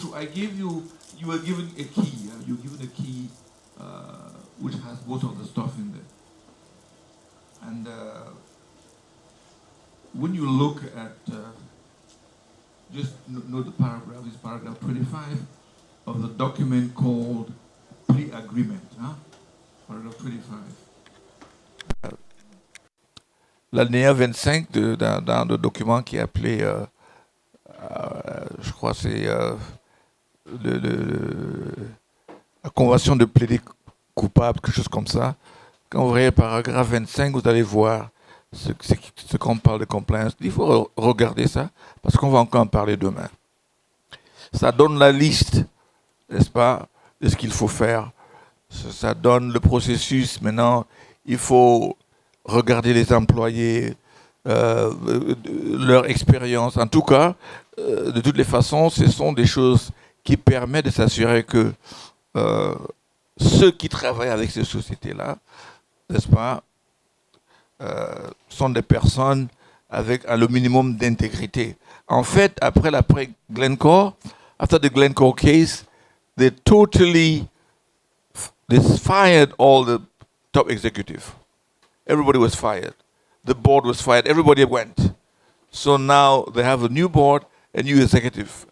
through. You were given a key. You were given a key which has most of the stuff in there. And when you look at, just note the paragraph, is paragraph 25 of the document called plea agreement. Paragraph 25. L'alinéa 25 dans le document qui est appelé, je crois c'est la convention de plaider coupable, quelque chose comme ça. Quand vous voyez le paragraphe 25, vous allez voir ce qu'on parle de compliance. Il faut regarder ça, parce qu'on va encore en parler demain. Ça donne la liste, n'est-ce pas, de ce qu'il faut faire. Ça donne le processus. Maintenant, il faut regarder les employés, leur expérience. En tout cas, de toutes les façons, ce sont des choses qui permettent de s'assurer que ceux qui travaillent avec ces sociétés-là, n'est-ce pas, sont des personnes avec le minimum d'intégrité. En fait, après Glencore, after the Glencore case, they fired all the top executive. Everybody was fired. The board was fired. Everybody went. So now they have a new board, a new executive.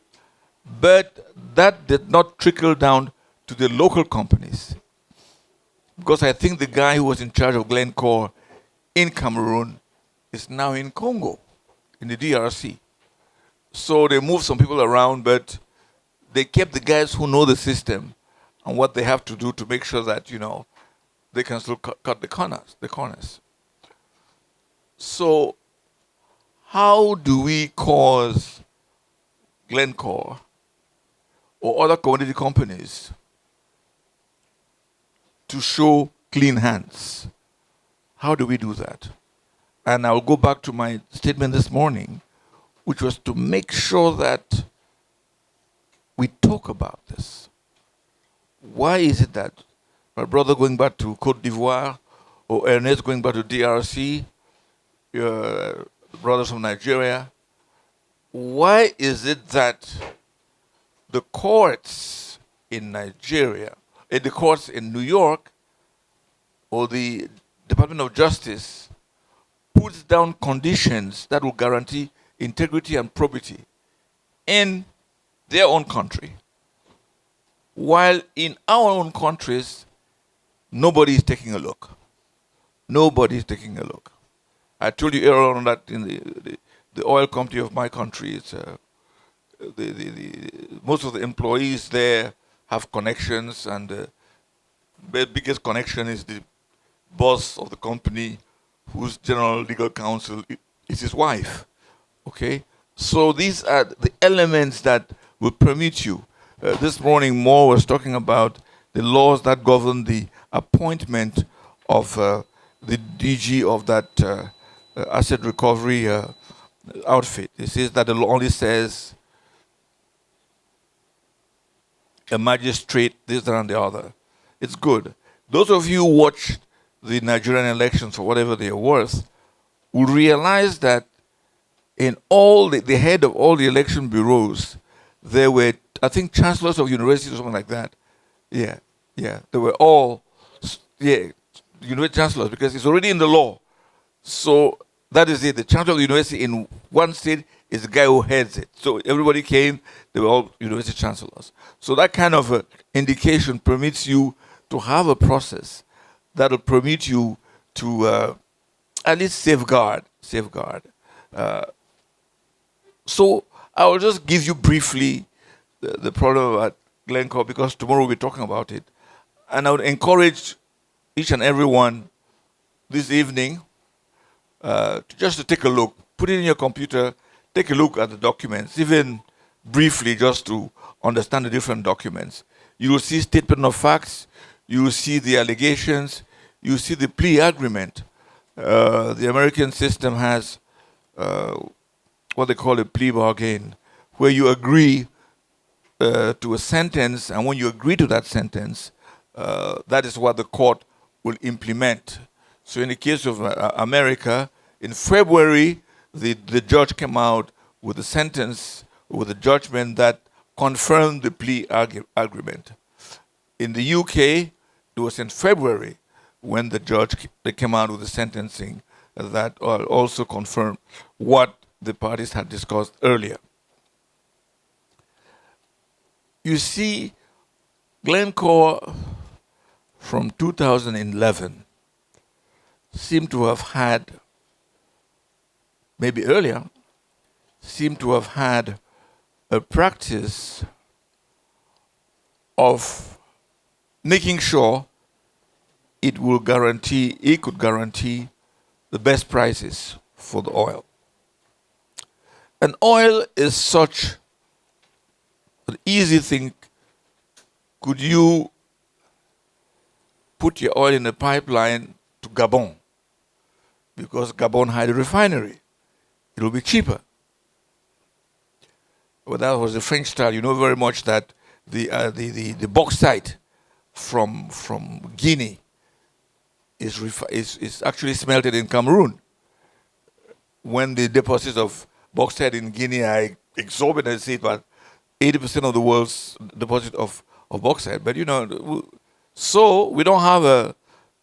But that did not trickle down to the local companies. Because I think the guy who was in charge of Glencore in Cameroon is now in Congo, in the DRC. So they moved some people around, but they kept the guys who know the system and what they have to do to make sure that, they can still cut the corners. So how do we cause Glencore or other commodity companies to show clean hands? How do we do that? And I'll go back to my statement this morning, which was to make sure that we talk about this. Why is it that my brother going back to Côte d'Ivoire, or Ernest going back to DRC, your brothers from Nigeria, why is it that the courts in Nigeria, the courts in New York, or the Department of Justice puts down conditions that will guarantee integrity and probity in their own country, while in our own countries, nobody is taking a look. Nobody is taking a look. I told you earlier on that in the oil company of my country, it's, most of the employees there have connections, and the biggest connection is the boss of the company, whose general legal counsel is his wife. Okay? So these are the elements that will permit you. This morning, Moore was talking about the laws that govern the appointment of the DG of that asset recovery outfit. It says that the law only says a magistrate, this, that, and the other. It's good. Those of you who watch the Nigerian elections, for whatever they are worth, will realize that in all the head of all the election bureaus, there were, I think, chancellors of universities or something like that. Yeah. They were all, university chancellors, because it's already in the law. So that is it. The chancellor of the university in one state is the guy who heads it. So everybody came, they were all university chancellors. So that kind of indication permits you to have a process that will permit you to at least safeguard. So I will just give you briefly the problem about Glencore, because tomorrow we'll be talking about it. And I would encourage each and every one this evening just to take a look. Put it in your computer, take a look at the documents, even briefly, just to understand the different documents. You will see statement of facts, you will see the allegations, you will see the plea agreement. The American system has what they call a plea bargain, where you agree to a sentence, and when you agree to that sentence, that is what the court will implement. So in the case of America, in February, the judge came out with a sentence, with a judgment that confirmed the plea agreement. In the UK, it was in February when the judge they came out with the sentencing that also confirmed what the parties had discussed earlier. You see, Glencore from 2011 seemed to have had, maybe earlier, seemed to have had a practice of making sure it could guarantee the best prices for the oil. And oil is such an easy thing. Could you put your oil in a pipeline to Gabon? Because Gabon had a refinery. It will be cheaper. Well, that was the French style. You know very much that the bauxite from Guinea is actually smelted in Cameroon. When the deposits of bauxite in Guinea are exorbitant, it's about 80% of the world's deposit of bauxite. But so we don't have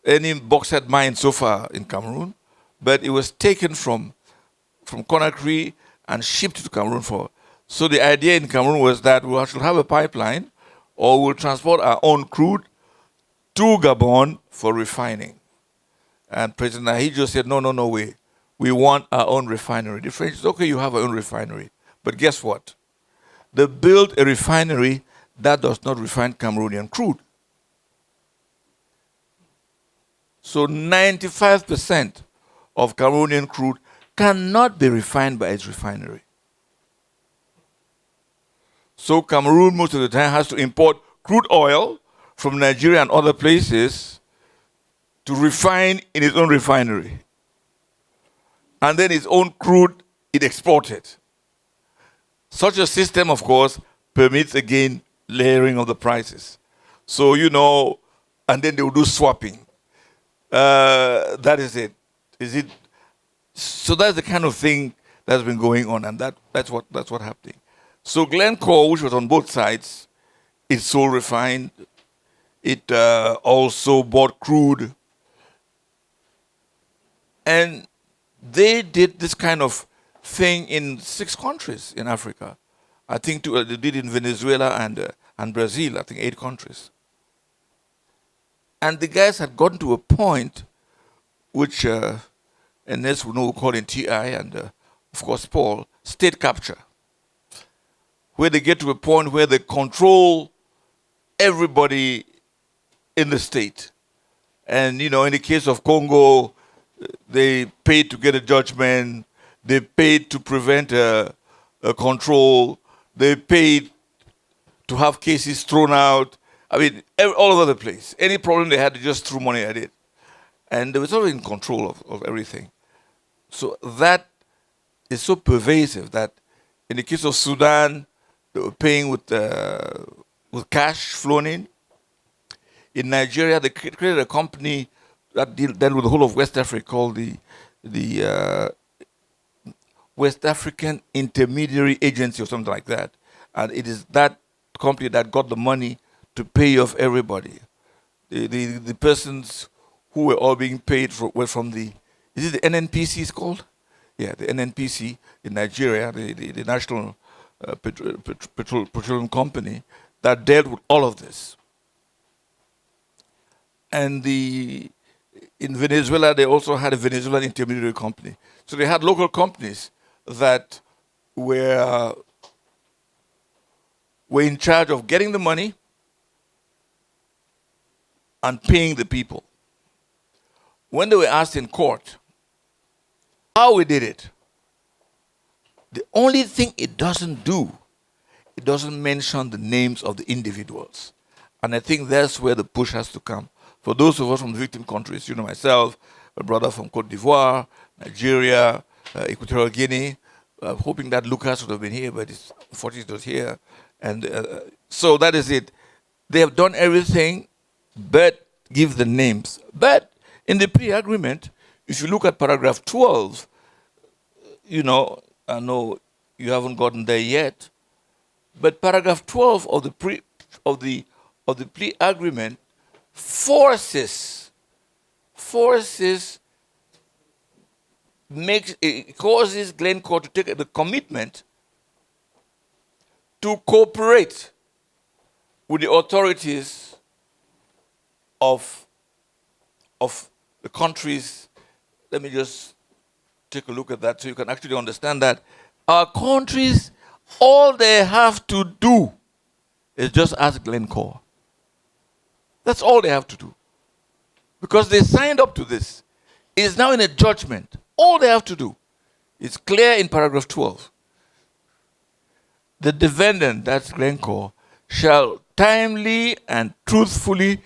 any bauxite mine so far in Cameroon, but it was taken from Conakry and shipped to Cameroon So the idea in Cameroon was that we should have a pipeline, or we'll transport our own crude to Gabon for refining. And President Ahijo said, no, we want our own refinery. The French said, okay, you have our own refinery. But guess what? They built a refinery that does not refine Cameroonian crude. So 95% of Cameroonian crude cannot be refined by its refinery. So Cameroon most of the time has to import crude oil from Nigeria and other places to refine in its own refinery. And then its own crude, it exported. Such a system, of course, permits, again, layering of the prices. So, and then they will do swapping. That is it. So that's the kind of thing that's been going on, and that's what's happening. So Glencore, which was on both sides, it sold refined. It also bought crude. And they did this kind of thing in 6 countries in Africa. I think they did in Venezuela and Brazil, I think 8 countries. And the guys had gotten to a point which Ernest we call in TI and, of course, Paul, state capture, where they get to a point where they control everybody in the state. And, in the case of Congo, they paid to get a judgment. They paid to prevent a control. They paid to have cases thrown out. I mean, all over the place. Any problem they had, they just threw money at it. And they were sort of in control of everything. So that is so pervasive that in the case of Sudan, they were paying with cash flown in. In Nigeria, they created a company that dealt with the whole of West Africa called the West African Intermediary Agency or something like that. And it is that company that got the money to pay off everybody. The persons who were all being paid were from is it the NNPC it's called? Yeah, the NNPC in Nigeria, the National Petroleum Company that dealt with all of this. And in Venezuela, they also had a Venezuelan intermediary company. So they had local companies that were in charge of getting the money and paying the people. When they were asked in court how we did it, the only thing it doesn't do, it doesn't mention the names of the individuals. And I think that's where the push has to come. For those of us from the victim countries, myself, a brother from Cote d'Ivoire, Nigeria, Equatorial Guinea, hoping that Lucas would have been here, but unfortunately he's not here. And so that is it. They have done everything but give the names. But in the plea agreement, if you look at paragraph 12, I know you haven't gotten there yet, But paragraph 12 of the plea agreement forces it causes Glencore to take the commitment to cooperate with the authorities of the countries. Let me just take a look at that so you can actually understand that our countries, all they have to do is just ask Glencore. That's all they have to do. Because they signed up to this. It is now in a judgment. All they have to do is clear in paragraph 12. The defendant, that's Glencore, shall timely and truthfully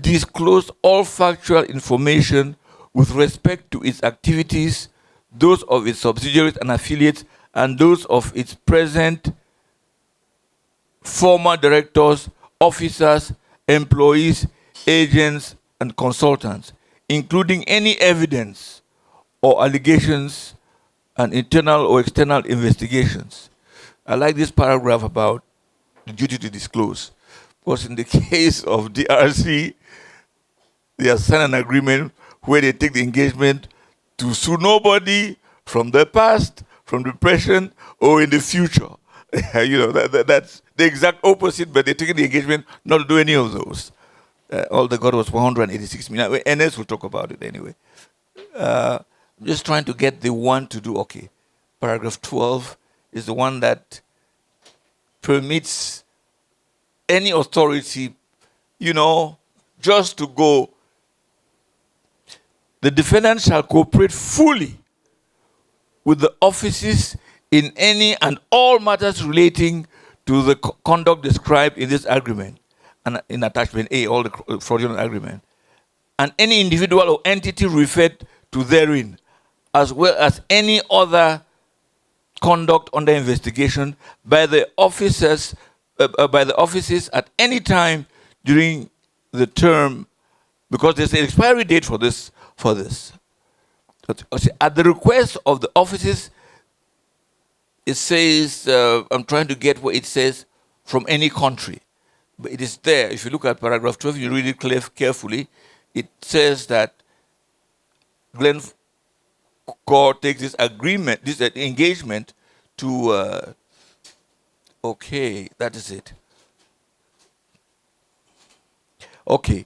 disclose all factual information with respect to its activities, those of its subsidiaries and affiliates, and those of its present, former directors, officers, employees, agents, and consultants, including any evidence or allegations and internal or external investigations. I like this paragraph about the duty to disclose. Because in the case of DRC, they have signed an agreement where they take the engagement to sue nobody from the past, from the present, or in the future. That's the exact opposite, but they're taking the engagement not to do any of those. All they got was 186 million. NS will talk about it anyway. I'm just trying to get the one to do, okay. Paragraph 12 is the one that permits any authority, just to go. The defendant shall cooperate fully with the offices in any and all matters relating to the conduct described in this agreement and in attachment A, all the fraudulent agreement, and any individual or entity referred to therein, as well as any other conduct under investigation by the officers at any time during the term, because there's an expiry date for this. At the request of the offices, it says, I'm trying to get what it says, from any country. But it is there. If you look at paragraph 12, you read it carefully, it says that Glencore takes this agreement, this engagement to, okay, that is it. Okay.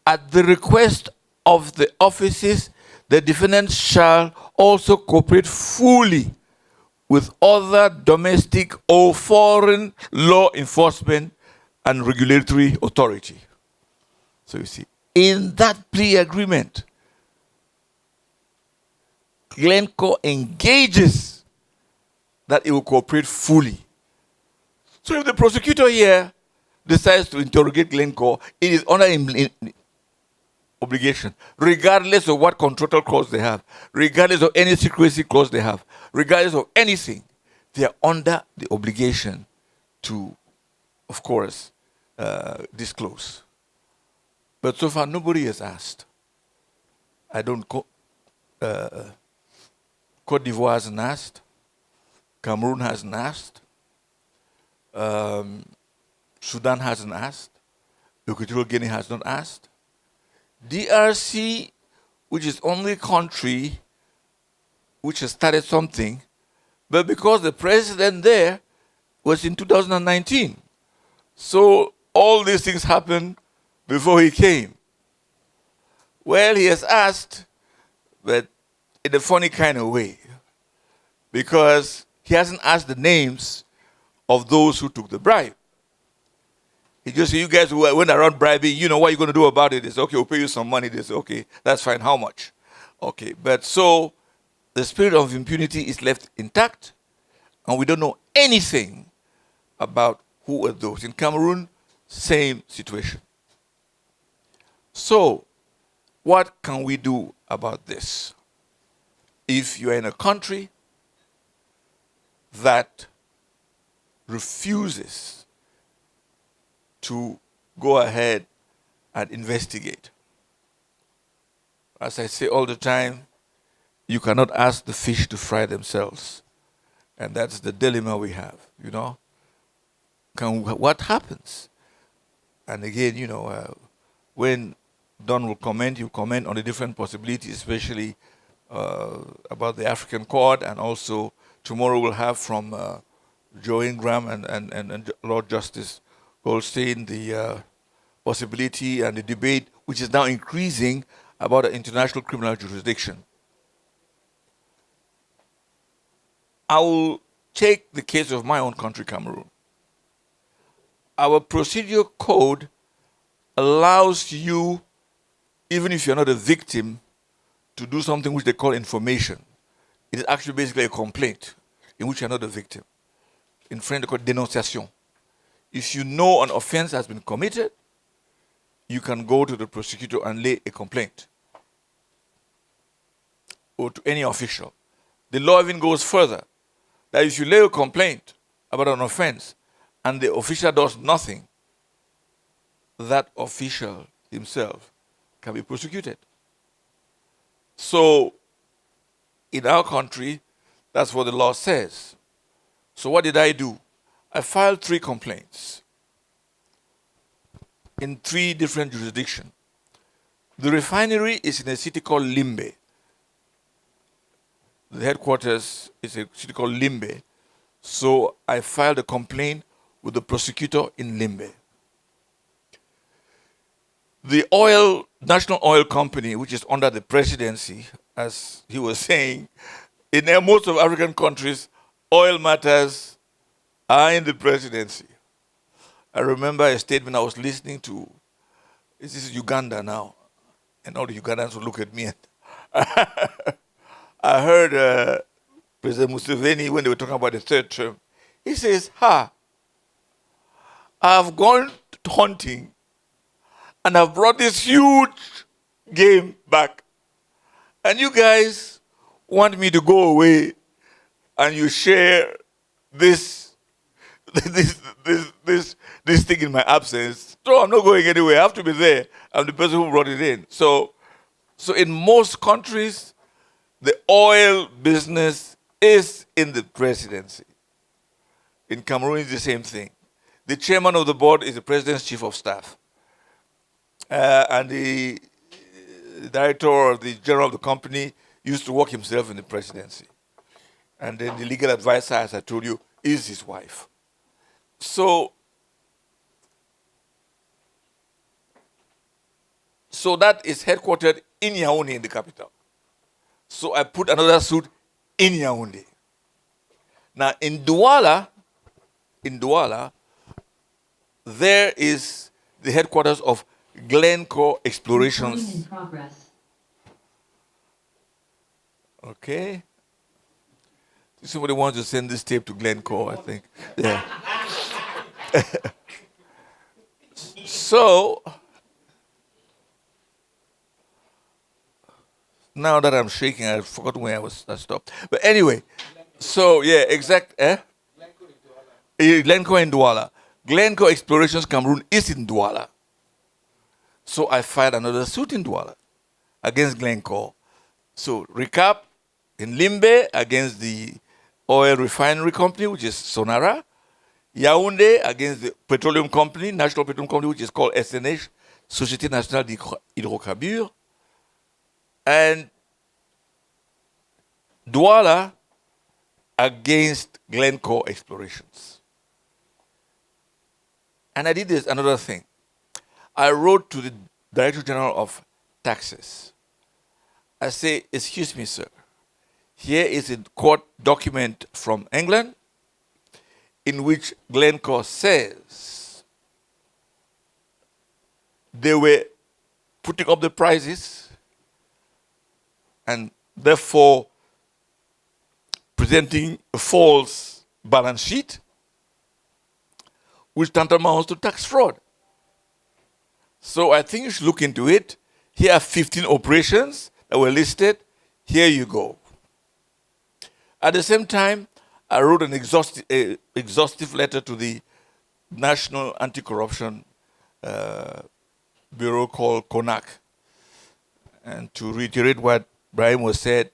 At the request of the offices, the defendant shall also cooperate fully with other domestic or foreign law enforcement and regulatory authority. So you see, in that plea agreement, Glencore engages that it will cooperate fully. So if the prosecutor here decides to interrogate Glencore, it is under obligation, regardless of what contractual clause they have, regardless of any secrecy clause they have, regardless of anything, they are under the obligation to, of course, disclose. But so far, nobody has asked. Cote d'Ivoire hasn't asked. Cameroon hasn't asked. Sudan hasn't asked. Equatorial Guinea has not asked. DRC, which is only country which has started something, but because the president there was in 2019. So all these things happened before he came. Well, he has asked, but in a funny kind of way, because he hasn't asked the names of those who took the bribe. He just said, you guys who went around bribing, you know what you're going to do about it? They say, okay, we'll pay you some money. They say, okay, that's fine. How much? Okay, but so the spirit of impunity is left intact, and we don't know anything about who were those. In Cameroon, same situation. So, what can we do about this? If you are in a country that refuses to go ahead and investigate, as I say all the time, you cannot ask the fish to fry themselves. And that's the dilemma we have, you know. what happens? And again, when Don will comment, he'll comment on the different possibilities, especially about the African Court, and also tomorrow we'll have from Joe Ingram and Lord Justice Goldstein the possibility and the debate, which is now increasing, about an international criminal jurisdiction. I will take the case of my own country, Cameroon. Our procedure code allows you, even if you're not a victim, to do something which they call information. It is actually basically a complaint in which you're not a victim. In French, they call it dénonciation. If you know an offense has been committed, you can go to the prosecutor and lay a complaint, or to any official. The law even goes further, that if you lay a complaint about an offense and the official does nothing, that official himself can be prosecuted. So, in our country, that's what the law says. So what did I do? I filed 3 complaints in 3 different jurisdictions. The refinery is in a city called Limbe. The headquarters is a city called Limbe. So I filed a complaint with the prosecutor in Limbe. The National Oil Company, which is under the presidency, as he was saying, in most of African countries, oil matters are in the presidency. I remember a statement I was listening to. This is Uganda now, and all the Ugandans will look at me. I heard President Museveni, when they were talking about the 3rd term, he says, I've gone hunting and I've brought this huge game back. And you guys want me to go away and you share this thing in my absence. So I'm not going anywhere. I have to be there. I'm the person who brought it in. So in most countries, the oil business is in the presidency. In Cameroon, it's the same thing. The chairman of the board is the president's chief of staff. And the director or the general of the company used to work himself in the presidency. And then the legal advisor, as I told you, is his wife. So that is headquartered in Yaoundé, in the capital. So I put another suit in Yaoundé. Now in Douala, there is the headquarters of Glencore Explorations. In progress. Okay. Somebody wants to send this tape to Glencore, I think. Yeah. So, now that I'm shaking, I forgot where I stopped. But anyway, so yeah, Glencore in Douala. Glencore Explorations Cameroon is in Douala. So I filed another suit in Douala against Glencore. So recap, in Limbe against the oil refinery company, which is Sonara. Yaoundé against the petroleum company, national petroleum company, which is called SNH, Société Nationale d'Hydrocarbures. And Douala against Glencore Explorations. And I did this another thing. I wrote to the Director General of Taxes. I say, excuse me, sir. Here is a court document from England in which Glencore says they were putting up the prices and therefore presenting a false balance sheet, which tantamounts to tax fraud. So I think you should look into it. Here are 15 operations that were listed. Here you go. At the same time, I wrote an exhaustive letter to the National Anti-Corruption Bureau called CONAC. And to reiterate what Brahim was said,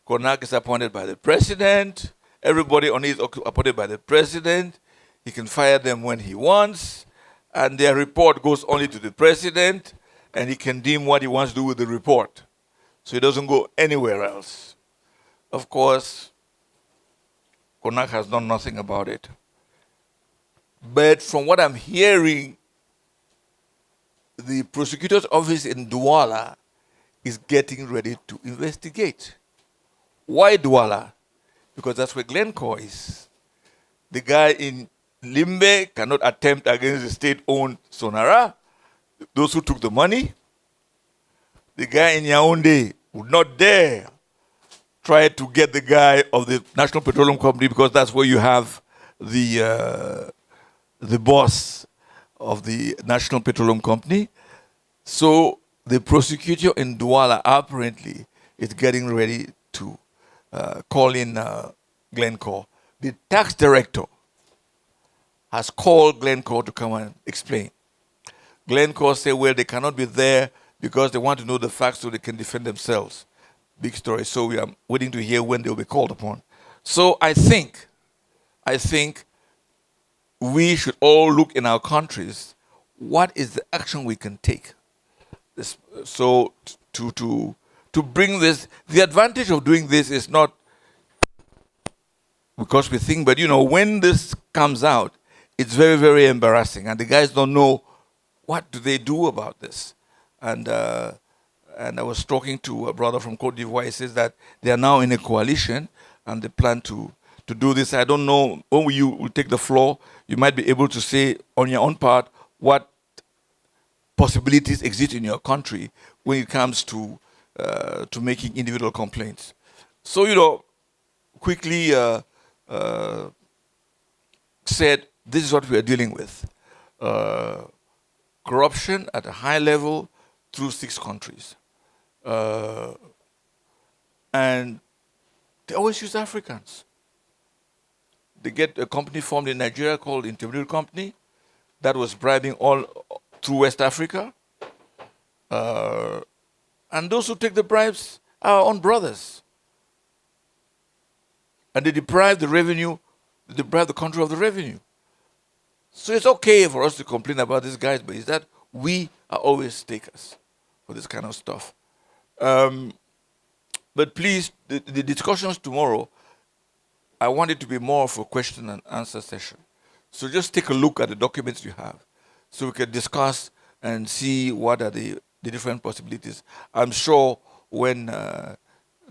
CONAC is appointed by the president. Everybody on it is appointed by the president. He can fire them when he wants, and their report goes only to the president, and he can deem what he wants to do with the report. So it doesn't go anywhere else. Of course, Konak has done nothing about it. But from what I'm hearing, the prosecutor's office in Douala is getting ready to investigate. Why Douala? Because that's where Glencore is. The guy in Limbe cannot attempt against the state-owned Sonara, those who took the money. The guy in Yaoundé would not dare try to get the guy of the National Petroleum Company, because that's where you have the boss of the National Petroleum Company. So the prosecutor in Douala apparently is getting ready to call in Glencore. The tax director has called Glencore to come and explain. Glencore say, well, they cannot be there because they want to know the facts so they can defend themselves. Big story. So we are waiting to hear when they will be called upon. So I think we should all look in our countries, what is the action we can take? So to bring this, the advantage of doing this is not because we think, but when this comes out, it's very, very embarrassing, and the guys don't know what do they do about this. And I was talking to a brother from Côte d'Ivoire. He says that they are now in a coalition and they plan to do this. I don't know, when you will take the floor, you might be able to say on your own part what possibilities exist in your country when it comes to making individual complaints. So, quickly said, this is what we are dealing with. Corruption at a high level through 6 countries. And they always use Africans. They get a company formed in Nigeria called Intermediate Company that was bribing all through West Africa. And those who take the bribes are our own brothers. And they deprive the revenue, they deprive the country of the revenue. So it's okay for us to complain about these guys, but it's that we are always takers for this kind of stuff. But please, the discussions tomorrow, I want it to be more of a question and answer session. So just take a look at the documents you have so we can discuss and see what are the different possibilities. I'm sure when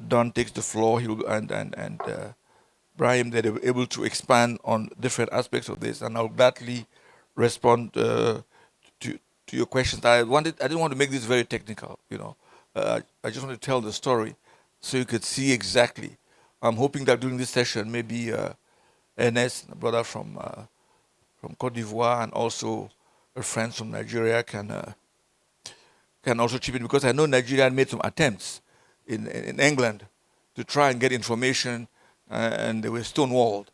Don takes the floor, he'll and Brahim, they're able to expand on different aspects of this, and I'll gladly respond to your questions. I didn't want to make this very technical, I just want to tell the story so you could see exactly. I'm hoping that during this session, maybe Ernest, a brother from Côte d'Ivoire, and also a friend from Nigeria can also chip in, because I know Nigeria made some attempts in England to try and get information, and they were stonewalled.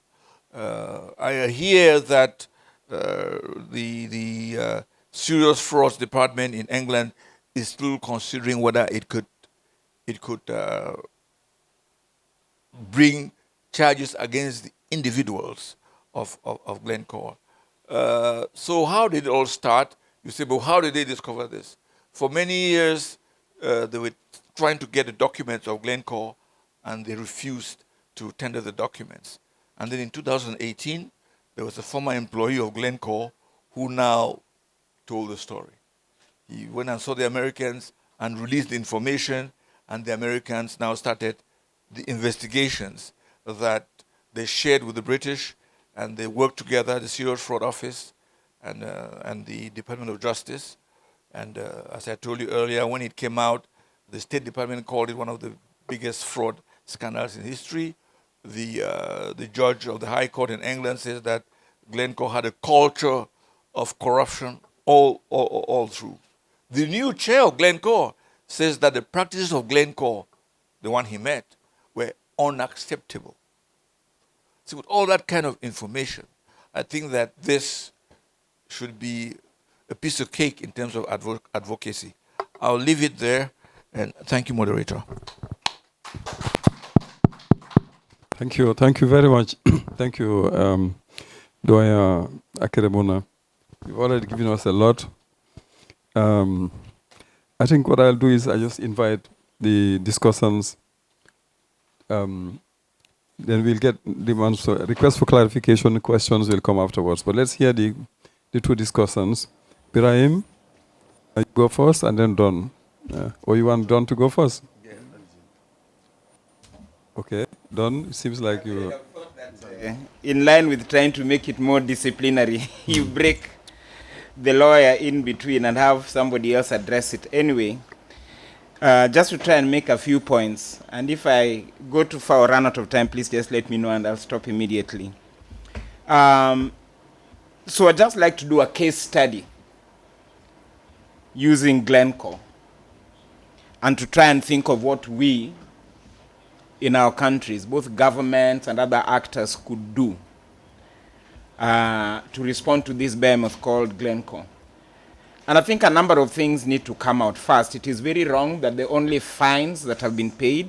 I hear that the Serious Frauds Department in England is still considering whether it could bring charges against the individuals of Glencore. So how did it all start? You say, but how did they discover this? For many years, they were trying to get the documents of Glencore, and they refused to tender the documents. And then in 2018, there was a former employee of Glencore who now told the story. He went and saw the Americans and released the information, and the Americans now started the investigations that they shared with the British, and they worked together, the Serious Fraud Office and the Department of Justice. And as I told you earlier, when it came out, the State Department called it one of the biggest fraud scandals in history. The judge of the High Court in England says that Glencore had a culture of corruption all through. The new chair of Glencore says that the practices of Glencore, the one he met, were unacceptable. So with all that kind of information, I think that this should be a piece of cake in terms of advocacy. I'll leave it there, and thank you, moderator. Thank you very much. Thank you, Doya Akerebona, you've already given us a lot. I think what I'll do is I just invite the discussants. Then we'll get demands. So requests for clarification, questions will come afterwards. But let's hear the two discussants. Birahim, you go first, and then Don. Or you want Don to go first? Okay, Don, it seems like you... in line with trying to make it more disciplinary, you break the lawyer in between and have somebody else address it. Anyway, just to try and make a few points. And if I go too far or run out of time, please just let me know and I'll stop immediately. So I'd just like to do a case study using Glencore and to try and think of what we in our countries, both governments and other actors, could do to respond to this behemoth called Glencore. And I think a number of things need to come out. First, it is very wrong that the only fines that have been paid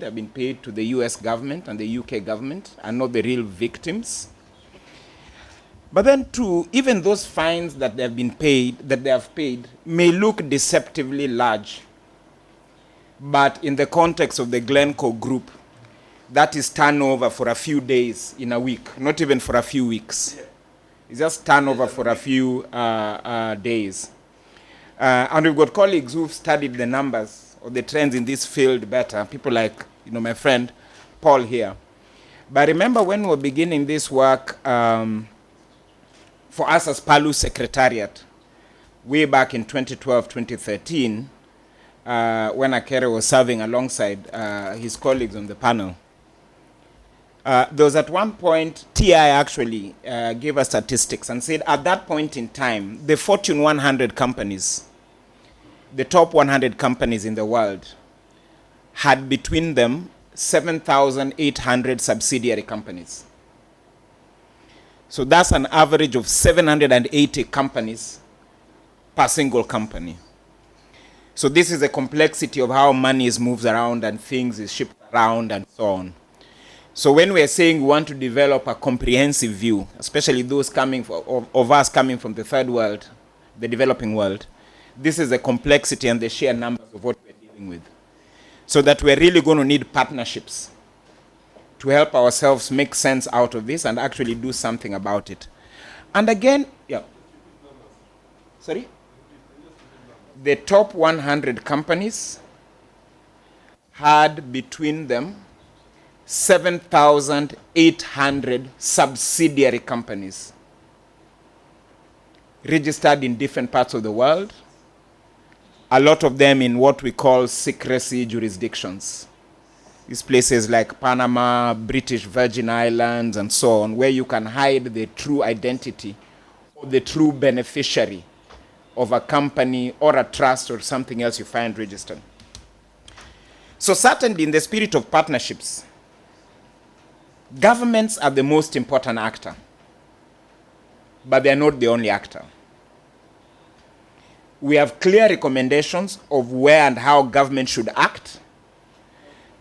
to the US government and the UK government and not the real victims. But then two, even those fines that they have paid may look deceptively large. But in the context of the Glencore group, that is turnover for a few days in a week, not even for a few weeks. Yeah. It's just turnover for a few days. And we've got colleagues who've studied the numbers or the trends in this field better, people like my friend Paul here. But remember when we were beginning this work, for us as PALU Secretariat, way back in 2012, 2013, when Akere was serving alongside his colleagues on the panel, there was at one point, TI actually gave us statistics and said at that point in time, the Fortune 100 companies, the top 100 companies in the world, had between them 7,800 subsidiary companies. So that's an average of 780 companies per single company. So this is the complexity of how money is moved around and things is shipped around and so on. So when we're saying we want to develop a comprehensive view, especially those of us coming from the third world, the developing world, this is the complexity and the sheer numbers of what we're dealing with. So that we're really going to need partnerships to help ourselves make sense out of this and actually do something about it. And again, yeah. Sorry? The top 100 companies had between them 7,800 subsidiary companies registered in different parts of the world, a lot of them in what we call secrecy jurisdictions. These places like Panama, British Virgin Islands, and so on, where you can hide the true identity or the true beneficiary of a company or a trust or something else you find registered. So certainly in the spirit of partnerships, governments are the most important actor, but they are not the only actor. We have clear recommendations of where and how government should act,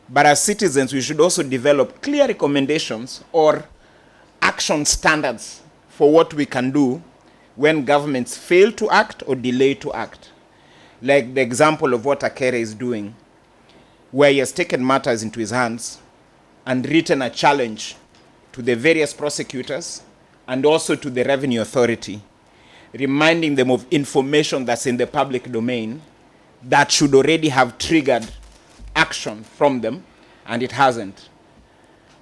but as citizens, we should also develop clear recommendations or action standards for what we can do when governments fail to act or delay to act. Like the example of what Akere is doing, where he has taken matters into his hands and written a challenge to the various prosecutors and also to the Revenue Authority, reminding them of information that's in the public domain that should already have triggered action from them, and it hasn't.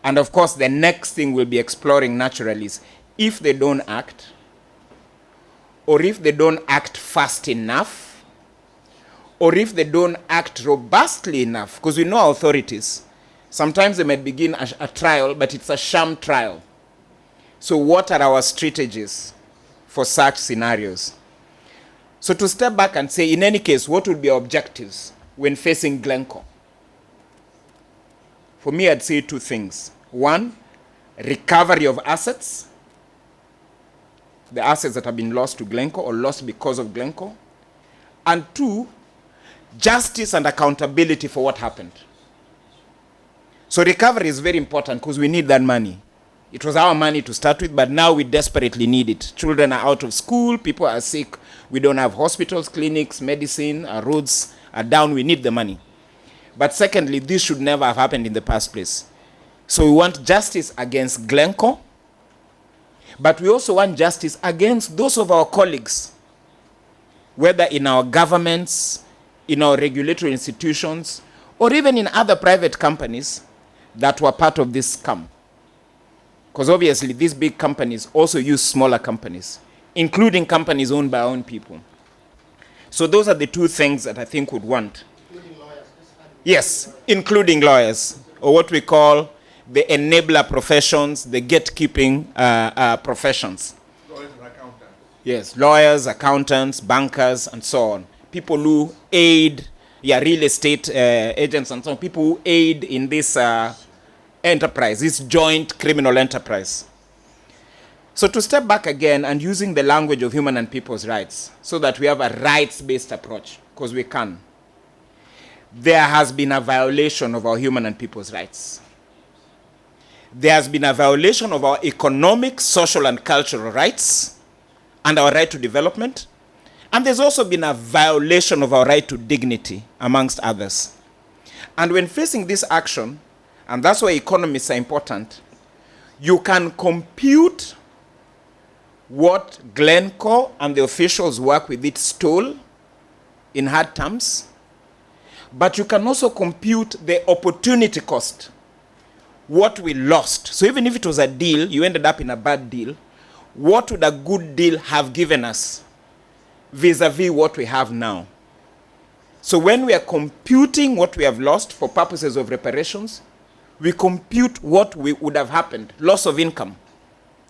And of course, the next thing we'll be exploring naturally is if they don't act, or if they don't act fast enough, or if they don't act robustly enough, because we know authorities, sometimes they might begin a trial, but it's a sham trial. So what are our strategies for such scenarios? So to step back and say, in any case, what would be our objectives when facing Glencore? For me, I'd say two things. One, recovery of assets, the assets that have been lost to Glencore or lost because of Glencore. And two, justice and accountability for what happened. So recovery is very important because we need that money. It was our money to start with, but now we desperately need it. Children are out of school, people are sick, we don't have hospitals, clinics, medicine, our roads are down, we need the money. But secondly, this should never have happened in the first place. So we want justice against Glencore, but we also want justice against those of our colleagues, whether in our governments, in our regulatory institutions, or even in other private companies that were part of this scam. Because obviously these big companies also use smaller companies, including companies owned by our own people. So those are the two things that I think would want. Including lawyers? Yes, including lawyers, or what we call the enabler professions, the gatekeeping professions. Lawyers and accountants. Yes, lawyers, accountants, bankers, and so on. People who aid, real estate agents and so on, people who aid in this enterprise, this joint criminal enterprise. So to step back again and using the language of human and people's rights so that we have a rights-based approach, because we can. There has been a violation of our human and people's rights. There has been a violation of our economic, social, and cultural rights and our right to development. And there's also been a violation of our right to dignity, amongst others. And when facing this action, and that's why economists are important, you can compute what Glencore and the officials work with it stole in hard terms, but you can also compute the opportunity cost, what we lost. So even if it was a deal, you ended up in a bad deal, what would a good deal have given us vis-a-vis what we have now? So when we are computing what we have lost for purposes of reparations, we compute what would have happened, loss of income,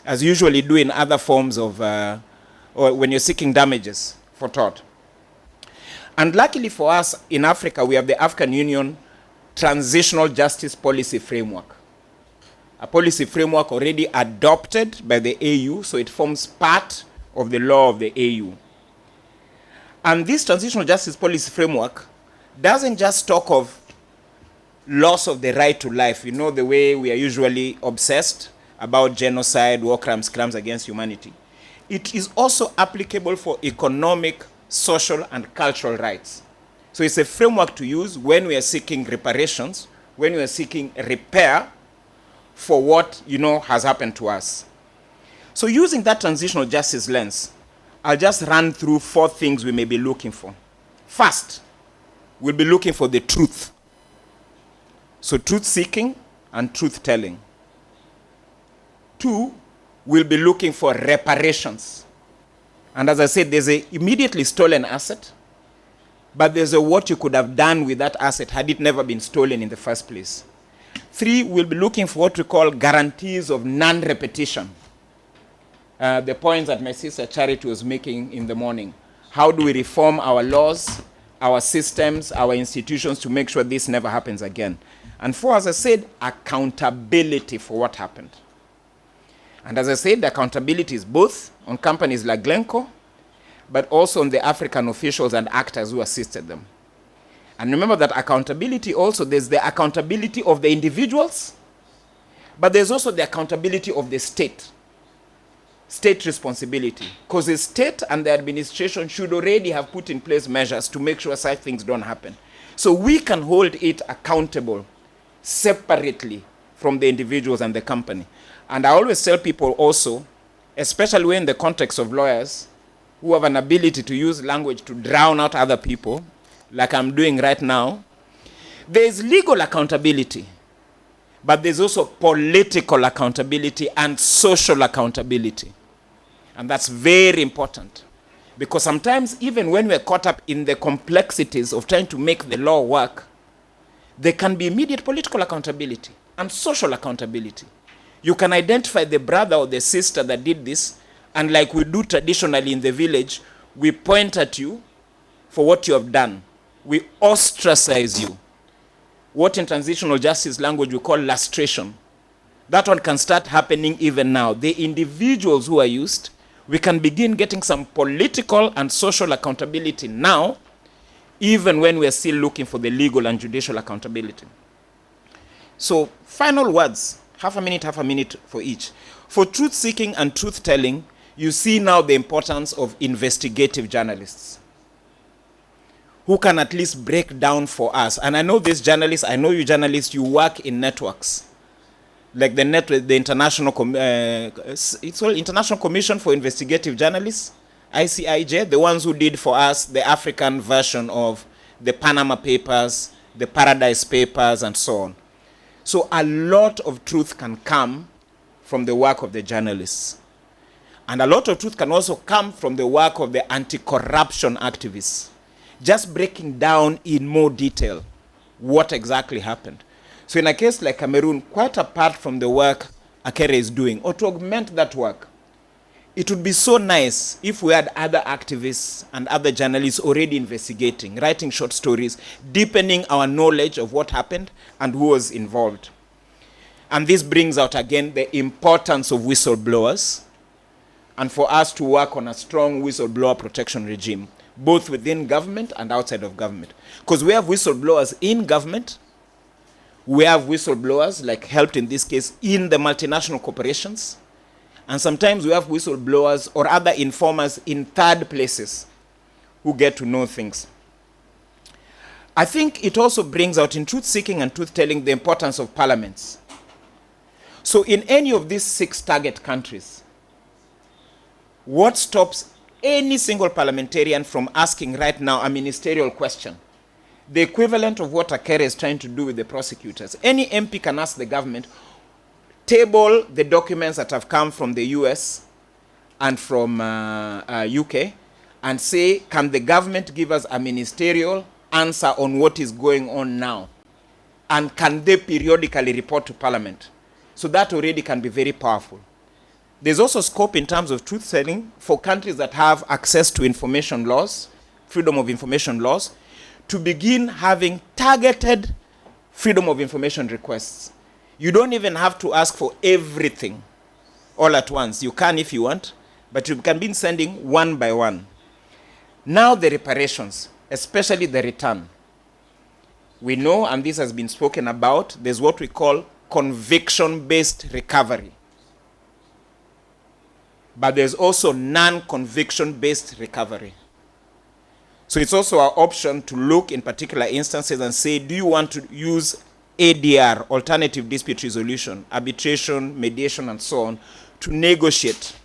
as you usually do in other forms of, or when you're seeking damages for tort. And luckily for us in Africa, we have the African Union Transitional Justice Policy Framework. A policy framework already adopted by the AU, so it forms part of the law of the AU. And this Transitional Justice Policy Framework doesn't just talk of loss of the right to life, you know, the way we are usually obsessed about genocide, war crimes, crimes against humanity. It is also applicable for economic, social, and cultural rights. So it's a framework to use when we are seeking reparations, when we are seeking repair for what, has happened to us. So using that transitional justice lens, I'll just run through 4 things we may be looking for. First, we'll be looking for the truth. So truth-seeking and truth-telling. 2, we'll be looking for reparations. And as I said, there's an immediately stolen asset, but there's a what you could have done with that asset had it never been stolen in the first place. 3, we'll be looking for what we call guarantees of non-repetition. The points that my sister Charity was making in the morning. How do we reform our laws, our systems, our institutions to make sure this never happens again? And 4, as I said, accountability for what happened. And as I said, the accountability is both on companies like Glencore, but also on the African officials and actors who assisted them. And remember that accountability also, there's the accountability of the individuals, but there's also the accountability of the state. State responsibility. Because the state and the administration should already have put in place measures to make sure such things don't happen. So we can hold it accountable separately from the individuals and the company. And I always tell people also, especially when in the context of lawyers who have an ability to use language to drown out other people, like I'm doing right now, there is legal accountability, but there's also political accountability and social accountability. And that's very important. Because sometimes even when we're caught up in the complexities of trying to make the law work, there can be immediate political accountability and social accountability. You can identify the brother or the sister that did this, and like we do traditionally in the village, we point at you for what you have done. We ostracize you. What in transitional justice language we call lustration. That one can start happening even now. The individuals who are used, we can begin getting some political and social accountability now, even when we are still looking for the legal and judicial accountability. So, final words. Half a minute for each. For truth-seeking and truth-telling, you see now the importance of investigative journalists who can at least break down for us. And I know these journalists, I know you journalists, you work in networks. Like the International International Commission for Investigative Journalists, ICIJ, the ones who did for us the African version of the Panama Papers, the Paradise Papers, and so on. So a lot of truth can come from the work of the journalists. And a lot of truth can also come from the work of the anti-corruption activists, just breaking down in more detail what exactly happened. So in a case like Cameroon, quite apart from the work Akere is doing, or to augment that work, it would be so nice if we had other activists and other journalists already investigating, writing short stories, deepening our knowledge of what happened and who was involved. And this brings out again the importance of whistleblowers, and for us to work on a strong whistleblower protection regime, both within government and outside of government. Because we have whistleblowers in government, we have whistleblowers, like helped in this case, in the multinational corporations, and sometimes we have whistleblowers or other informers in third places who get to know things. I think it also brings out in truth-seeking and truth-telling the importance of parliaments. So in any of these 6 target countries, what stops any single parliamentarian from asking right now a ministerial question? The equivalent of what Akere is trying to do with the prosecutors. Any MP can ask the government, table the documents that have come from the US and from UK, and say, can the government give us a ministerial answer on what is going on now? And can they periodically report to Parliament? So that already can be very powerful. There's also scope in terms of truth-telling for countries that have access to information laws, freedom of information laws, to begin having targeted freedom of information requests. You don't even have to ask for everything all at once. You can if you want, but you can be sending one by one. Now the reparations, especially the return. We know, and this has been spoken about, there's what we call conviction-based recovery. But there's also non-conviction-based recovery. So it's also our option to look in particular instances and say, do you want to use ADR, alternative dispute resolution, arbitration, mediation, and so on, to negotiate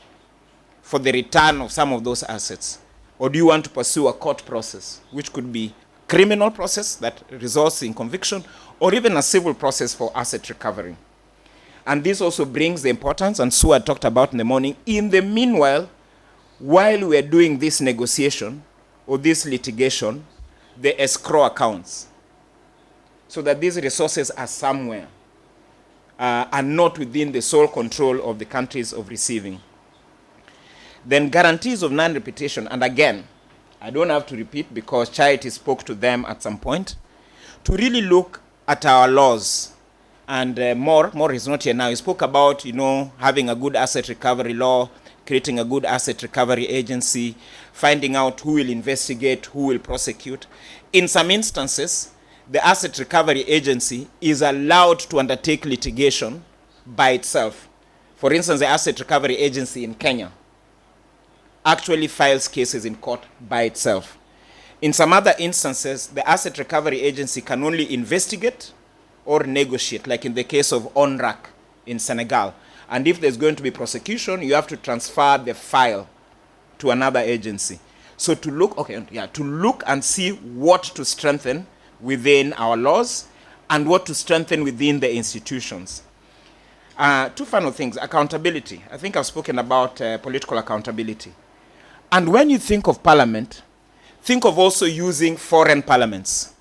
for the return of some of those assets? Or do you want to pursue a court process, which could be criminal process that results in conviction, or even a civil process for asset recovery? And this also brings the importance, and Sue had talked about in the morning, in the meanwhile, while we are doing this negotiation or this litigation, the escrow accounts, so that these resources are somewhere and not within the sole control of the countries of receiving. Then guarantees of non-repetition, and again, I don't have to repeat because Charity spoke to them at some point, to really look at our laws. And More is not here now. He spoke about, having a good asset recovery law, creating a good asset recovery agency, finding out who will investigate, who will prosecute. In some instances, the asset recovery agency is allowed to undertake litigation by itself. For instance, the asset recovery agency in Kenya actually files cases in court by itself. In some other instances, the asset recovery agency can only investigate or negotiate, like in the case of ONRAC in Senegal. And if there's going to be prosecution, you have to transfer the file to another agency. So to look and see what to strengthen within our laws and what to strengthen within the institutions. 2 final things. Accountability. I think I've spoken about political accountability. And when you think of parliament, think of also using foreign parliaments.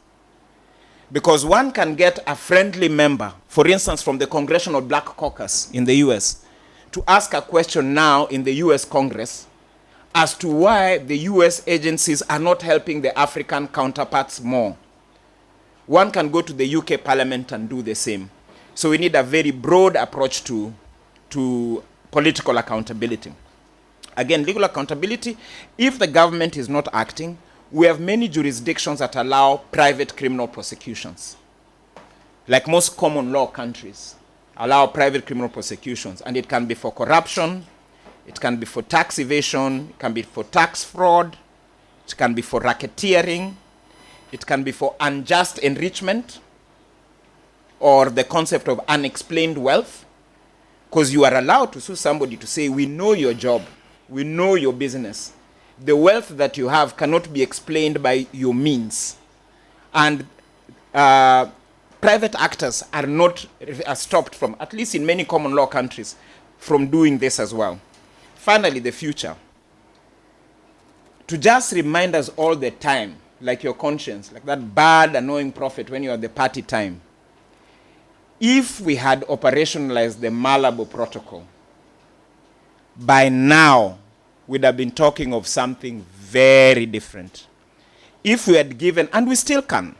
Because one can get a friendly member, for instance, from the Congressional Black Caucus in the US, to ask a question now in the US Congress as to why the US agencies are not helping the African counterparts more. One can go to the UK Parliament and do the same. So we need a very broad approach to political accountability. Again, legal accountability, if the government is not acting, we have many jurisdictions that allow private criminal prosecutions, like most common law countries allow private criminal prosecutions. And it can be for corruption, it can be for tax evasion, it can be for tax fraud, it can be for racketeering, it can be for unjust enrichment, or the concept of unexplained wealth, because you are allowed to sue somebody to say, we know your job, we know your business. The wealth that you have cannot be explained by your means. And private actors are not stopped from, at least in many common law countries, from doing this as well. Finally, the future. To just remind us all the time, like your conscience, like that bad, annoying prophet when you're at the party time. If we had operationalized the Malabo Protocol, by now we'd have been talking of something very different. If we had given, and we still can,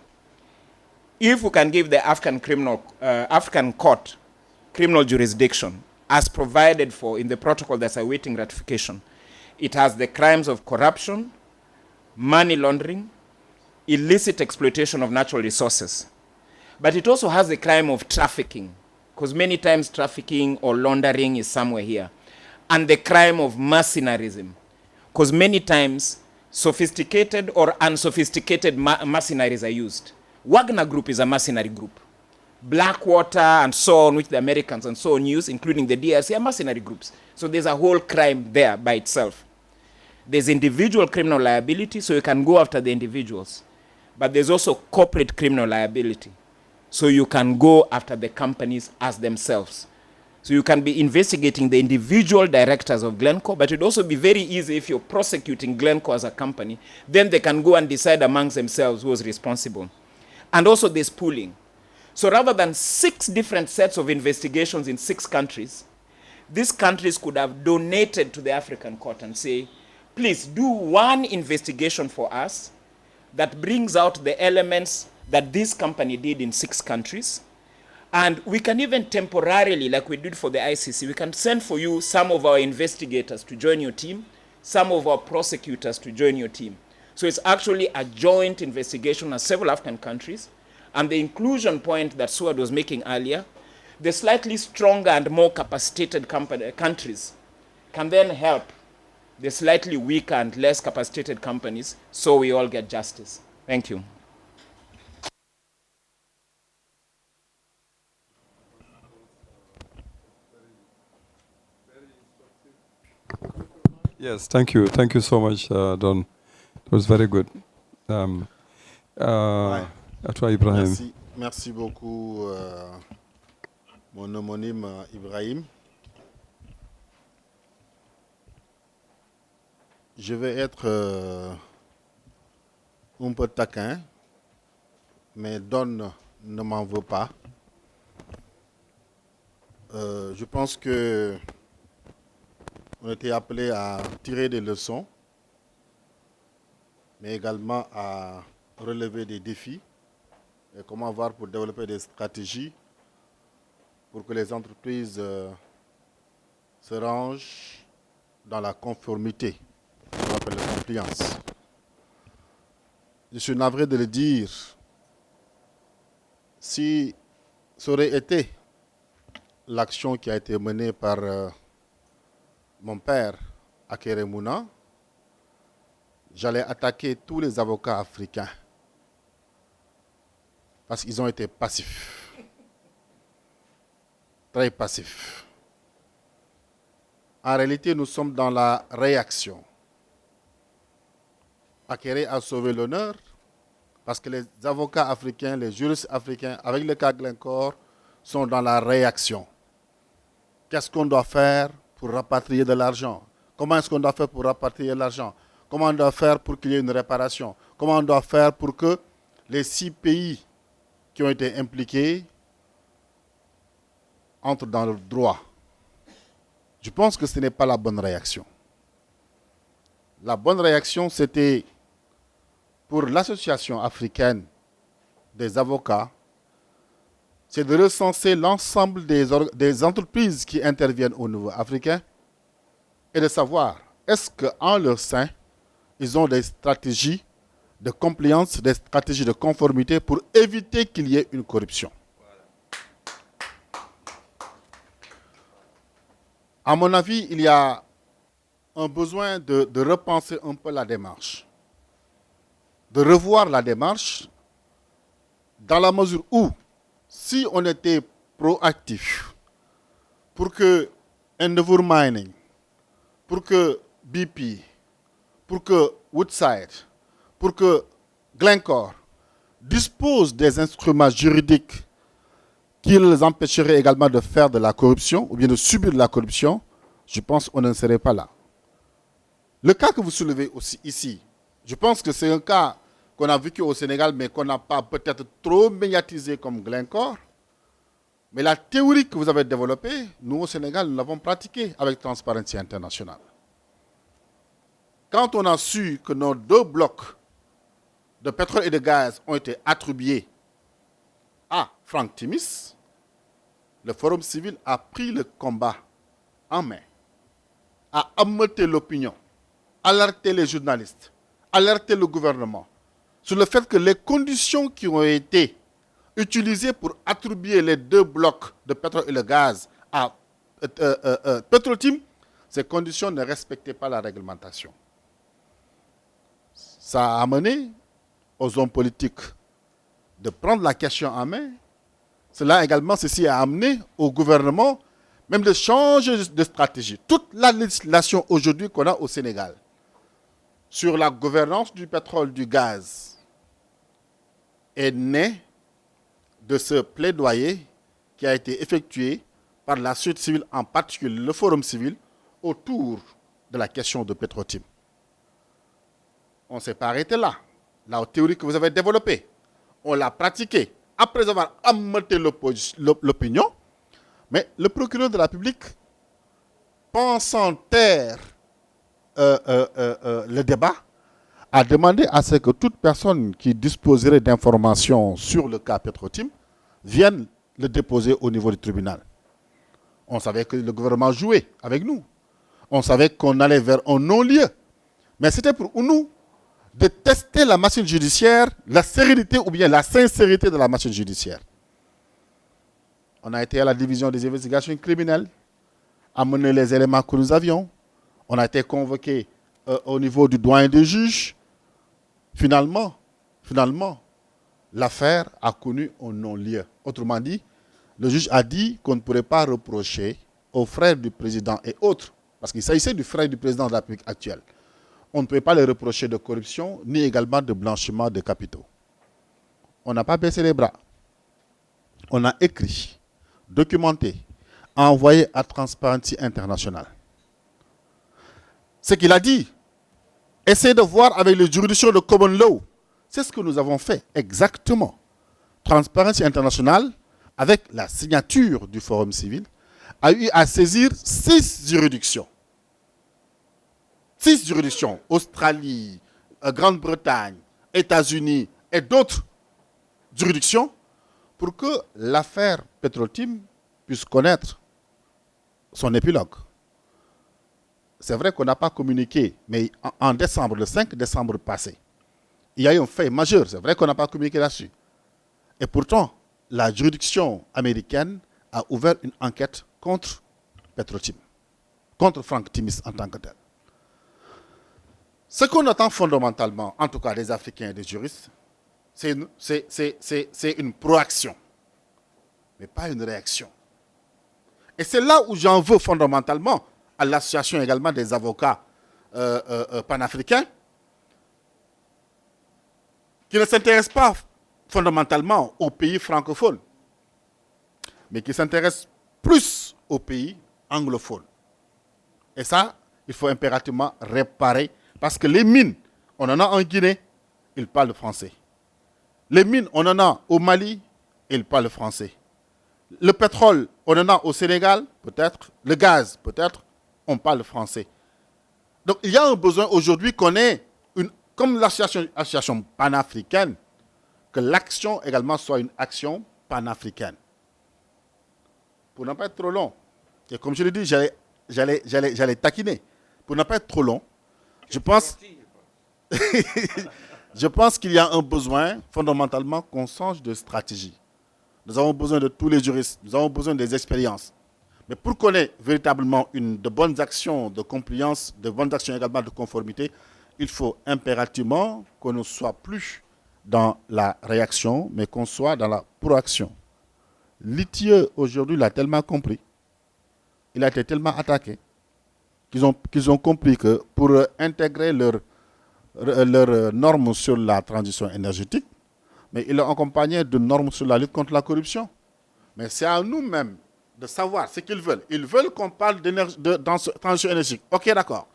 if we can give the African court criminal jurisdiction as provided for in the protocol that's awaiting ratification, it has the crimes of corruption, money laundering, illicit exploitation of natural resources. But it also has the crime of trafficking, because many times trafficking or laundering is somewhere here. And the crime of mercenarism, because many times sophisticated or unsophisticated mercenaries are used. Wagner Group is a mercenary group. Blackwater and so on, which the Americans and so on use, including the DRC, are mercenary groups. So there's a whole crime there by itself. There's individual criminal liability, so you can go after the individuals. But there's also corporate criminal liability. So you can go after the companies as themselves. So you can be investigating the individual directors of Glencore, but it would also be very easy if you're prosecuting Glencore as a company, then they can go and decide amongst themselves who was responsible. And also there's pooling. So rather than 6 different sets of investigations in 6 countries, these countries could have donated to the African court and say, please do one investigation for us that brings out the elements that this company did in 6 countries. And we can even temporarily, like we did for the ICC, we can send for you some of our investigators to join your team, some of our prosecutors to join your team. So it's actually a joint investigation of several African countries. And the inclusion point that Suad was making earlier, the slightly stronger and more capacitated countries can then help the slightly weaker and less capacitated companies, so we all get justice. Thank you. Yes, thank you. Thank you so much, Don. It was very good. À toi, Ibrahim. Merci beaucoup, mon homonyme Ibrahim. Je vais être un peu taquin, mais Don ne m'en veut pas. Je pense que on était appelé à tirer des leçons, mais également à relever des défis et comment voir pour développer des stratégies pour que les entreprises se rangent dans la conformité, qu'on appelle la compliance. Je suis navré de le dire, si ça aurait été l'action qui a été menée par mon père à Keremouna, j'allais attaquer tous les avocats africains parce qu'ils ont été passifs, très passifs. En réalité, nous sommes dans la réaction. Akere a sauvé l'honneur parce que les avocats africains, les juristes africains, avec le cas Glencore, sont dans la réaction. Qu'est-ce qu'on doit faire pour rapatrier de l'argent? Comment est-ce qu'on doit faire pour rapatrier l'argent? Comment on doit faire pour qu'il y ait une réparation? Comment on doit faire pour que les 6 pays qui ont été impliqués entrent dans le droit? Je pense que ce n'est pas la bonne réaction. La bonne réaction, c'était pour l'Association africaine des avocats, c'est de recenser l'ensemble des entreprises qui interviennent au niveau africain et de savoir est-ce qu'en leur sein, ils ont des stratégies de compliance, des stratégies de conformité pour éviter qu'il y ait une corruption. À mon avis, il y a un besoin de repenser un peu la démarche, de revoir la démarche, dans la mesure où, si on était proactif pour que Endeavour Mining, pour que BP, pour que Woodside, pour que Glencore disposent des instruments juridiques qui les empêcheraient également de faire de la corruption ou bien de subir de la corruption, je pense qu'on ne serait pas là. Le cas que vous soulevez aussi ici, je pense que c'est un cas qu'on a vécu au Sénégal, mais qu'on n'a pas peut-être trop médiatisé comme Glencore. Mais la théorie que vous avez développée, nous au Sénégal, nous l'avons pratiquée avec Transparency International. Quand on a su que nos 2 blocs de pétrole et de gaz ont été attribués à Frank Timis, le Forum civil a pris le combat en main, a ameuté l'opinion, alerté les journalistes, alerté le gouvernement sur le fait que les conditions qui ont été utilisées pour attribuer les 2 blocs de pétrole et de gaz à Petrotim, ces conditions ne respectaient pas la réglementation. Ça a amené aux hommes politiques de prendre la question en main. Cela également, ceci a amené au gouvernement même de changer de stratégie. Toute la législation aujourd'hui qu'on a au Sénégal sur la gouvernance du pétrole, du gaz, est née de ce plaidoyer qui a été effectué par la société civile, en particulier le Forum civil, autour de la question de Petrotim. On ne s'est pas arrêté là. La théorie que vous avez développée, on l'a pratiquée après avoir ameuté l'opinion, mais le procureur de la République, pensant taire le débat, a demandé à ce que toute personne qui disposerait d'informations sur le cas Petrotim vienne le déposer au niveau du tribunal. On savait que le gouvernement jouait avec nous. On savait qu'on allait vers un non-lieu. Mais c'était pour nous de tester la machine judiciaire, la sérénité ou bien la sincérité de la machine judiciaire. On a été à la division des investigations criminelles, amené les éléments que nous avions. On a été convoqué au niveau du doyen des juges. Finalement, l'affaire a connu un non-lieu. Autrement dit, le juge a dit qu'on ne pourrait pas reprocher aux frères du président et autres, parce qu'il s'agissait du frère du président de la République actuelle, on ne pouvait pas les reprocher de corruption, ni également de blanchiment de capitaux. On n'a pas baissé les bras. On a écrit, documenté, envoyé à Transparency International. Ce qu'il a dit, essayez de voir avec les juridictions de common law. C'est ce que nous avons fait exactement. Transparency International, avec la signature du Forum civil, a eu à saisir 6 juridictions. 6 juridictions, Australie, Grande-Bretagne, États-Unis et d'autres juridictions, pour que l'affaire Petrotim puisse connaître son épilogue. C'est vrai qu'on n'a pas communiqué, mais en décembre, le 5 décembre passé, il y a eu un fait majeur, c'est vrai qu'on n'a pas communiqué là-dessus. Et pourtant, la juridiction américaine a ouvert une enquête contre Petrotim, contre Frank Timis en tant que tel. Ce qu'on attend fondamentalement, en tout cas des Africains et des juristes, c'est une proaction, mais pas une réaction. Et c'est là où j'en veux fondamentalement à l'association également des avocats panafricains, qui ne s'intéressent pas fondamentalement aux pays francophones, mais qui s'intéressent plus aux pays anglophones. Et ça, il faut impérativement réparer, parce que les mines, on en a en Guinée, ils parlent français. Les mines, on en a au Mali, ils parlent français. Le pétrole, on en a au Sénégal, peut-être. Le gaz, peut-être. On parle français. Donc, il y a un besoin aujourd'hui qu'on ait, comme l'association panafricaine, que l'action également soit une action panafricaine. Pour ne pas être trop long, et comme je l'ai dit, j'allais taquiner. Pour ne pas être trop long, je pense qu'il y a un besoin, fondamentalement, qu'on change de stratégie. Nous avons besoin de tous les juristes, nous avons besoin des expériences. Mais pour qu'on ait véritablement de bonnes actions de compliance, de bonnes actions également de conformité, il faut impérativement qu'on ne soit plus dans la réaction, mais qu'on soit dans la proaction. L'ITIE, aujourd'hui, l'a tellement compris, il a été tellement attaqué, qu'ils ont compris que pour intégrer leurs normes sur la transition énergétique, mais ils l'ont accompagné de normes sur la lutte contre la corruption. Mais c'est à nous-mêmes de savoir ce qu'ils veulent. Ils veulent qu'on parle de transition énergétique. Ok, d'accord.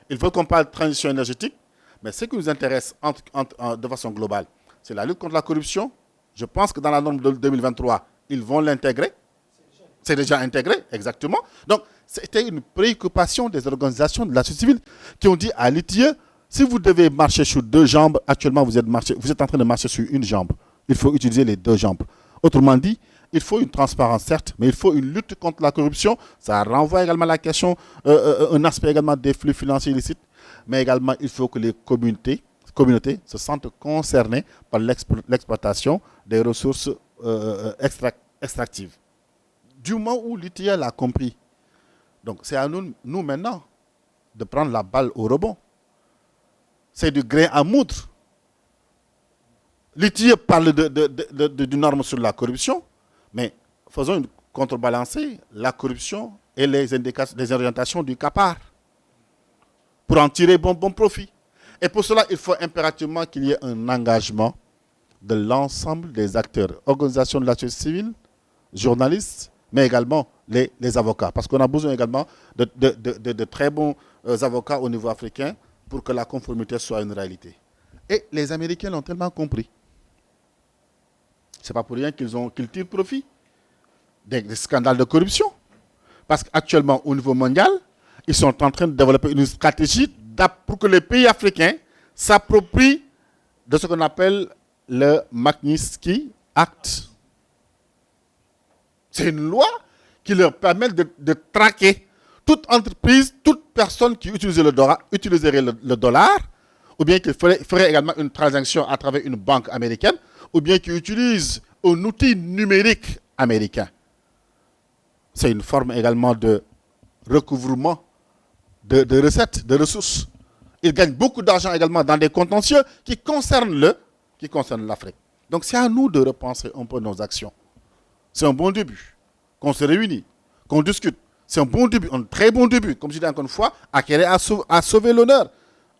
Ils veulent qu'on parle de transition énergétique, mais ce qui nous intéresse de façon globale, c'est la lutte contre la corruption. Je pense que dans la norme de 2023, ils vont l'intégrer. C'est déjà intégré, exactement. Donc, c'était une préoccupation des organisations de la société civile qui ont dit à l'ITIE, si vous devez marcher sur deux jambes, actuellement vous êtes en train de marcher sur une jambe. Il faut utiliser les deux jambes. Autrement dit, il faut une transparence, certes, mais il faut une lutte contre la corruption. Ça renvoie également à la question, un aspect également des flux financiers illicites, mais également il faut que les communautés se sentent concernées par l'exploitation des ressources extractives. Du moment où l'ITIE l'a compris, donc c'est à nous maintenant de prendre la balle au rebond. C'est du grain à moudre. L'ITIE parle d'une norme sur la corruption, mais faisons une contrebalancée, la corruption et les orientations du CAPAR pour en tirer bon profit. Et pour cela, il faut impérativement qu'il y ait un engagement de l'ensemble des acteurs, organisations de la société civile, journalistes, mais également les avocats. Parce qu'on a besoin également de très bons avocats au niveau africain pour que la conformité soit une réalité. Et les Américains l'ont tellement compris. Ce n'est pas pour rien qu'ils tirent profit des scandales de corruption. Parce qu'actuellement, au niveau mondial, ils sont en train de développer une stratégie pour que les pays africains s'approprient de ce qu'on appelle le Magnitsky Act. C'est une loi qui leur permet de traquer toute entreprise, toute personne qui utiliserait le dollar, ou bien qui ferait également une transaction à travers une banque américaine, ou bien qui utilise un outil numérique américain. C'est une forme également de recouvrement de recettes, de ressources. Ils gagnent beaucoup d'argent également dans des contentieux qui concernent l'Afrique. Donc c'est à nous de repenser un peu nos actions. C'est un bon début. Qu'on se réunit, qu'on discute. C'est un bon début, un très bon début. Comme je dis encore une fois, à sauver l'honneur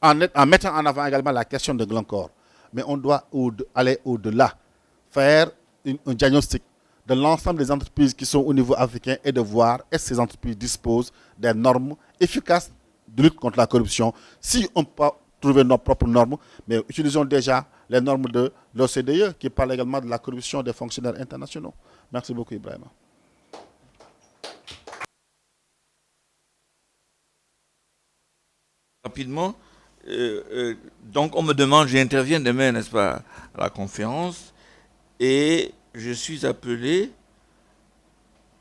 en mettant en avant également la question de Glencore. Mais on doit aller au-delà, faire un diagnostic de l'ensemble des entreprises qui sont au niveau africain et de voir est-ce que ces entreprises disposent des normes efficaces de lutte contre la corruption. Si on peut trouver nos propres normes, mais utilisons déjà les normes de l'OCDE qui parlent également de la corruption des fonctionnaires internationaux. Merci beaucoup, Ebrima. Rapidement, donc on me demande, j'interviens demain, n'est-ce pas, à la conférence, et je suis appelé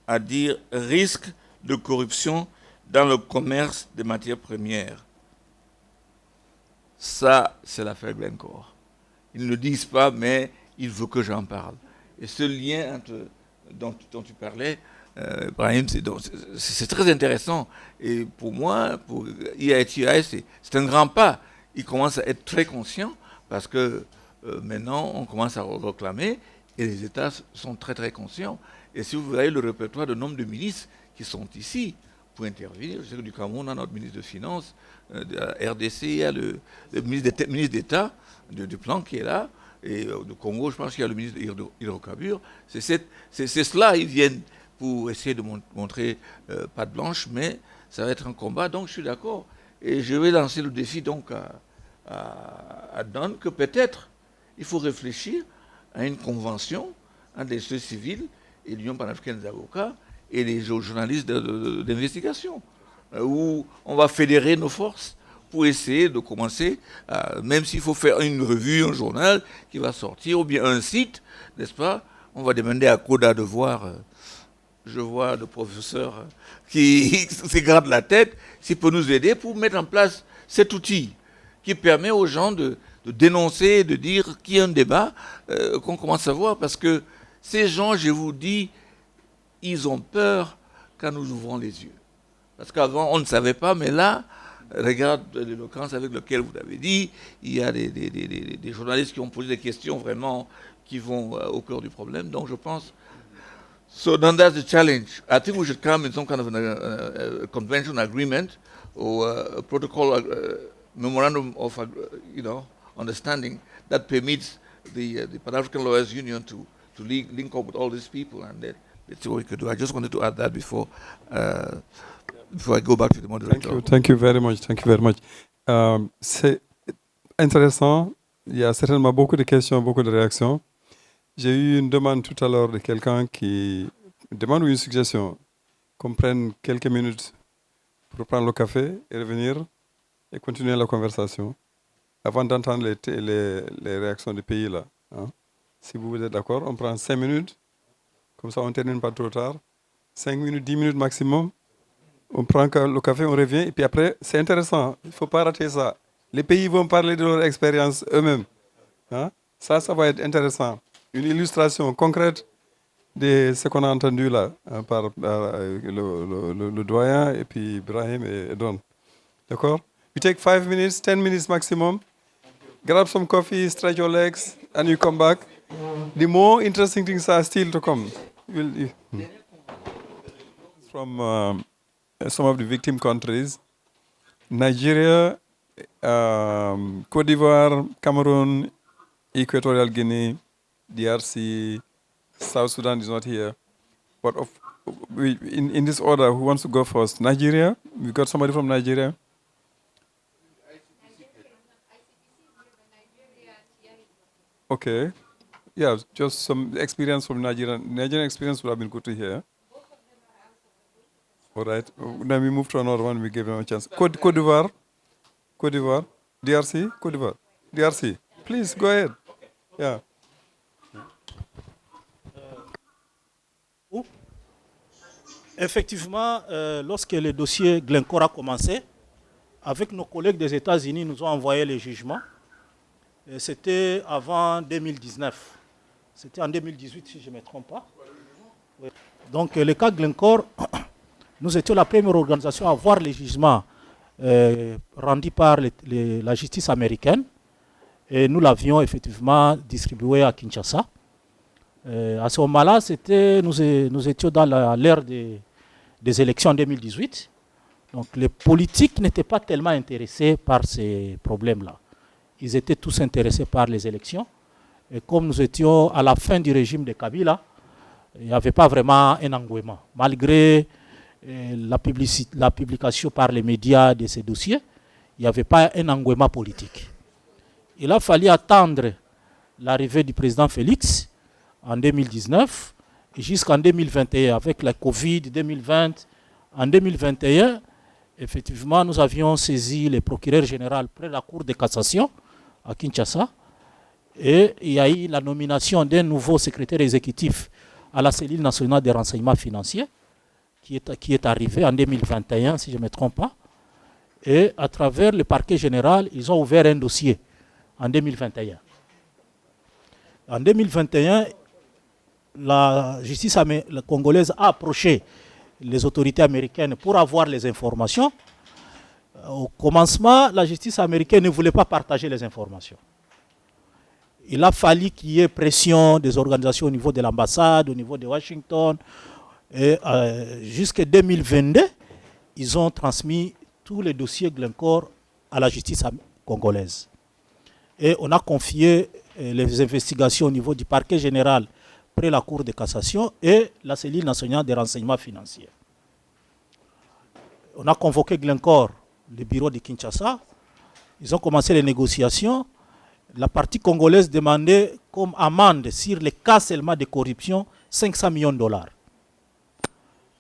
à dire risque de corruption dans le commerce des matières premières. Ça, c'est l'affaire Glencore. Ils ne le disent pas, mais il faut que j'en parle. Et ce lien dont tu parlais, Brahim, c'est très intéressant. Et pour moi, pour IATI, c'est un grand pas. Ils commencent à être très conscients parce que maintenant, on commence à réclamer et les États sont très très conscients. Et si vous voyez le répertoire de nombre de ministres qui sont ici pour intervenir, je sais que du Cameroun, on a notre ministre de Finances, de la RDC, il y a le ministre d'État du plan qui est là, et du Congo, je pense qu'il y a le ministre de l'hydrocarbure. C'est cela, ils viennent pour essayer de montrer patte blanche, mais ça va être un combat, donc je suis d'accord. Et je vais lancer le défi donc à Don que peut-être il faut réfléchir à une convention entre les sociétés civiles et l'Union panafricaine des avocats et les journalistes d'investigation, où on va fédérer nos forces pour essayer de commencer, même s'il faut faire une revue, un journal qui va sortir, ou bien un site, n'est-ce pas? On va demander à Koda de voir, je vois le professeur qui s'égrade la tête, s'il peut nous aider pour mettre en place cet outil qui permet aux gens de dénoncer, de dire qu'il y a un débat, qu'on commence à voir, parce que ces gens, je vous dis, ils ont peur quand nous ouvrons les yeux. Parce qu'avant, on ne savait pas, mais là, regarde l'éloquence avec laquelle vous l'avez dit, il y a des journalistes qui ont posé des questions vraiment qui vont au cœur du problème. Donc je pense, so then that's the challenge. I think we should come in some kind of a convention agreement or a protocol memorandum of understanding that permits the Pan-African Lawyers Union to link up with all these people, and let's see what we could do. I just wanted to add that before I go back to the moderator. Thank you very much. Thank you very much. C'est intéressant. Il y a certainement beaucoup de questions, beaucoup de réactions. J'ai eu une demande tout à l'heure de quelqu'un qui demande une suggestion qu'on prenne quelques minutes pour prendre le café et revenir et continuer la conversation avant d'entendre les réactions du pays là. Hein. Si vous êtes d'accord, on prend 5 minutes, comme ça on ne termine pas trop tard. 5 minutes, 10 minutes maximum. On prend le café, on revient, et puis après, c'est intéressant, il ne faut pas rater ça. Les pays vont parler de leur expérience eux-mêmes. Hein? Ça va être intéressant. Une illustration concrète de ce qu'on a entendu là, hein, par le doyen, et puis Ibrahim et Don. D'accord? You take 5 minutes, 10 minutes maximum. Grab some coffee, stretch your legs, and you come back. The more interesting things are still to come. From some of the victim countries, Nigeria, Côte d'Ivoire, Cameroon, Equatorial Guinea, DRC, South Sudan is not here. But in this order, who wants to go first? Nigeria? We got somebody from Nigeria? Okay. Yeah, just some experience from Nigeria. Nigerian experience would have been good to hear. All right. Then we move to another one. We give them a chance. Côte d'Ivoire. DRC. Côte d'Ivoire. DRC. Please go ahead. Yeah. Effectivement, lorsque le dossier Glencore a commencé, avec nos collègues des États-Unis, nous ont envoyé les jugements. C'était avant 2019. C'était en 2018, si je ne me trompe pas. Oui. Donc, le cas Glencore, nous étions la première organisation à voir les jugements rendus par la justice américaine. Et nous l'avions effectivement distribué à Kinshasa. À ce moment-là, nous étions dans l'ère des élections en 2018. Donc, les politiques n'étaient pas tellement intéressés par ces problèmes-là. Ils étaient tous intéressés par les élections. Et comme nous étions à la fin du régime de Kabila, il n'y avait pas vraiment un engouement. Malgré la publication par les médias de ces dossiers, il n'y avait pas un engouement politique. Il a fallu attendre l'arrivée du président Félix en 2019 et jusqu'en 2021, avec la Covid 2020. En 2021, effectivement, nous avions saisi le procureur général près de la Cour de cassation à Kinshasa. Et il y a eu la nomination d'un nouveau secrétaire exécutif à la cellule nationale des renseignements financiers, qui est arrivé en 2021, si je ne me trompe pas. Et à travers le parquet général, ils ont ouvert un dossier en 2021. En 2021, la justice congolaise a approché les autorités américaines pour avoir les informations. Au commencement, la justice américaine ne voulait pas partager les informations. Il a fallu qu'il y ait pression des organisations au niveau de l'ambassade, au niveau de Washington. Et jusqu'en 2022, ils ont transmis tous les dossiers Glencore à la justice congolaise. Et on a confié les investigations au niveau du parquet général près la Cour de cassation et la cellule nationale des renseignements financiers. On a convoqué Glencore, le bureau de Kinshasa. Ils ont commencé les négociations. La partie congolaise demandait comme amende sur les cas seulement de corruption 500 millions de dollars.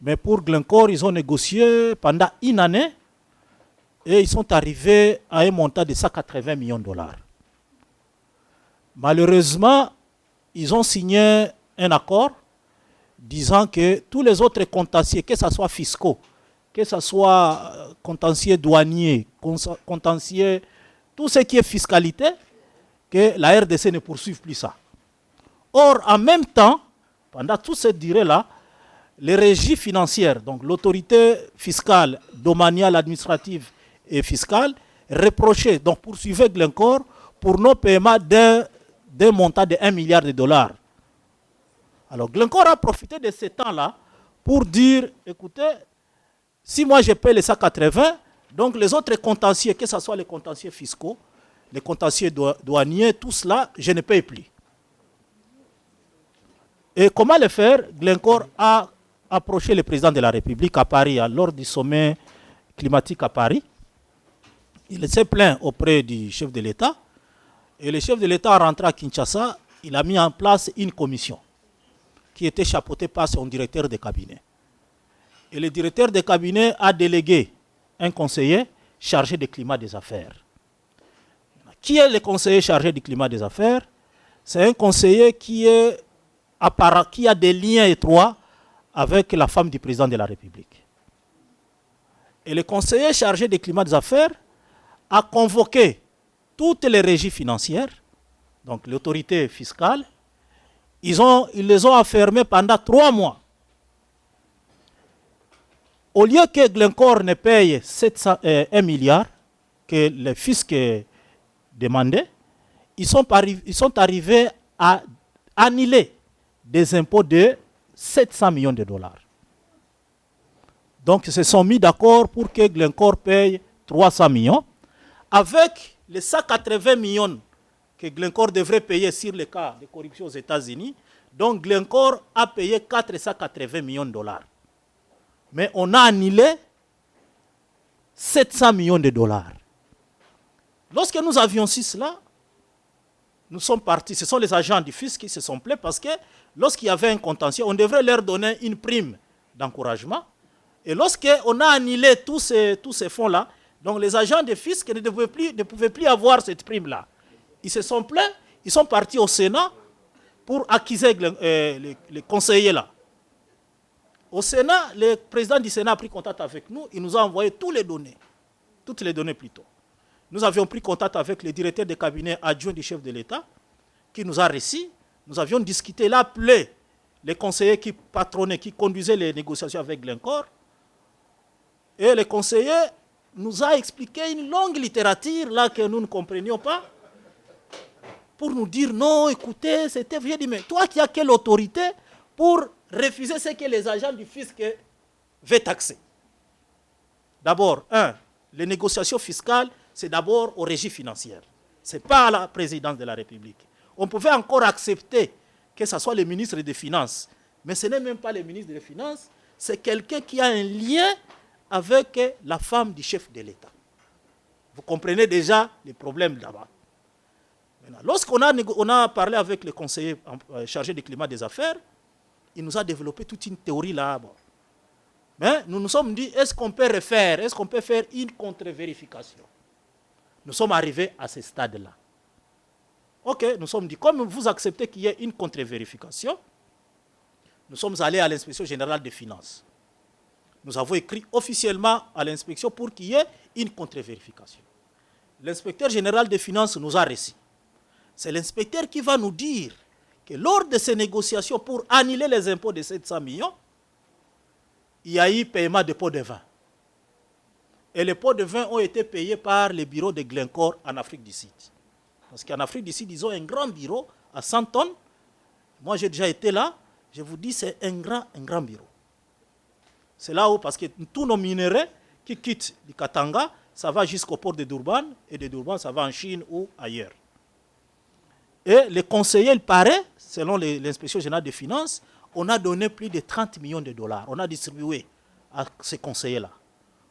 Mais pour Glencore, ils ont négocié pendant une année et ils sont arrivés à un montant de 180 millions de dollars. Malheureusement, ils ont signé un accord disant que tous les autres contentieux, que ce soit fiscaux, que ce soit contentieux douaniers, contentieux, tout ce qui est fiscalité, que la RDC ne poursuive plus ça. Or, en même temps, pendant toute cette durée-là, les régies financières, donc l'autorité fiscale, domaniale, administrative et fiscale, reprochaient, donc poursuivaient Glencore pour non-paiement d'un montant de 1 milliard de dollars. Alors Glencore a profité de ce temps-là pour dire, écoutez, si moi je paie les 180, donc les autres contentieux, que ce soit les contentieux fiscaux, les contentieux douaniers, tout cela, je ne paye plus. Et comment le faire? Glencore a approché le président de la République à Paris, lors du sommet climatique à Paris. Il s'est plaint auprès du chef de l'État. Et le chef de l'État, rentré à Kinshasa, il a mis en place une commission qui était chapeautée par son directeur de cabinet. Et le directeur de cabinet a délégué un conseiller chargé du climat des affaires. Qui est le conseiller chargé du climat des affaires? C'est un conseiller qui a des liens étroits avec la femme du président de la République. Et le conseiller chargé du climat des affaires a convoqué toutes les régies financières, donc l'autorité fiscale. Ils les ont enfermés pendant 3 mois. Au lieu que Glencore ne paye 1 milliard que le fisc demandait, ils sont arrivés à annuler des impôts de 700 millions de dollars. Donc ils se sont mis d'accord pour que Glencore paye 300 millions. Avec les 180 millions que Glencore devrait payer sur le cas de corruption aux États-Unis, donc Glencore a payé 480 millions de dollars. Mais on a annulé 700 millions de dollars. Lorsque nous avions su cela, nous sommes partis. Ce sont les agents du fisc qui se sont plaints parce que lorsqu'il y avait un contentieux, on devrait leur donner une prime d'encouragement. Et lorsqu'on a annulé tous ces fonds-là, donc les agents du fisc ne pouvaient plus avoir cette prime-là. Ils se sont plaints, ils sont partis au Sénat pour accuser les conseillers là. Au Sénat, le président du Sénat a pris contact avec nous, il nous a envoyé toutes les données plutôt. Nous avions pris contact avec le directeur de cabinet adjoint du chef de l'État, qui nous a reçus. Nous avions discuté, il a appelé les conseillers qui patronnaient, qui conduisaient les négociations avec Glencore. Et le conseiller nous a expliqué une longue littérature là que nous ne comprenions pas, pour nous dire non, écoutez, c'était vrai. Mais toi qui as quelle autorité pour refuser ce que les agents du fisc veulent taxer? D'abord, les négociations fiscales, c'est d'abord aux régies financières. Ce n'est pas à la présidence de la République. On pouvait encore accepter que ce soit le ministre des Finances, mais ce n'est même pas le ministre des Finances, c'est quelqu'un qui a un lien avec la femme du chef de l'État. Vous comprenez déjà les problèmes là-bas. Lorsqu'on a parlé avec le conseiller chargé du climat des affaires, il nous a développé toute une théorie là-bas. Mais nous nous sommes dit, est-ce qu'on peut refaire, est-ce qu'on peut faire une contre-vérification? Nous sommes arrivés à ce stade-là. Ok, nous sommes dit, comme vous acceptez qu'il y ait une contre-vérification, nous sommes allés à l'inspection générale des finances. Nous avons écrit officiellement à l'inspection pour qu'il y ait une contre-vérification. L'inspecteur général des finances nous a reçus. C'est l'inspecteur qui va nous dire que lors de ces négociations pour annuler les impôts de 700 millions, il y a eu paiement de pots de vin. Et les pots de vin ont été payés par les bureaux de Glencore en Afrique du Sud. Parce qu'en Afrique du Sud, ils ont un grand bureau à 100 tonnes. Moi, j'ai déjà été là. Je vous dis, c'est un grand bureau. C'est là où, parce que tous nos minéraux qui quittent du Katanga, ça va jusqu'au port de Durban, et de Durban, ça va en Chine ou ailleurs. Et les conseillers, il paraît, selon l'inspection générale des finances, on a donné plus de 30 millions de dollars. On a distribué à ces conseillers-là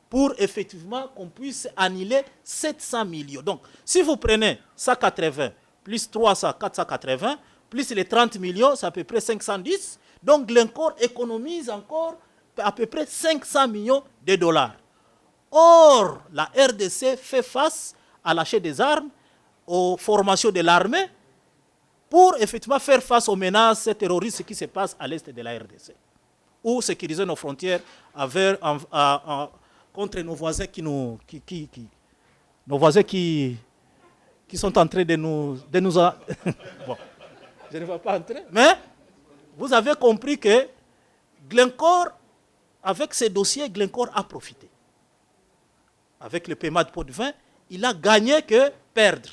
pour effectivement qu'on puisse annuler 700 millions. Donc, si vous prenez 180 plus 300, 480, plus les 30 millions, c'est à peu près 510. Donc, Glencore économise encore à peu près 500 millions de dollars. Or, la RDC fait face à l'achat des armes, aux formations de l'armée, pour effectivement faire face aux menaces terroristes qui se passent à l'est de la RDC, ou sécuriser nos frontières contre nos voisins nos voisins qui sont en train de nous bon, je ne vais pas entrer, mais vous avez compris que Glencore, avec ces dossiers, Glencore a profité. Avec le paiement de pots de vin, il a gagné que perdre.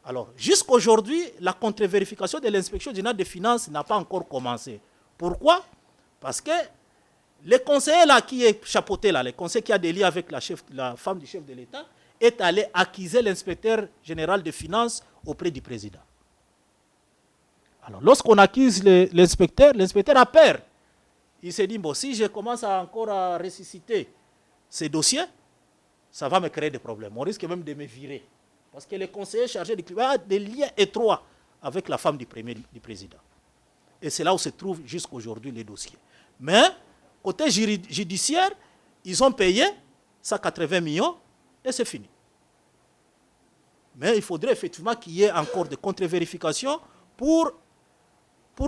Alors, jusqu'à aujourd'hui, la contre-vérification de l'inspection générale des finances n'a pas encore commencé. Pourquoi? Parce que le conseiller là qui est chapeauté là, le conseiller qui a des liens avec la femme du chef de l'État, est allé accuser l'inspecteur général des finances auprès du président. Alors, lorsqu'on accuse l'inspecteur a peur. Il s'est dit, bon, si je commence encore à ressusciter ces dossiers, ça va me créer des problèmes. On risque même de me virer. Parce que le conseiller chargé du climat a des liens étroits avec la femme du président. Et c'est là où se trouvent jusqu'aujourd'hui les dossiers. Mais, côté judiciaire, ils ont payé 180 millions et c'est fini. Mais il faudrait effectivement qu'il y ait encore des contre-vérifications pour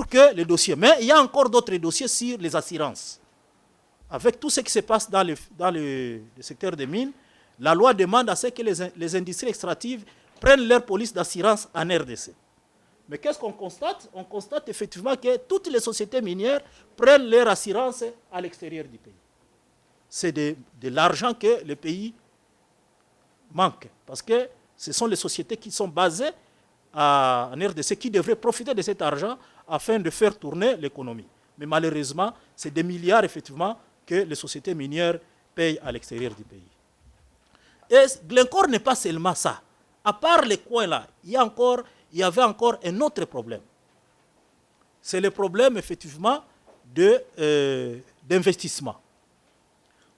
que les dossiers... Mais il y a encore d'autres dossiers sur les assurances. Avec tout ce qui se passe dans le secteur des mines, la loi demande à ce que les industries extractives prennent leur police d'assurance en RDC. Mais qu'est-ce qu'on constate? On constate effectivement que toutes les sociétés minières prennent leur assurance à l'extérieur du pays. C'est de l'argent que le pays manque. Parce que ce sont les sociétés qui sont basées en RDC qui devraient profiter de cet argent afin de faire tourner l'économie. Mais malheureusement, c'est des milliards effectivement que les sociétés minières payent à l'extérieur du pays. Et Glencore n'est pas seulement ça. À part les coins là, il y avait encore un autre problème. C'est le problème effectivement d'investissement.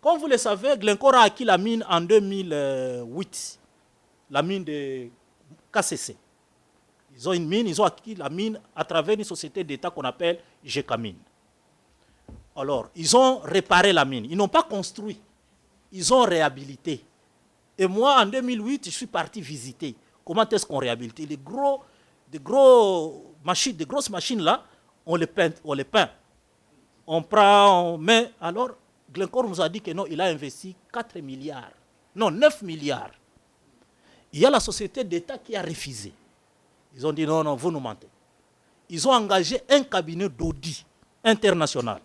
Comme vous le savez, Glencore a acquis la mine en 2008, la mine de KCC. Ils ont une mine, ils ont acquis la mine à travers une société d'État qu'on appelle GECAMINE. Alors, ils ont réparé la mine. Ils n'ont pas construit. Ils ont réhabilité. Et moi, en 2008, je suis parti visiter. Comment est-ce qu'on réhabilite? Les grosses machines là, on les peint. On prend, on met. Alors, Glencore nous a dit que non, il a investi 4 milliards. Non, 9 milliards. Il y a la société d'État qui a refusé. Ils ont dit non, vous nous mentez. Ils ont engagé un cabinet d'audit international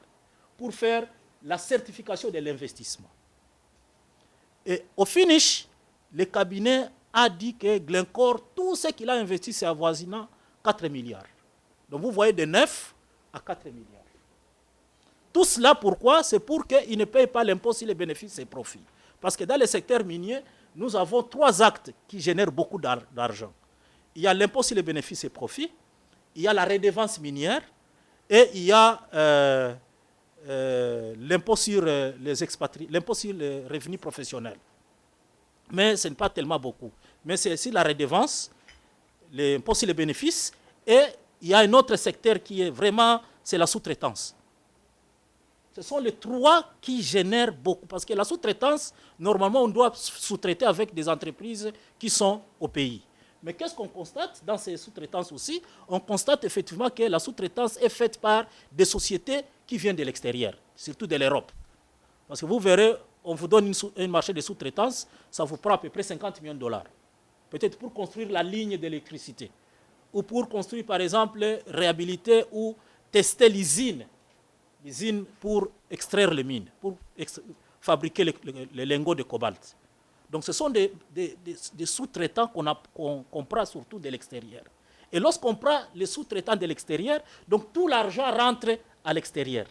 pour faire la certification de l'investissement. Et au finish, le cabinet a dit que Glencore, tout ce qu'il a investi, c'est avoisinant 4 milliards. Donc vous voyez de 9 à 4 milliards. Tout cela, pourquoi? C'est pour qu'ils ne payent pas l'impôt sur les bénéfices et profits. Parce que dans le secteur minier, nous avons 3 actes qui génèrent beaucoup d'argent. Il y a l'impôt sur les bénéfices et profits, il y a la redevance minière et il y a l'impôt sur l'impôt sur les revenus professionnels. Mais ce n'est pas tellement beaucoup. Mais c'est aussi la redevance, l'impôt sur les bénéfices et il y a un autre secteur qui est vraiment, c'est la sous-traitance. Ce sont les 3 qui génèrent beaucoup. Parce que la sous-traitance, normalement, on doit sous-traiter avec des entreprises qui sont au pays. Mais qu'est-ce qu'on constate dans ces sous-traitances aussi? On constate effectivement que la sous-traitance est faite par des sociétés qui viennent de l'extérieur, surtout de l'Europe. Parce que vous verrez, on vous donne un marché de sous-traitance, ça vous prend à peu près 50 millions de dollars. Peut-être pour construire la ligne d'électricité. Ou pour construire, par exemple, réhabiliter ou tester l'usine pour extraire les mines, pour fabriquer les lingots de cobalt. Donc ce sont des sous-traitants qu'on prend surtout de l'extérieur. Et lorsqu'on prend les sous-traitants de l'extérieur, donc tout l'argent rentre à l'extérieur.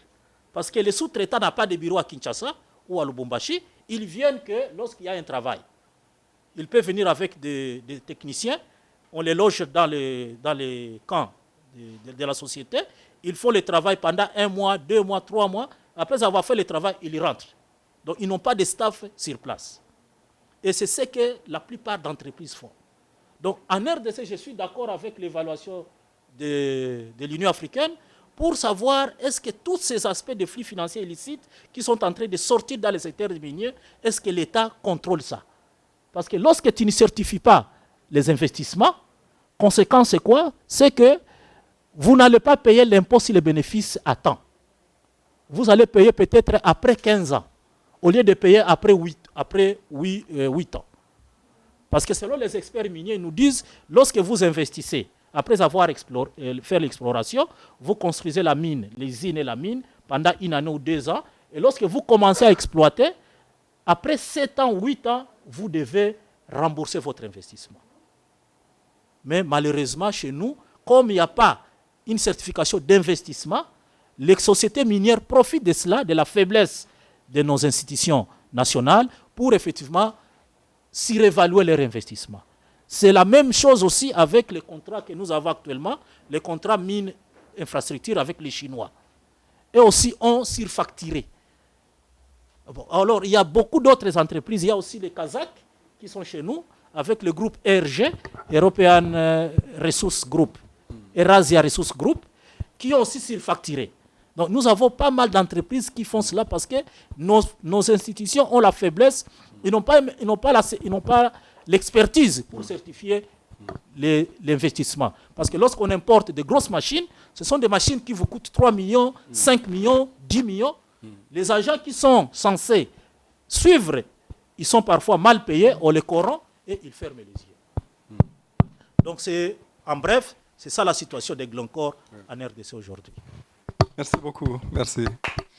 Parce que les sous-traitants n'ont pas de bureau à Kinshasa ou à Lubumbashi, ils viennent que lorsqu'il y a un travail. Ils peuvent venir avec des techniciens, on les loge dans les camps de la société, ils font le travail pendant 1 mois, 2 mois, 3 mois, après avoir fait le travail, ils rentrent. Donc ils n'ont pas de staff sur place. Et c'est ce que la plupart d'entreprises font. Donc en RDC, je suis d'accord avec l'évaluation de l'Union africaine pour savoir est-ce que tous ces aspects de flux financiers illicites qui sont en train de sortir dans le secteur minier, est-ce que l'État contrôle ça? Parce que lorsque tu ne certifies pas les investissements, conséquence c'est quoi? C'est que vous n'allez pas payer l'impôt sur les bénéfices à temps. Vous allez payer peut-être après 15 ans, au lieu de payer après 8 ans. Parce que selon les experts miniers, ils nous disent, lorsque vous investissez, Après avoir fait l'exploration, vous construisez la mine, l'usine et la mine pendant 1 année ou 2 ans. Et lorsque vous commencez à exploiter, après 7 ans, 8 ans, vous devez rembourser votre investissement. Mais malheureusement, chez nous, comme il n'y a pas une certification d'investissement, les sociétés minières profitent de cela, de la faiblesse de nos institutions nationales, pour effectivement surévaluer leur investissement. C'est la même chose aussi avec les contrats que nous avons actuellement, les contrats mines-infrastructures avec les Chinois. Et aussi ont surfacturé. Bon, alors, il y a beaucoup d'autres entreprises. Il y a aussi les Kazakhs qui sont chez nous, avec le groupe ERG, European Resource Group, Eurasia Resource Group, qui ont aussi surfacturé. Donc, nous avons pas mal d'entreprises qui font cela parce que nos institutions ont la faiblesse, ils n'ont pas l'expertise pour certifier l'investissement. Parce que lorsqu'on importe de grosses machines, ce sont des machines qui vous coûtent 3 millions, 5 millions, 10 millions. Les agents qui sont censés suivre, ils sont parfois mal payés, on les corrompt et ils ferment les yeux. Donc, en bref, c'est ça la situation des Glencore en RDC aujourd'hui. Merci beaucoup, merci.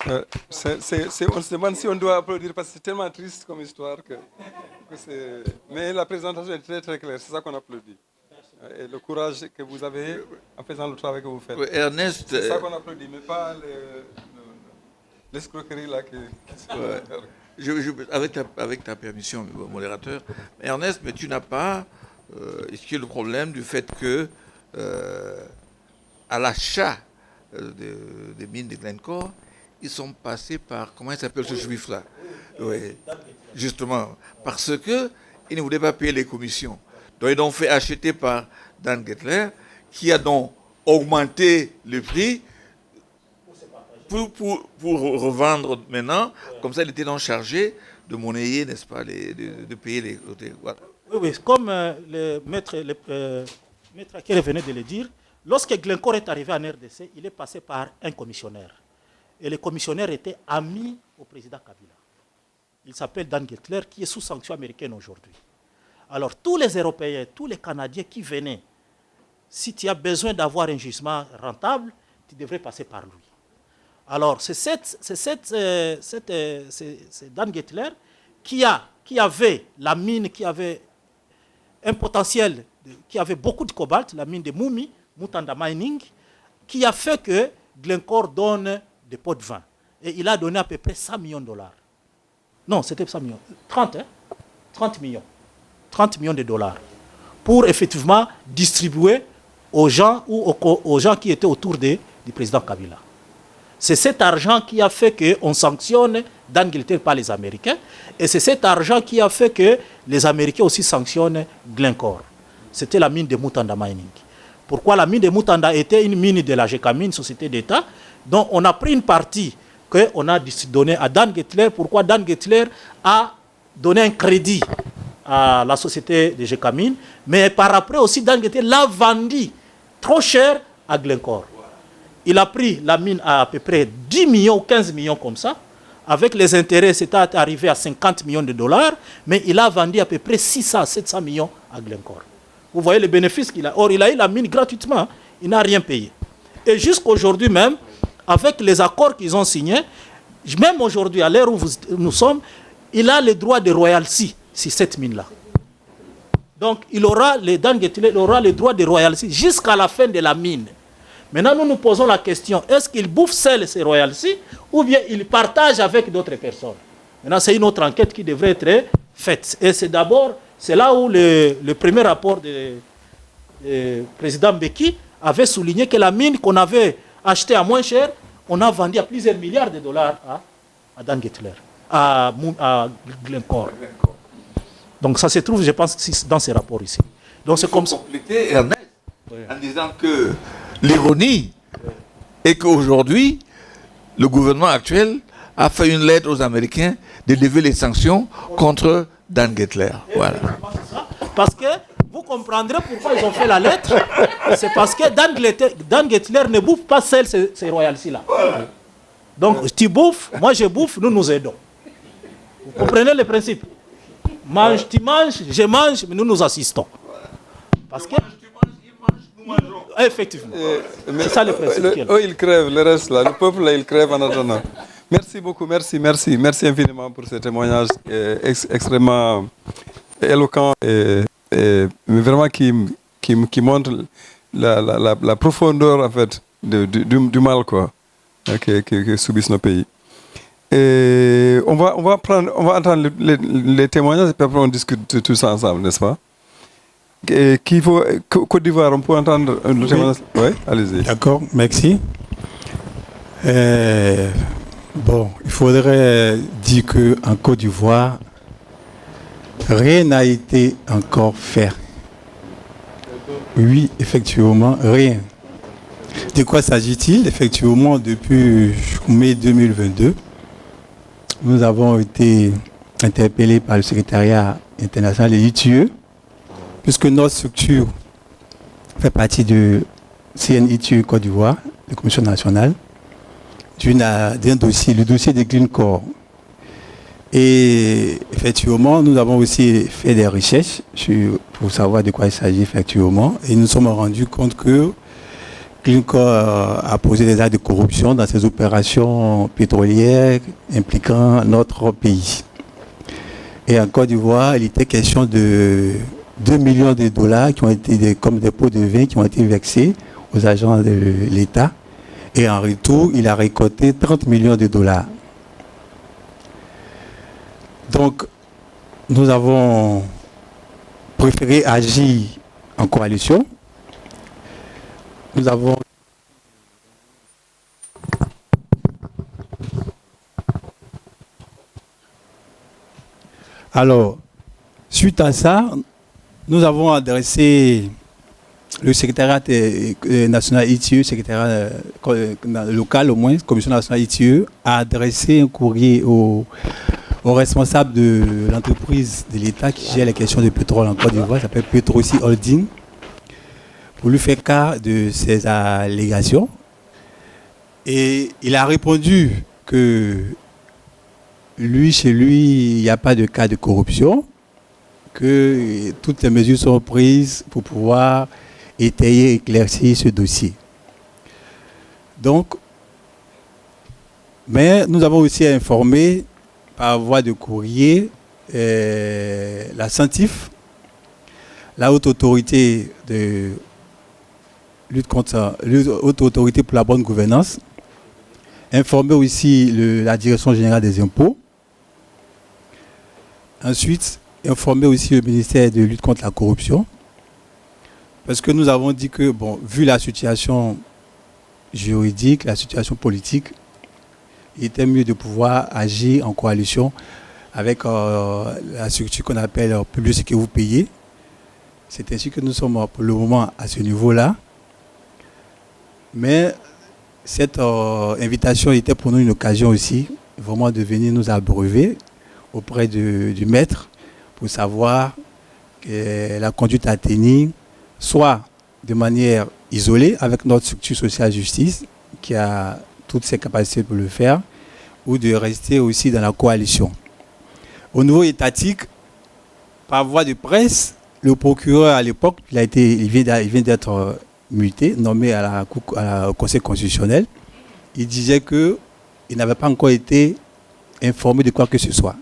On se demande si on doit applaudir parce que c'est tellement triste comme histoire mais la présentation est très très claire, c'est ça qu'on applaudit. Et le courage que vous avez en faisant le travail que vous faites. Ernest, c'est ça qu'on applaudit, mais pas l'escroquerie là avec ta permission, modérateur. Ernest, mais tu n'as pas est-ce le problème du fait que à l'achat des mines de Glencore, ils sont passés par, comment il s'appelle ce juif-là? Oui, justement, parce qu'ils ne voulaient pas payer les commissions. Donc ils ont fait acheter par Dan Gettler, qui a donc augmenté le prix pour revendre maintenant. Comme ça, il était donc chargé de monnayer, n'est-ce pas, de payer les côtés. Voilà. Oui, comme le maître Akere venait de le dire, lorsque Glencore est arrivé en RDC, il est passé par un commissionnaire. Et le commissionnaire était ami au président Kabila. Il s'appelle Dan Gettler, qui est sous sanction américaine aujourd'hui. Alors, tous les Européens, tous les Canadiens qui venaient, si tu as besoin d'avoir un jugement rentable, tu devrais passer par lui. Alors, c'est Dan Gettler qui avait la mine, qui avait un potentiel, qui avait beaucoup de cobalt, la mine de Mutanda Mining, qui a fait que Glencore donne des pots de vin. Et il a donné à peu près 100 millions de dollars. Non, c'était 100 millions. 30 millions. 30 millions de dollars. Pour effectivement distribuer aux gens ou aux gens qui étaient autour du président Kabila. C'est cet argent qui a fait qu'on sanctionne d'Angleterre par les Américains. Et c'est cet argent qui a fait que les Américains aussi sanctionnent Glencore. C'était la mine de Mutanda Mining. Pourquoi la mine de Mutanda était une mine de la GECAMI, une société d'État, dont on a pris une partie qu'on a donné à Dan Gettler. Pourquoi Dan Gettler a donné un crédit à la société de GECAMI, mais par après aussi Dan Gettler l'a vendu trop cher à Glencore. Il a pris la mine à peu près 10 millions ou 15 millions comme ça. Avec les intérêts, c'était arrivé à 50 millions de dollars, mais il a vendu à peu près 600 à 700 millions à Glencore. Vous voyez les bénéfices qu'il a. Or, il a eu la mine gratuitement. Il n'a rien payé. Et jusqu'aujourd'hui même, avec les accords qu'ils ont signés, même aujourd'hui, à l'heure où nous sommes, il a le droit de royalty sur cette mine-là. Donc, il aura le droit de royalty jusqu'à la fin de la mine. Maintenant, nous nous posons la question, est-ce qu'il bouffe seul ces royalties ou bien il partage avec d'autres personnes? Maintenant, c'est une autre enquête qui devrait être faite. Et c'est là où le premier rapport du président Mbeki avait souligné que la mine qu'on avait achetée à moins cher, on a vendu à plusieurs milliards de dollars à Dan Gettler, à Glencore. Donc ça se trouve, je pense, dans ces rapports ici. Donc c'est comme ça. Compléter, Ernest, en disant que l'ironie est qu'aujourd'hui, le gouvernement actuel a fait une lettre aux Américains de lever les sanctions contre Dan Gettler. Voilà. Parce que vous comprendrez pourquoi ils ont fait la lettre. C'est parce que Dan Gettler ne bouffe pas seul ces royalties-là. Donc tu bouffes, moi je bouffe, nous nous aidons. Vous comprenez le principe? Tu manges, je mange, mais nous nous assistons. Parce que Effectivement. C'est ça le principe. Eux, ils crèvent, le reste là. Le peuple, là, il crève en attendant. Merci beaucoup, merci infiniment pour ce témoignage extrêmement éloquent et vraiment qui montre la profondeur en fait du mal quoi que subissent nos pays. Et on va entendre les témoignages et après on discute tous ensemble, n'est-ce pas? Côte d'Ivoire, on peut entendre le témoignage. Oui, allez-y. D'accord, merci. Bon, il faudrait dire qu'en Côte d'Ivoire, rien n'a été encore fait. Oui, effectivement, rien. De quoi s'agit-il? Effectivement, depuis mai 2022, nous avons été interpellés par le secrétariat international de l'ITIE, puisque notre structure fait partie de CNITIE Côte d'Ivoire, la Commission nationale, d'un dossier, le dossier de Clean Core. Et effectivement, nous avons aussi fait des recherches pour savoir de quoi il s'agit effectivement. Et nous nous sommes rendus compte que Clean Core a posé des actes de corruption dans ses opérations pétrolières impliquant notre pays. Et en Côte d'Ivoire, il était question de 2 millions de dollars qui ont été comme des pots de vin qui ont été versés aux agents de l'État. Et en retour, il a récolté 30 millions de dollars. Donc, nous avons préféré agir en coalition. Nous avons... Alors, suite à ça, nous avons adressé le secrétariat national ITIE, secrétariat local au moins, commission nationale ITIE, a adressé un courrier aux responsables de l'entreprise de l'État qui gère les questions de pétrole en Côte d'Ivoire, qui s'appelle Petrosi Holding, pour lui faire cas de ces allégations. Et il a répondu que chez lui, il n'y a pas de cas de corruption, que toutes les mesures sont prises pour pouvoir étayer, éclaircir ce dossier. Donc, mais nous avons aussi informé par voie de courrier la CENTIF, la haute autorité de lutte contre haute autorité pour la bonne gouvernance, informé aussi la direction générale des impôts, ensuite informer aussi le ministère de lutte contre la corruption, parce que nous avons dit que, bon, vu la situation juridique, la situation politique, il était mieux de pouvoir agir en coalition avec la structure qu'on appelle Public ce que vous payez. C'est ainsi que nous sommes pour le moment à ce niveau-là. Mais cette invitation était pour nous une occasion aussi, vraiment de venir nous abreuver auprès du maître, pour savoir la conduite à tenir, soit de manière isolée avec notre structure sociale justice qui a toutes ses capacités pour le faire, ou de rester aussi dans la coalition. Au niveau étatique, par voie de presse, le procureur à l'époque, il vient d'être muté, nommé au Conseil constitutionnel. Il disait qu'il n'avait pas encore été informé de quoi que ce soit.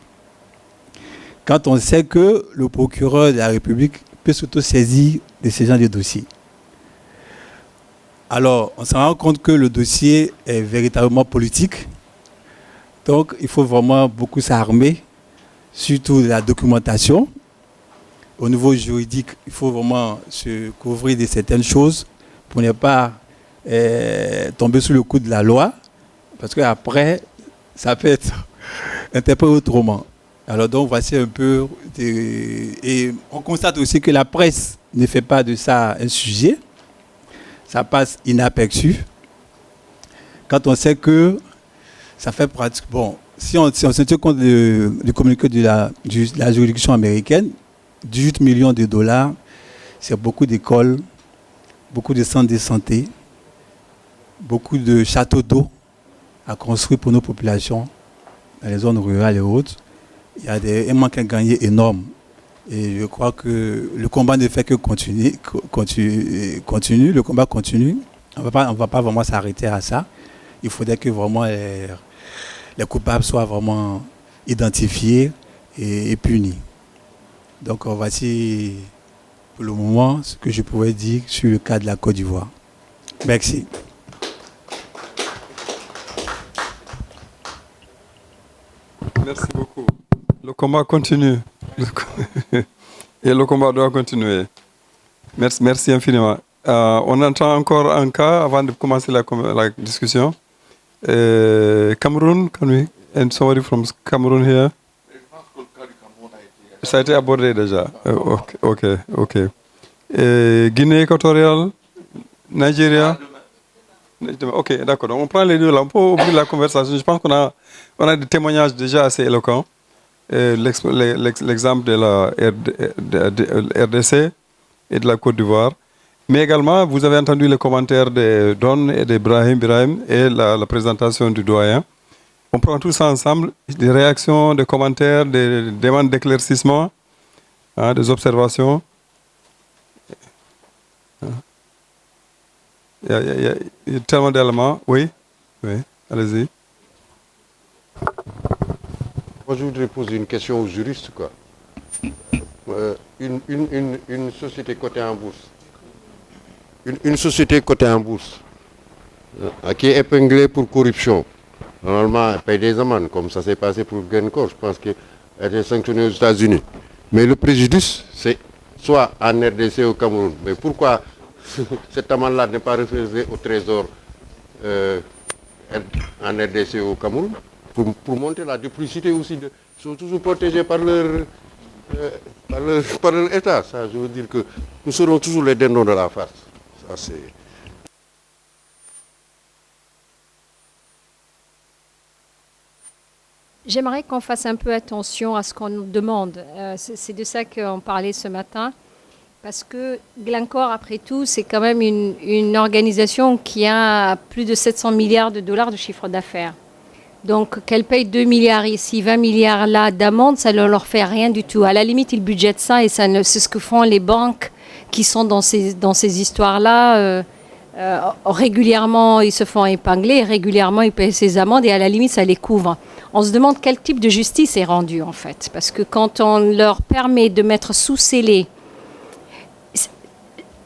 Quand on sait que le procureur de la République peut s'auto-saisir de ce genre de dossier. Alors, on se rend compte que le dossier est véritablement politique. Donc, il faut vraiment beaucoup s'armer, surtout de la documentation. Au niveau juridique, il faut vraiment se couvrir de certaines choses pour ne pas tomber sous le coup de la loi. Parce qu'après, ça peut être interprété autrement. Alors donc, voici un peu... Et on constate aussi que la presse ne fait pas de ça un sujet. Ça passe inaperçu. Quand on sait que ça fait pratique... Bon, si on se tient compte du communiqué de la juridiction américaine, 18 millions de dollars, c'est beaucoup d'écoles, beaucoup de centres de santé, beaucoup de châteaux d'eau à construire pour nos populations dans les zones rurales et autres. Il y a un manque à gagner énorme Et je crois que le combat ne fait que continuer. Le combat continue. On va pas vraiment s'arrêter à ça. Il faudrait que vraiment les coupables soient vraiment identifiés et punis. Donc voici pour le moment ce que je pourrais dire sur le cas de la Côte d'Ivoire. Merci. Merci beaucoup. Le combat continue. Et le combat doit continuer. Merci infiniment. On entend encore un cas avant de commencer la discussion. Cameroun, can we? And somebody from Cameroon here? Ça a été abordé déjà. Ok. Guinée équatoriale, Nigeria. Ok, d'accord. Donc on prend les deux là. On peut ouvrir la conversation. Je pense qu'on a des témoignages déjà assez éloquents. L'exemple de la RDC et de la Côte d'Ivoire. Mais également, vous avez entendu les commentaires de Don et d'Ibrahim et la présentation du doyen. On prend tout ça ensemble, des réactions, des commentaires, des demandes d'éclaircissement, des observations. Il y a tellement d'éléments. Oui, allez-y. Moi, je voudrais poser une question aux juristes, quoi. Une société cotée en bourse. Une société cotée en bourse qui est épinglée pour corruption. Normalement, elle paye des amendes, comme ça s'est passé pour Genco. Je pense qu'elle est sanctionnée aux États-Unis. Mais le préjudice, c'est soit en RDC ou au Cameroun. Mais pourquoi cette amende-là n'est pas refusée au Trésor en RDC ou au Cameroun pour montrer la duplicité aussi. Ils sont toujours protégés par leur État. Ça, je veux dire que nous serons toujours les dindons de la farce. Ça, c'est... J'aimerais qu'on fasse un peu attention à ce qu'on nous demande. C'est de ça qu'on parlait ce matin. Parce que Glencore, après tout, c'est quand même une organisation qui a plus de 700 milliards de dollars de chiffre d'affaires. Donc, qu'elle paye 2 milliards ici, 20 milliards là d'amende, ça ne leur fait rien du tout. À la limite, ils budgètent ça et c'est ce que font les banques qui sont dans ces histoires-là. Régulièrement, ils se font épingler, régulièrement, ils payent ces amendes et à la limite, ça les couvre. On se demande quel type de justice est rendue, en fait. Parce que quand on leur permet de mettre sous scellé,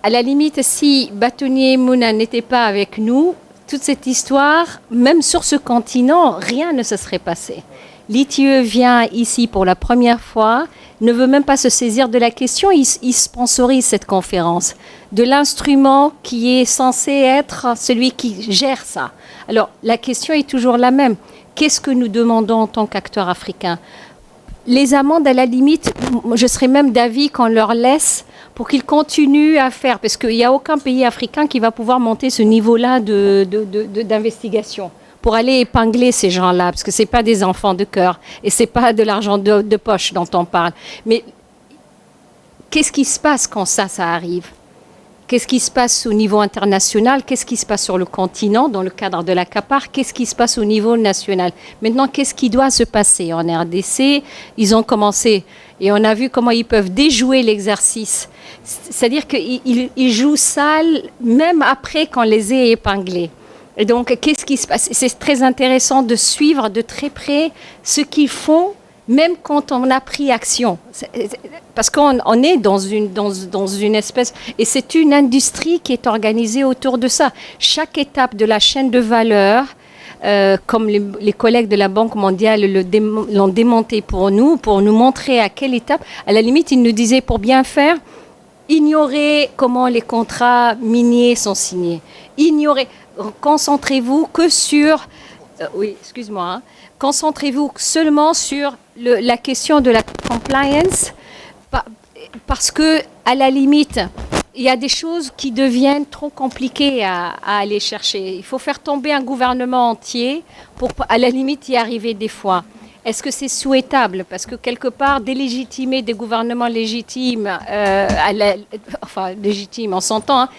à la limite, si Bâtonnier Mouna n'était pas avec nous, toute cette histoire, même sur ce continent, rien ne se serait passé. L'ITIE vient ici pour la première fois, ne veut même pas se saisir de la question, il sponsorise cette conférence, de l'instrument qui est censé être celui qui gère ça. Alors, la question est toujours la même. Qu'est-ce que nous demandons en tant qu'acteurs africains ? Les amendes, à la limite, je serais même d'avis qu'on leur laisse pour qu'ils continuent à faire, parce qu'il n'y a aucun pays africain qui va pouvoir monter ce niveau-là d'investigation pour aller épingler ces gens-là, parce que ce n'est pas des enfants de cœur et ce n'est pas de l'argent de poche dont on parle. Mais qu'est-ce qui se passe quand ça arrive ? Qu'est-ce qui se passe au niveau international? Qu'est-ce qui se passe sur le continent dans le cadre de l'ACAPAR? Qu'est-ce qui se passe au niveau national? Maintenant, qu'est-ce qui doit se passer? En RDC, ils ont commencé et on a vu comment ils peuvent déjouer l'exercice. C'est-à-dire qu'ils jouent sale même après qu'on les ait épinglés. Et donc, qu'est-ce qui se passe? C'est très intéressant de suivre de très près ce qu'ils font, même quand on a pris action. Parce qu'on est dans une espèce... Et c'est une industrie qui est organisée autour de ça. Chaque étape de la chaîne de valeur, comme les collègues de la Banque mondiale l'ont démonté pour nous montrer à quelle étape, à la limite, ils nous disaient pour bien faire, ignorez comment les contrats miniers sont signés. Concentrez-vous que sur... oui, excuse-moi. Hein. Concentrez-vous seulement sur la question de la compliance, parce que à la limite, il y a des choses qui deviennent trop compliquées à aller chercher. Il faut faire tomber un gouvernement entier pour, à la limite, y arriver des fois. Est-ce que c'est souhaitable? Parce que quelque part, délégitimer des gouvernements légitimes, enfin légitimes, on s'entend, hein,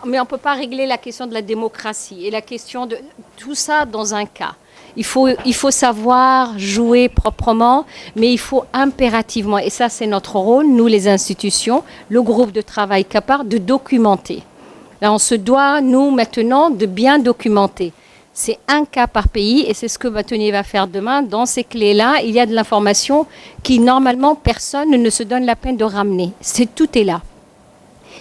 mais on ne peut pas régler la question de la démocratie et la question de tout ça dans un cas. Il faut savoir jouer proprement, mais il faut impérativement, et ça c'est notre rôle, nous les institutions, le groupe de travail capable de documenter. Là, on se doit, nous, maintenant, de bien documenter. C'est un cas par pays et c'est ce que Bâtonnier va faire demain. Dans ces clés-là, il y a de l'information qui, normalement, personne ne se donne la peine de ramener. Tout est là.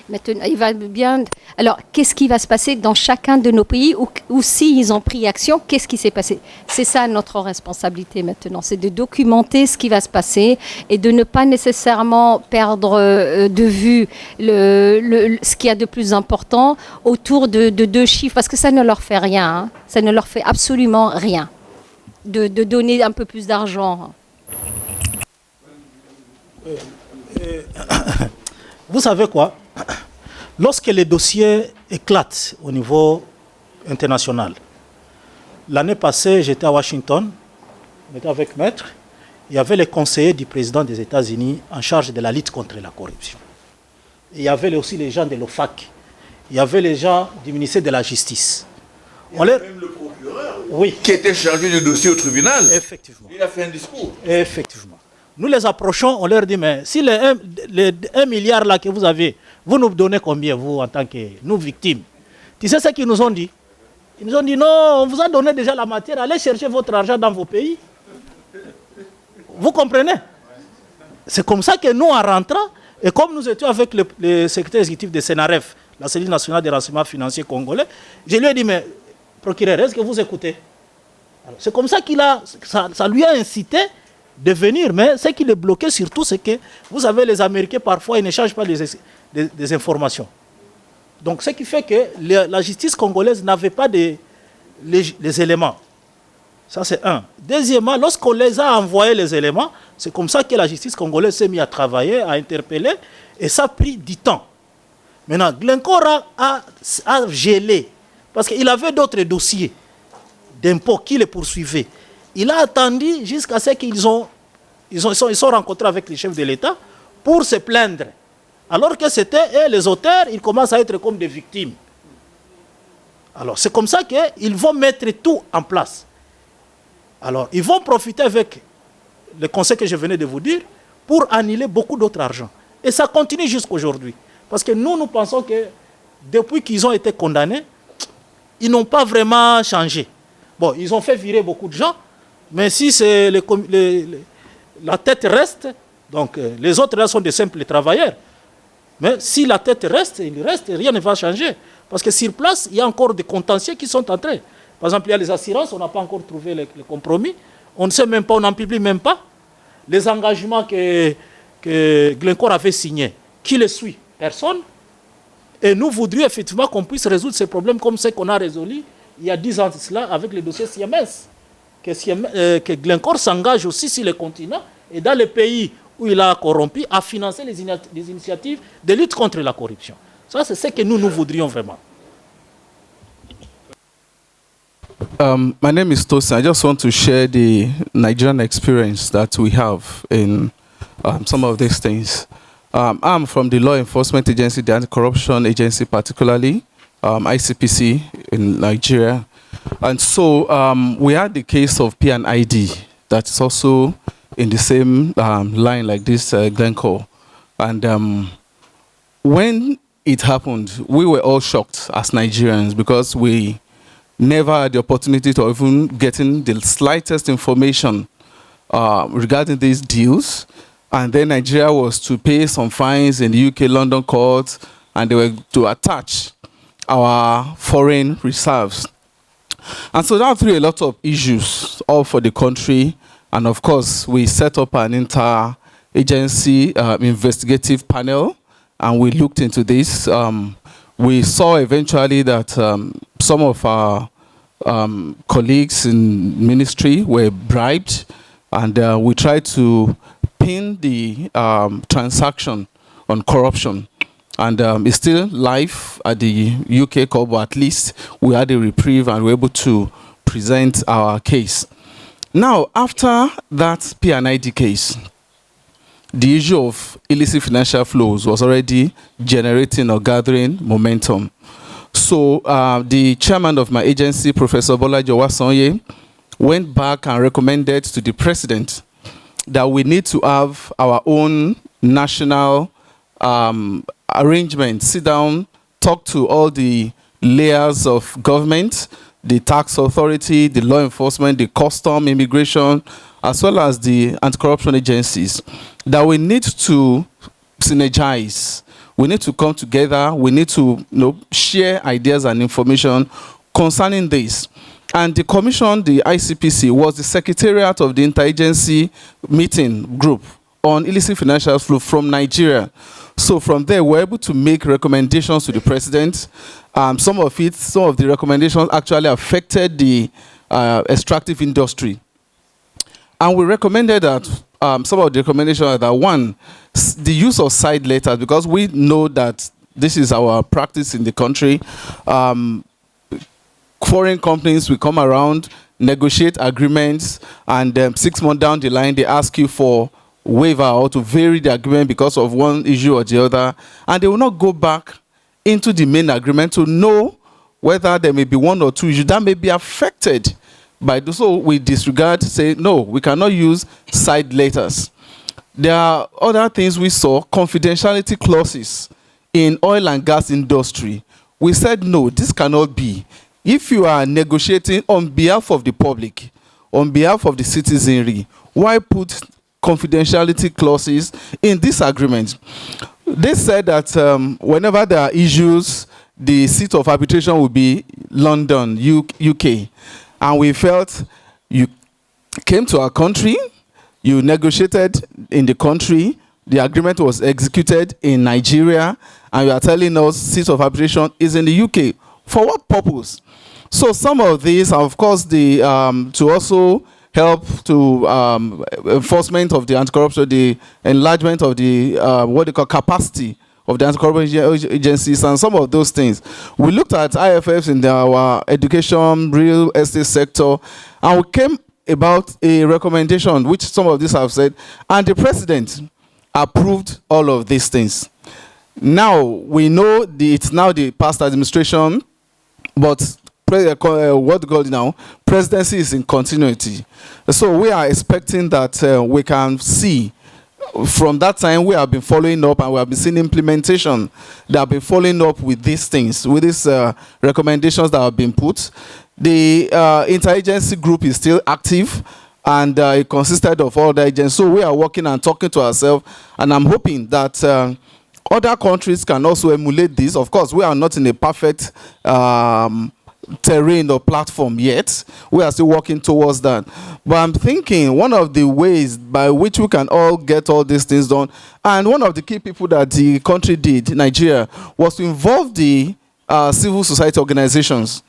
Maintenant, il va bien. Alors, qu'est-ce qui va se passer dans chacun de nos pays ou s'ils ont pris action, qu'est-ce qui s'est passé? C'est ça notre responsabilité maintenant, c'est de documenter ce qui va se passer et de ne pas nécessairement perdre de vue ce qu'il y a de plus important autour de 2 chiffres, parce que ça ne leur fait rien, hein. Ça ne leur fait absolument rien de donner un peu plus d'argent. Vous savez quoi? Lorsque les dossiers éclatent au niveau international, l'année passée, j'étais à Washington, on était avec Maître, il y avait les conseillers du président des États-Unis en charge de la lutte contre la corruption. Et il y avait aussi les gens de l'OFAC, il y avait les gens du ministère de la Justice. Il y avait même le procureur, oui, qui était chargé du dossier au tribunal. Effectivement. Il a fait un discours. Effectivement. Nous les approchons, on leur dit, mais si les 1 milliard là que vous avez, vous nous donnez combien, vous, en tant que nous, victimes? Tu sais ce qu'ils nous ont dit? Ils nous ont dit, non, on vous a donné déjà la matière, allez chercher votre argent dans vos pays. Vous comprenez? C'est comme ça que nous, en rentrant, et comme nous étions avec le secrétaire exécutif de Sénaref, la cellule nationale des renseignements financiers congolais, je lui ai dit, mais procureur, est-ce que vous écoutez? C'est comme ça ça lui a incité de venir, mais ce qui le bloquait surtout, c'est que, vous savez, les Américains, parfois, ils n'échangent pas des informations. Donc, ce qui fait que la justice congolaise n'avait pas les éléments. Ça, c'est un. Deuxièmement, lorsqu'on les a envoyés, les éléments, c'est comme ça que la justice congolaise s'est mise à travailler, à interpeller, et ça a pris du temps. Maintenant, Glencore a gelé, parce qu'il avait d'autres dossiers d'impôts qui les poursuivaient. Il a attendu jusqu'à ce qu'ils sont rencontrés avec les chefs de l'État pour se plaindre. Alors que c'était les auteurs, ils commencent à être comme des victimes. Alors c'est comme ça qu'ils vont mettre tout en place. Alors ils vont profiter avec le conseil que je venais de vous dire pour annuler beaucoup d'autres argent. Et ça continue jusqu'à aujourd'hui. Parce que nous pensons que depuis qu'ils ont été condamnés, ils n'ont pas vraiment changé. Bon, ils ont fait virer beaucoup de gens, mais si c'est la tête reste, donc les autres là sont des simples travailleurs. Mais si la tête reste, il reste, rien ne va changer. Parce que sur place, il y a encore des contentieux qui sont entrés. Par exemple, il y a les assurances, on n'a pas encore trouvé le compromis. On ne sait même pas, on n'en publie même pas. Les engagements que Glencore avait signés, qui les suit? Personne. Et nous voudrions effectivement qu'on puisse résoudre ces problèmes comme ceux qu'on a résolus il y a 10 ans de cela avec le dossier Siemens. Que Glencore s'engage aussi sur le continent et dans les pays où il a corrompu à financer les initiatives de lutte contre la corruption. Ça, c'est ce que nous voudrions vraiment. My name is Tosin. I just want to share the Nigerian experience that we have in some of these things. I'm from the Law Enforcement Agency, the Anti-Corruption Agency particularly, ICPC in Nigeria. And so we had the case of P&ID that is also in the same line like this Glencore. And when it happened, we were all shocked as Nigerians because we never had the opportunity to even getting the slightest information regarding these deals. And then Nigeria was to pay some fines in the UK London courts, and they were to attach our foreign reserves. And so that threw a lot of issues all for the country. And of course, we set up an inter-agency investigative panel, and we looked into this. We saw eventually that some of our colleagues in ministry were bribed, and we tried to pin the transaction on corruption. And it's still live at the UK court, but at least we had a reprieve and were able to present our case. Now, after that P&ID case, the issue of illicit financial flows was already generating or gathering momentum. So the chairman of my agency, Professor Bolaji Owasonye, went back and recommended to the president that we need to have our own national arrangement, sit down, talk to all the layers of government, the tax authority, the law enforcement, the custom, immigration, as well as the anti-corruption agencies, that we need to synergize. We need to come together. We need to share ideas and information concerning this. And the commission, the ICPC, was the secretariat of the interagency meeting group on illicit financial flow from Nigeria. So from there, we're able to make recommendations to the president. Some of the recommendations actually affected the extractive industry. And we recommended that some of the recommendations are that, one, the use of side letters, because we know that this is our practice in the country. Foreign companies will come around, negotiate agreements, and 6 months down the line, they ask you for waiver or to vary the agreement because of one issue or the other, and they will not go back into the main agreement to know whether there may be one or two issues that may be affected by this. So we disregard, say, no, we cannot use side letters. There are other things we saw, confidentiality clauses in oil and gas industry. We said, no, this cannot be. If you are negotiating on behalf of the public, on behalf of the citizenry, why put confidentiality clauses in this agreement? They said that whenever there are issues, the seat of arbitration will be London, UK. And we felt you came to our country, you negotiated in the country, the agreement was executed in Nigeria, and you are telling us seat of arbitration is in the UK. For what purpose? So some of these, of course, the to also help to enforcement of the anti-corruption, the enlargement of the what they call capacity of the anti-corruption agencies, and some of those things. We looked at IFFs in our education, real estate sector, and we came about a recommendation, which some of these have said, and the president approved all of these things. Now we know it's now the past administration, but what we call it now, presidency is in continuity. So we are expecting that we can see from that time we have been following up, and we have been seeing implementation that have been following up with these things, with these recommendations that have been put. The interagency group is still active, and it consisted of all the agents. So we are working and talking to ourselves, and I'm hoping that other countries can also emulate this. Of course, we are not in a perfect terrain or platform yet. We are still working towards that. But I'm thinking one of the ways by which we can all get all these things done, and one of the key people that the country did, Nigeria, was to involve the civil society organizations.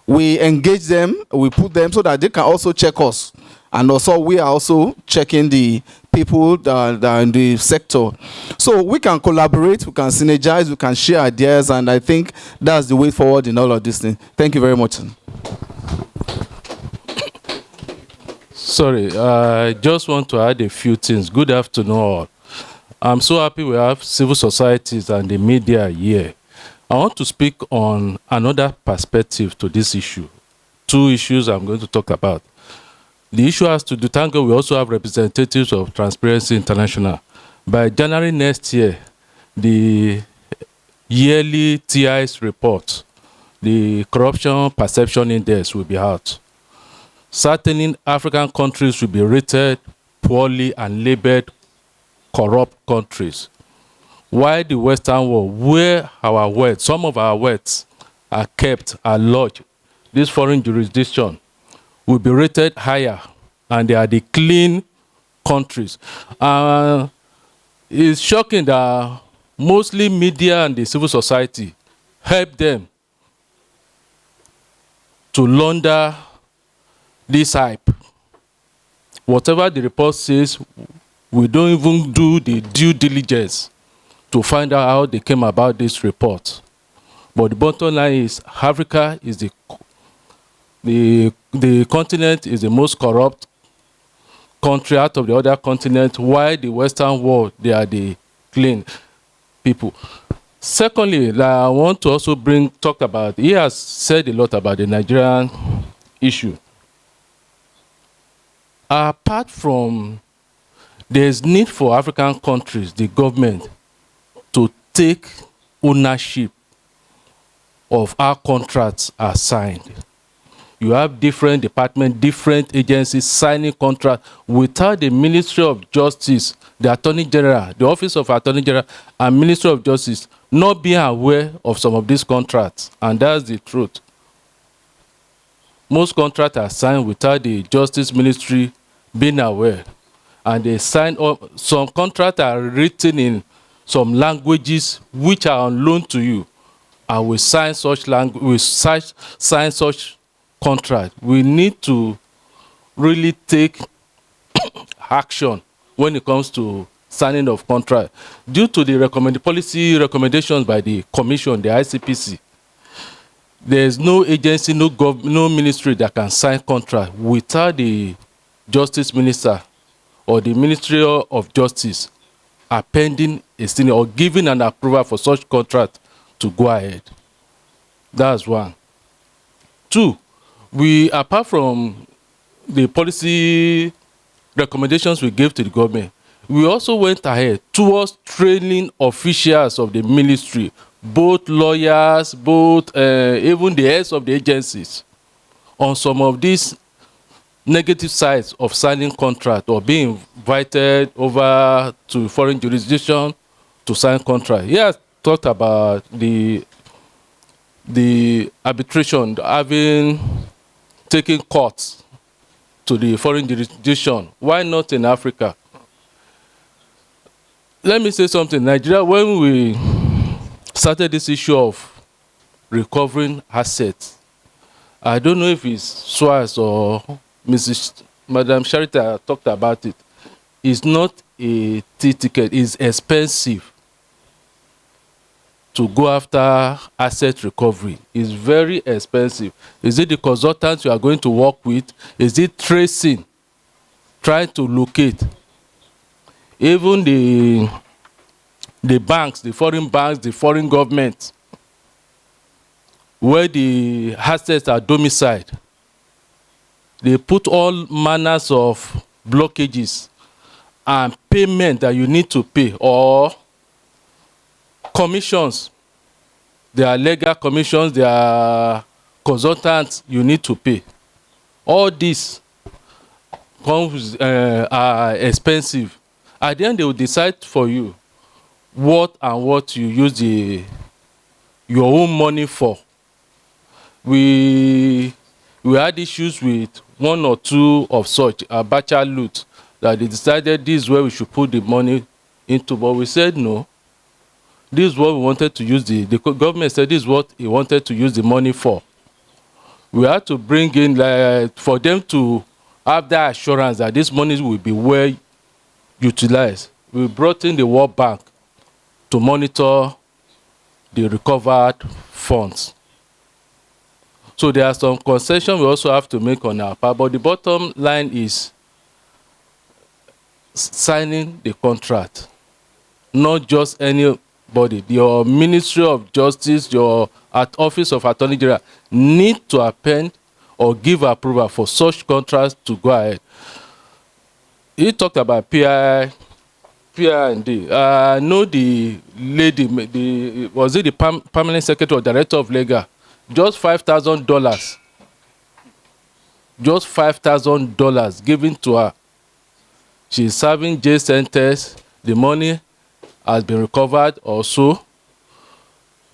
We engage them, we put them so that they can also check us. And also we are also checking the people that are in the sector. So we can collaborate, we can synergize, we can share ideas, and I think that's the way forward in all of these things. Thank you very much. Sorry, I just want to add a few things. Good afternoon all. I'm so happy we have civil societies and the media here. I want to speak on another perspective to this issue. Two issues I'm going to talk about. The issue has to do, thank God we also have representatives of Transparency International. By January next year, the yearly TI's report, the Corruption Perception Index, will be out. Certain African countries will be rated poorly and labeled corrupt countries. While the Western world, where our wealth, some of our wealth are kept, are lodged, this foreign jurisdiction will be rated higher, and they are the clean countries. It's shocking that mostly media and the civil society help them to launder this hype. Whatever the report says, we don't even do the due diligence to find out how they came about this report. But the bottom line is Africa is the continent is the most corrupt country out of the other continent, while the Western world, they are the clean people. Secondly, I want to also talk about, he has said a lot about the Nigerian issue. apart from there's need for African countries, the government, to take ownership of how contracts are signed. You have different departments, different agencies signing contracts without the Ministry of Justice, the Attorney General, the Office of Attorney General, and Ministry of Justice not being aware of some of these contracts. And that's the truth. Most contracts are signed without the Justice Ministry being aware. And they sign up, some contracts are written in some languages which are on loan to you. And we sign such language, we sign such contract. We need to really take action when it comes to signing of contract. Due to the policy recommendations by the Commission, the ICPC, there is no agency, no ministry that can sign contract without the Justice Minister or the Ministry of Justice appending a signature or giving an approval for such contract to go ahead. That's one. Two, we, apart from the policy recommendations we gave to the government, we also went ahead towards training officials of the ministry, both lawyers, even the heads of the agencies, on some of these negative sides of signing contract or being invited over to foreign jurisdiction to sign contract. He has talked about the arbitration, having taken courts to the foreign jurisdiction. Why not in Africa? Let me say something. Nigeria, when we started this issue of recovering assets, I don't know if it's Swaz or Madam Sharita talked about it. It's not a ticket. It's expensive to go after asset recovery. It's very expensive. Is it the consultants you are going to work with? Is it tracing, trying to locate? Even the banks, the foreign governments, where the assets are domiciled, they put all manners of blockages and payment that you need to pay, or commissions. There are legal commissions, there are consultants you need to pay. All these are expensive. At the end, they will decide for you what you use your own money for. We had issues with one or two of such, Abacha loot, that they decided this is where we should put the money into, but we said no. This is what we wanted to use the government said this is what he wanted to use the money for. We had to bring in, for them to have that assurance that this money will be well utilized. We brought in the World Bank to monitor the recovered funds. So there are some concessions we also have to make on our part, but the bottom line is signing the contract. Not just anybody. Your Ministry of Justice, your Office of Attorney General need to append or give approval for such contracts to go ahead. He talked about PID. I know the lady, was it the permanent secretary or director of legal? Just $5,000. Just $5,000 given to her. She's serving jail sentence. The money has been recovered also.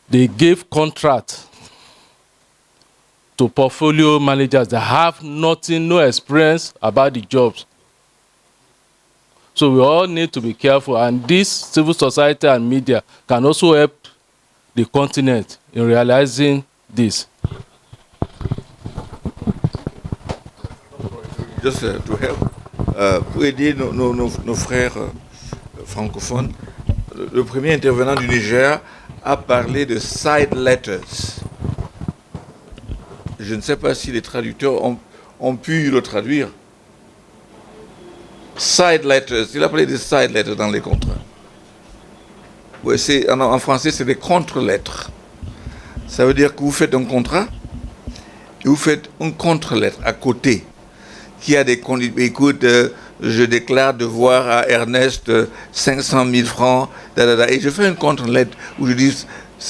They gave contract to portfolio managers that have nothing, no experience about the jobs. So we all need to be careful, and this civil society and media can also help the continent in realizing this. Just to help, pour aider nos frères francophones, le premier intervenant du Niger a parlé de side letters. Je ne sais pas si les traducteurs ont pu le traduire. Side letters, il a parlé de side letters dans les contrats. Ouais, en français, c'est des contre-lettres. Ça veut dire que vous faites un contrat et vous faites une contre-lettre à côté qui a des conditions. Écoute, je déclare devoir à Ernest 500 000 francs, et je fais une contre-lettre où je dis,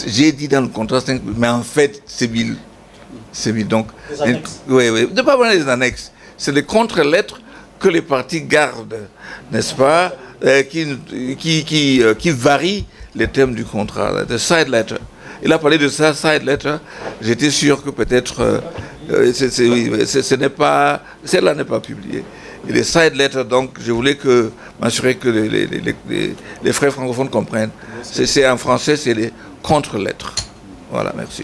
j'ai dit dans le contrat 5 000, mais en fait, c'est 1000. C'est 1000. Donc, oui, oui. De pas parler des annexes. C'est les contre-lettres que les partis gardent, n'est-ce pas, qui varient les termes du contrat. The side letter. Il a parlé de ça, side letter. J'étais sûr que peut-être, ce n'est pas, celle-là n'est pas publiée. Et les side letters, donc, je voulais m'assurer que les frères francophones comprennent. C'est en français, c'est les contre-lettres. Voilà, merci.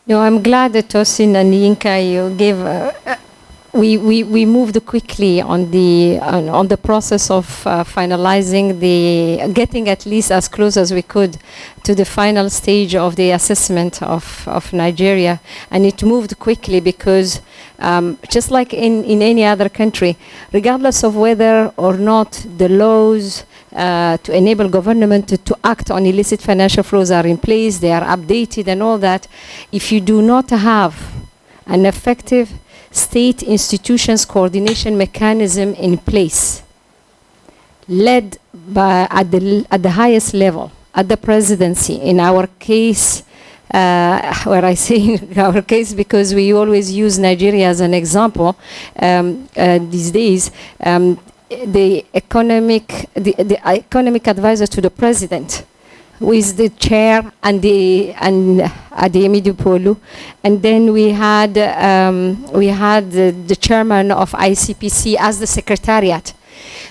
No, I'm glad that Tosin and Yinka, you gave. We moved quickly on the process of finalizing getting at least as close as we could to the final stage of the assessment of Nigeria, and it moved quickly because just like in any other country, regardless of whether or not the laws to enable government to act on illicit financial flows are in place, they are updated and all that, if you do not have an effective state institutions coordination mechanism in place, led by at the highest level, at the presidency, in our case, where I say in our case because we always use Nigeria as an example these days, the economic advisor to the president, who is the chair and Adeyemi Dupolu, and then we had the chairman of ICPC as the secretariat.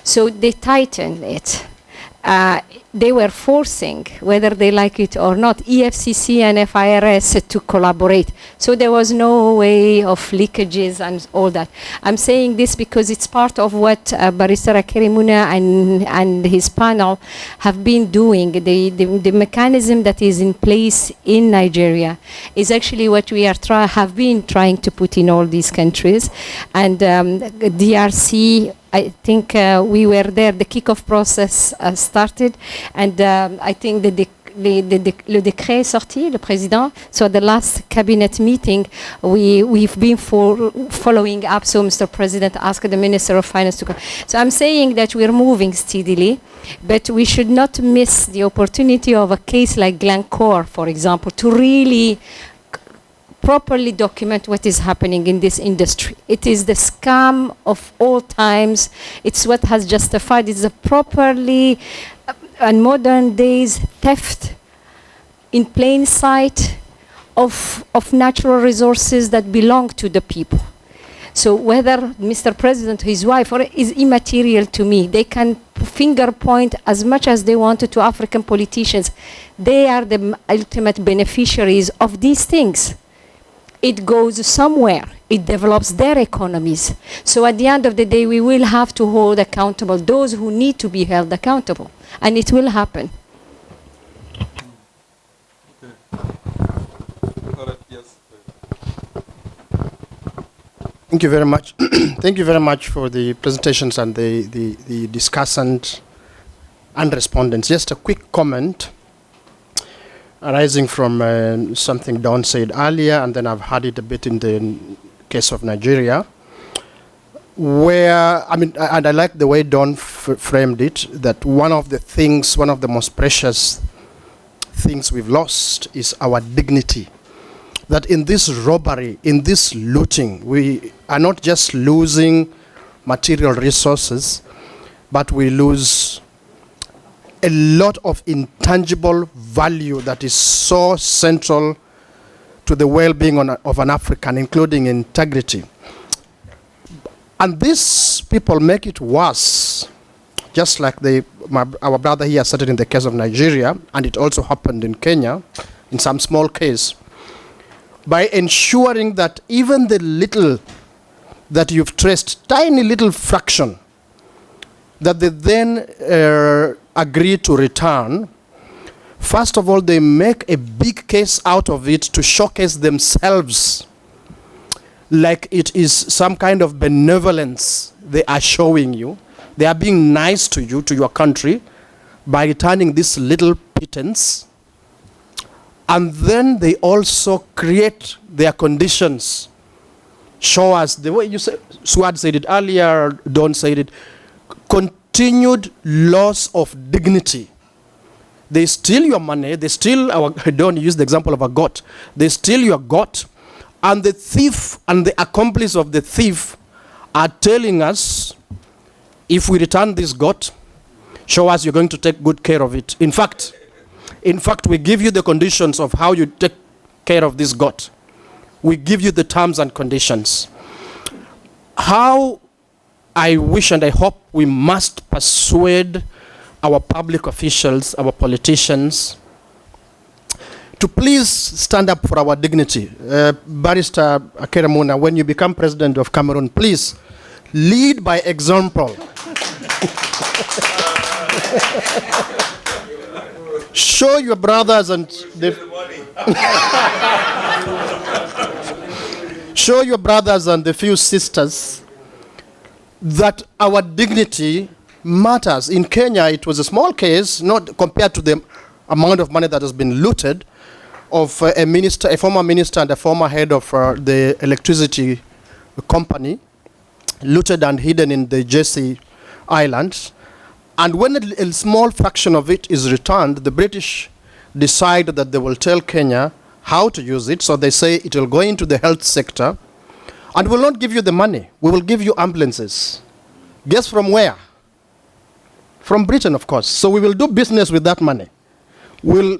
So they tightened it. They were forcing, whether they like it or not, EFCC and FIRS to collaborate. So there was no way of leakages and all that. I'm saying this because it's part of what Barrister Akerimuna and his panel have been doing. The mechanism that is in place in Nigeria is actually what we have been trying to put in all these countries. And DRC, I think we were there, the kickoff process started, and I think le décret est sorti, le président. So the last cabinet meeting, we've been following up. So Mr. President asked the Minister of Finance to come. So I'm saying that we're moving steadily, but we should not miss the opportunity of a case like Glencore, for example, to really properly document what is happening in this industry. It is the scam of all times. It's what has justified. It's a properly, and modern days, theft in plain sight of natural resources that belong to the people. So whether Mr. President, his wife, or is immaterial to me. They can finger point as much as they wanted to African politicians. They are the ultimate beneficiaries of these things. It goes somewhere. It develops their economies. So at the end of the day, we will have to hold accountable those who need to be held accountable. And it will happen. Thank you very much. Thank you very much for the presentations and the discussants and respondents. Just a quick comment arising from something Don said earlier, and then I've had it a bit in the case of Nigeria, where, I mean, and I like the way Don framed it, that one of the most precious things we've lost is our dignity. That in this robbery, in this looting, we are not just losing material resources, but we lose a lot of intangible value that is so central to the well-being of an African, including integrity. And these people make it worse, just like our brother here said it in the case of Nigeria, and it also happened in Kenya, in some small case, by ensuring that even the little that you've traced, tiny little fraction, that they then agree to return, first of all, they make a big case out of it to showcase themselves like it is some kind of benevolence they are showing you. They are being nice to you, to your country, by returning this little pittance. And then they also create their conditions show us the way you said, Swad said it earlier, Don said it, continued loss of dignity. They steal your money, they steal our, Don used the example of a goat. They steal your goat, and the thief and the accomplice of the thief are telling us, if we return this goat, show us you're going to take good care of it. In fact, we give you the conditions of how you take care of this goat. We give you the terms and conditions. How I wish and I hope we must persuade our public officials, our politicians, to please stand up for our dignity. Barrister Akeramuna, when you become president of Cameroon, please lead by example. Show your brothers and show your brothers and the few sisters that our dignity matters. In Kenya, it was a small case, not compared to the amount of money that has been looted, of a former minister and a former head of the electricity company, looted and hidden in the Jersey Islands. And when a small fraction of it is returned, the British decide that they will tell Kenya how to use it. So they say it will go into the health sector, and we will not give you the money. We will give you ambulances. Guess from where? From Britain, of course. So we will do business with that money. We'll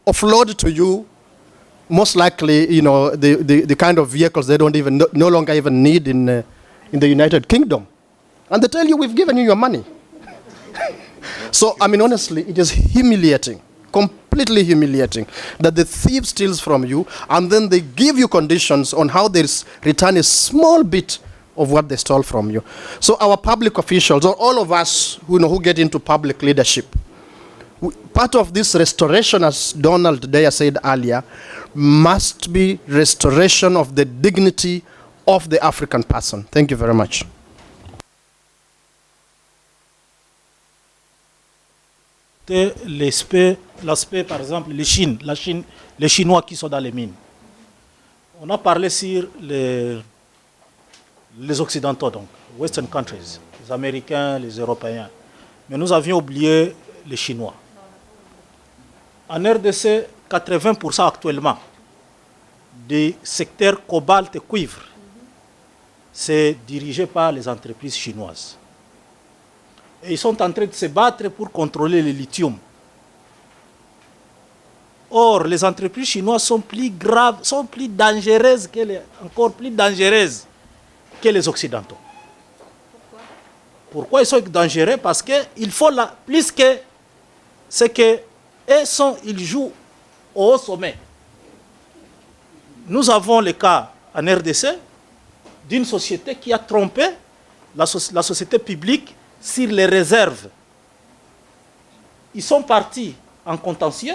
offload to you, most likely, you know, the kind of vehicles they don't even no longer even need in the United Kingdom. And they tell you, we've given you your money. So, I mean, honestly, it is humiliating, completely humiliating, that the thief steals from you, and then they give you conditions on how they return a small bit of what they stole from you. So our public officials, or all of us who get into public leadership, part of this restoration, as Donald Dyer said earlier, must be restoration of the dignity of the African person. Thank you very much. L'aspect, par exemple, la Chine, les Chinois qui sont dans les mines. On a parlé sur les Occidentaux, donc, Western countries, les Américains, les Européens. Mais nous avions oublié les Chinois. En RDC, 80% actuellement des secteurs cobalt et cuivre, c'est dirigé par les entreprises chinoises. Et ils sont en train de se battre pour contrôler le lithium. Or, les entreprises chinoises sont plus graves, sont plus dangereuses encore plus dangereuses que les Occidentaux. Pourquoi ils sont dangereux? Parce qu'il faut plus que ce que ils jouent au haut sommet. Nous avons le cas en RDC d'une société qui a trompé la société publique sur les réserves. Ils sont partis en contentieux.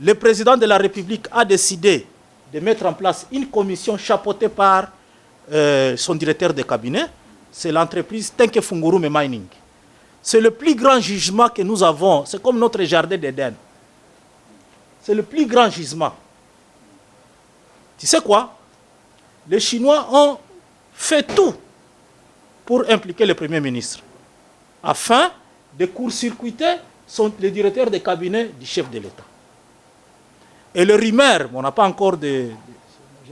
Le président de la République a décidé de mettre en place une commission chapeautée par son directeur de cabinet. C'est l'entreprise Tenke Fungurume Mining. C'est le plus grand jugement que nous avons. C'est comme notre jardin d'Éden. C'est le plus grand jugement. Tu sais quoi? Les Chinois ont fait tout pour impliquer le Premier ministre, afin de court-circuiter le directeur de cabinet du chef de l'État. Et le rumeur, on n'a pas encore je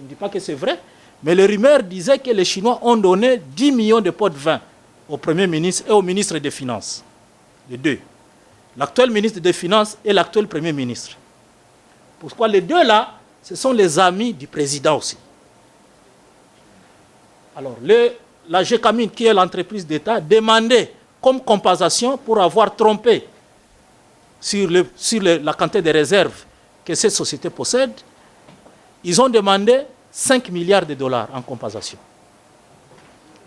ne dis pas que c'est vrai, mais le rumeur disait que les Chinois ont donné 10 millions de pots de vin au Premier ministre et au ministre des Finances. Les deux. L'actuel ministre des Finances et l'actuel Premier ministre. Pourquoi les deux là, ce sont les amis du président aussi. Alors, la GECAMINE, qui est l'entreprise d'État, demandait comme compensation pour avoir trompé sur la quantité de réserves que cette société possède. Ils ont demandé 5 milliards de dollars en compensation.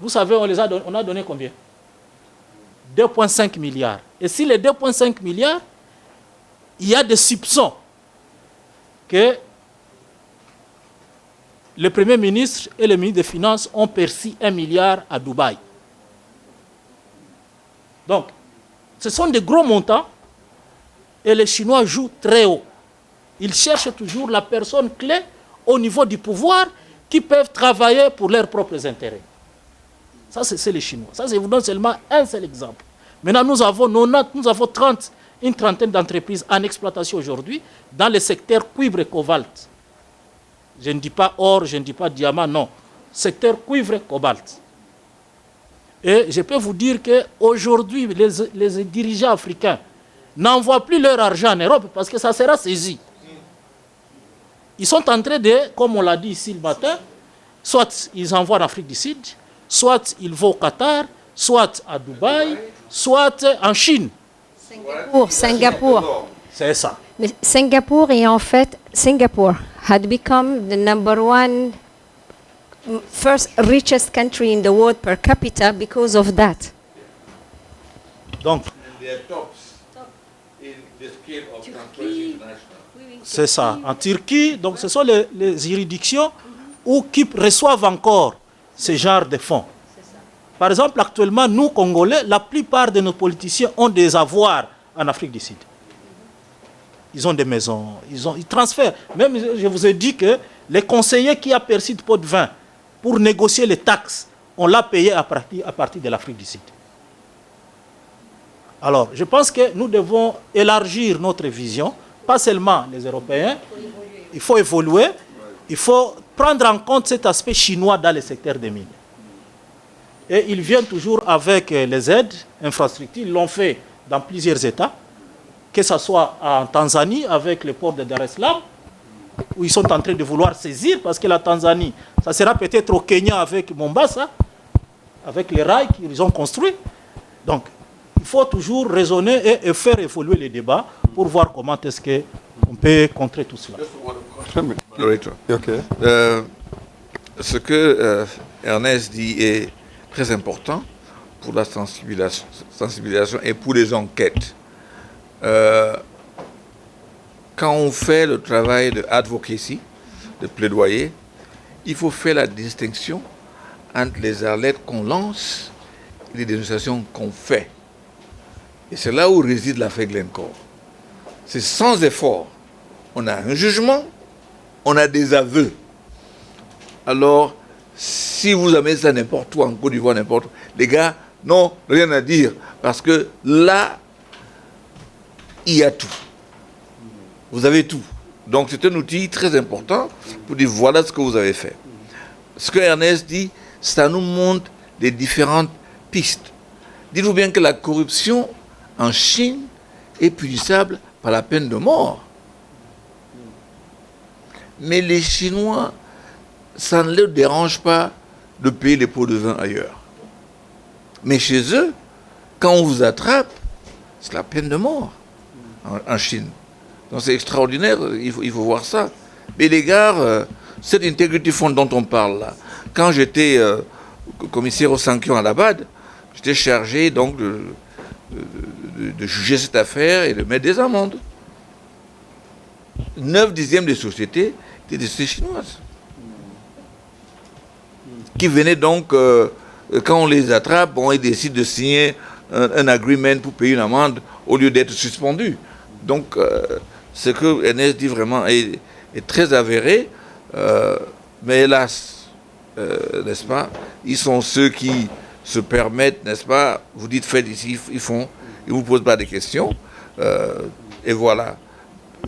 Vous savez, on a donné combien? 2,5 milliards. Et si les 2,5 milliards, il y a des soupçons que le Premier ministre et le ministre des Finances ont perçu 1 milliard à Dubaï. Donc, ce sont des gros montants et les Chinois jouent très haut. Ils cherchent toujours la personne clé au niveau du pouvoir qui peuvent travailler pour leurs propres intérêts. Ça, c'est les Chinois. Ça, je vous donne seulement un seul exemple. Maintenant, nous avons une trentaine d'entreprises en exploitation aujourd'hui dans le secteur cuivre et cobalt. Je ne dis pas or, je ne dis pas diamant, non. Secteur cuivre et cobalt. Et je peux vous dire qu'aujourd'hui, les dirigeants africains n'envoient plus leur argent en Europe parce que ça sera saisi. Ils sont en train de, comme on l'a dit ici le matin, soit ils envoient en Afrique du Sud, soit ils vont au Qatar, soit à Dubaï, soit en Chine. Singapour. C'est ça. Mais Singapour est en fait, Singapour had become the number one first richest country in the world per capita because of that. Donc, c'est ça. En Turquie, donc ce sont les juridictions qui reçoivent encore ce genre de fonds. Par exemple, actuellement, nous, Congolais, la plupart de nos politiciens ont des avoirs en Afrique du Sud. Ils ont des maisons, ils transfèrent. Même, je vous ai dit que les conseillers qui ont perçu de pot de vin pour négocier les taxes, on l'a payé à partir de l'Afrique du Sud. Alors, je pense que nous devons élargir notre vision, pas seulement les Européens. Il faut évoluer, il faut prendre en compte cet aspect chinois dans le secteur des mines. Et ils viennent toujours avec les aides, infrastructures. Ils l'ont fait dans plusieurs États, que ce soit en Tanzanie avec le port de Dar es Salaam, où ils sont en train de vouloir saisir, parce que la Tanzanie, ça sera peut-être au Kenya avec Mombasa, avec les rails qu'ils ont construits. Donc, il faut toujours raisonner et faire évoluer les débats pour voir comment est-ce qu'on peut contrer tout cela. Okay. Ce que Ernest dit est très important pour la sensibilisation et pour les enquêtes. Quand on fait le travail de advocacy, de plaidoyer, il faut faire la distinction entre les alertes qu'on lance et les dénonciations qu'on fait. Et c'est là où réside l'affaire Glencore. C'est sans effort. On a un jugement, on a des aveux. Alors, si vous amenez ça n'importe où, en Côte d'Ivoire, n'importe où, les gars, non, rien à dire. Parce que là, il y a tout. Vous avez tout. Donc c'est un outil très important pour dire voilà ce que vous avez fait. Ce que Ernest dit, ça nous montre les différentes pistes. Dites-vous bien que la corruption en Chine est punissable par la peine de mort. Mais les Chinois, ça ne leur dérange pas de payer les pots de vin ailleurs. Mais chez eux, quand on vous attrape, c'est la peine de mort en Chine. Donc c'est extraordinaire, il faut voir ça. Mais les gars, cette Integrity Fund dont on parle là, quand j'étais commissaire aux sanctions à la BAD, j'étais chargé donc de juger cette affaire et de mettre des amendes. 9/10 des sociétés étaient des sociétés chinoises. Qui venaient donc, quand on les attrape, bon, ils décident de signer un agreement pour payer une amende au lieu d'être suspendus. Donc, ce que Ernest dit vraiment est très avéré, mais hélas, n'est-ce pas, ils sont ceux qui se permettent, n'est-ce pas, vous dites faites ici, ils font, ils ne vous posent pas de questions, et voilà.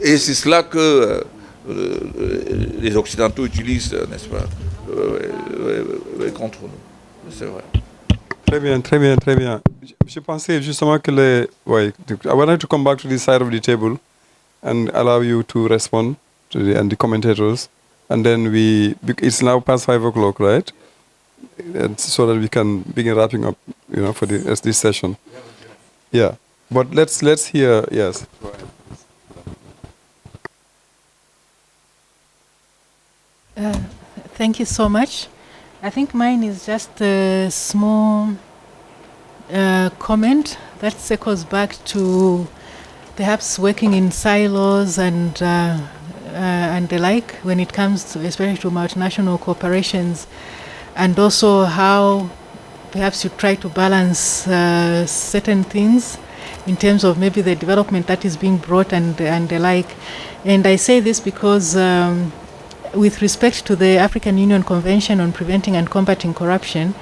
Et c'est cela que les Occidentaux utilisent, n'est-ce pas, contre nous. C'est vrai. Très bien, très bien, très bien. Je pensais justement que I wanted to come back to this side of the table and allow you to respond to the commentators. And then it's now past 5 o'clock, right? And so that we can begin wrapping up, for this session. Yeah. But let's hear, yes. Thank you so much. I think mine is just a small comment that circles back to perhaps working in silos and the like when it comes to, especially to multinational corporations, and also how perhaps you try to balance certain things in terms of maybe the development that is being brought and the like. And I say this because with respect to the African Union Convention on Preventing and Combating Corruption,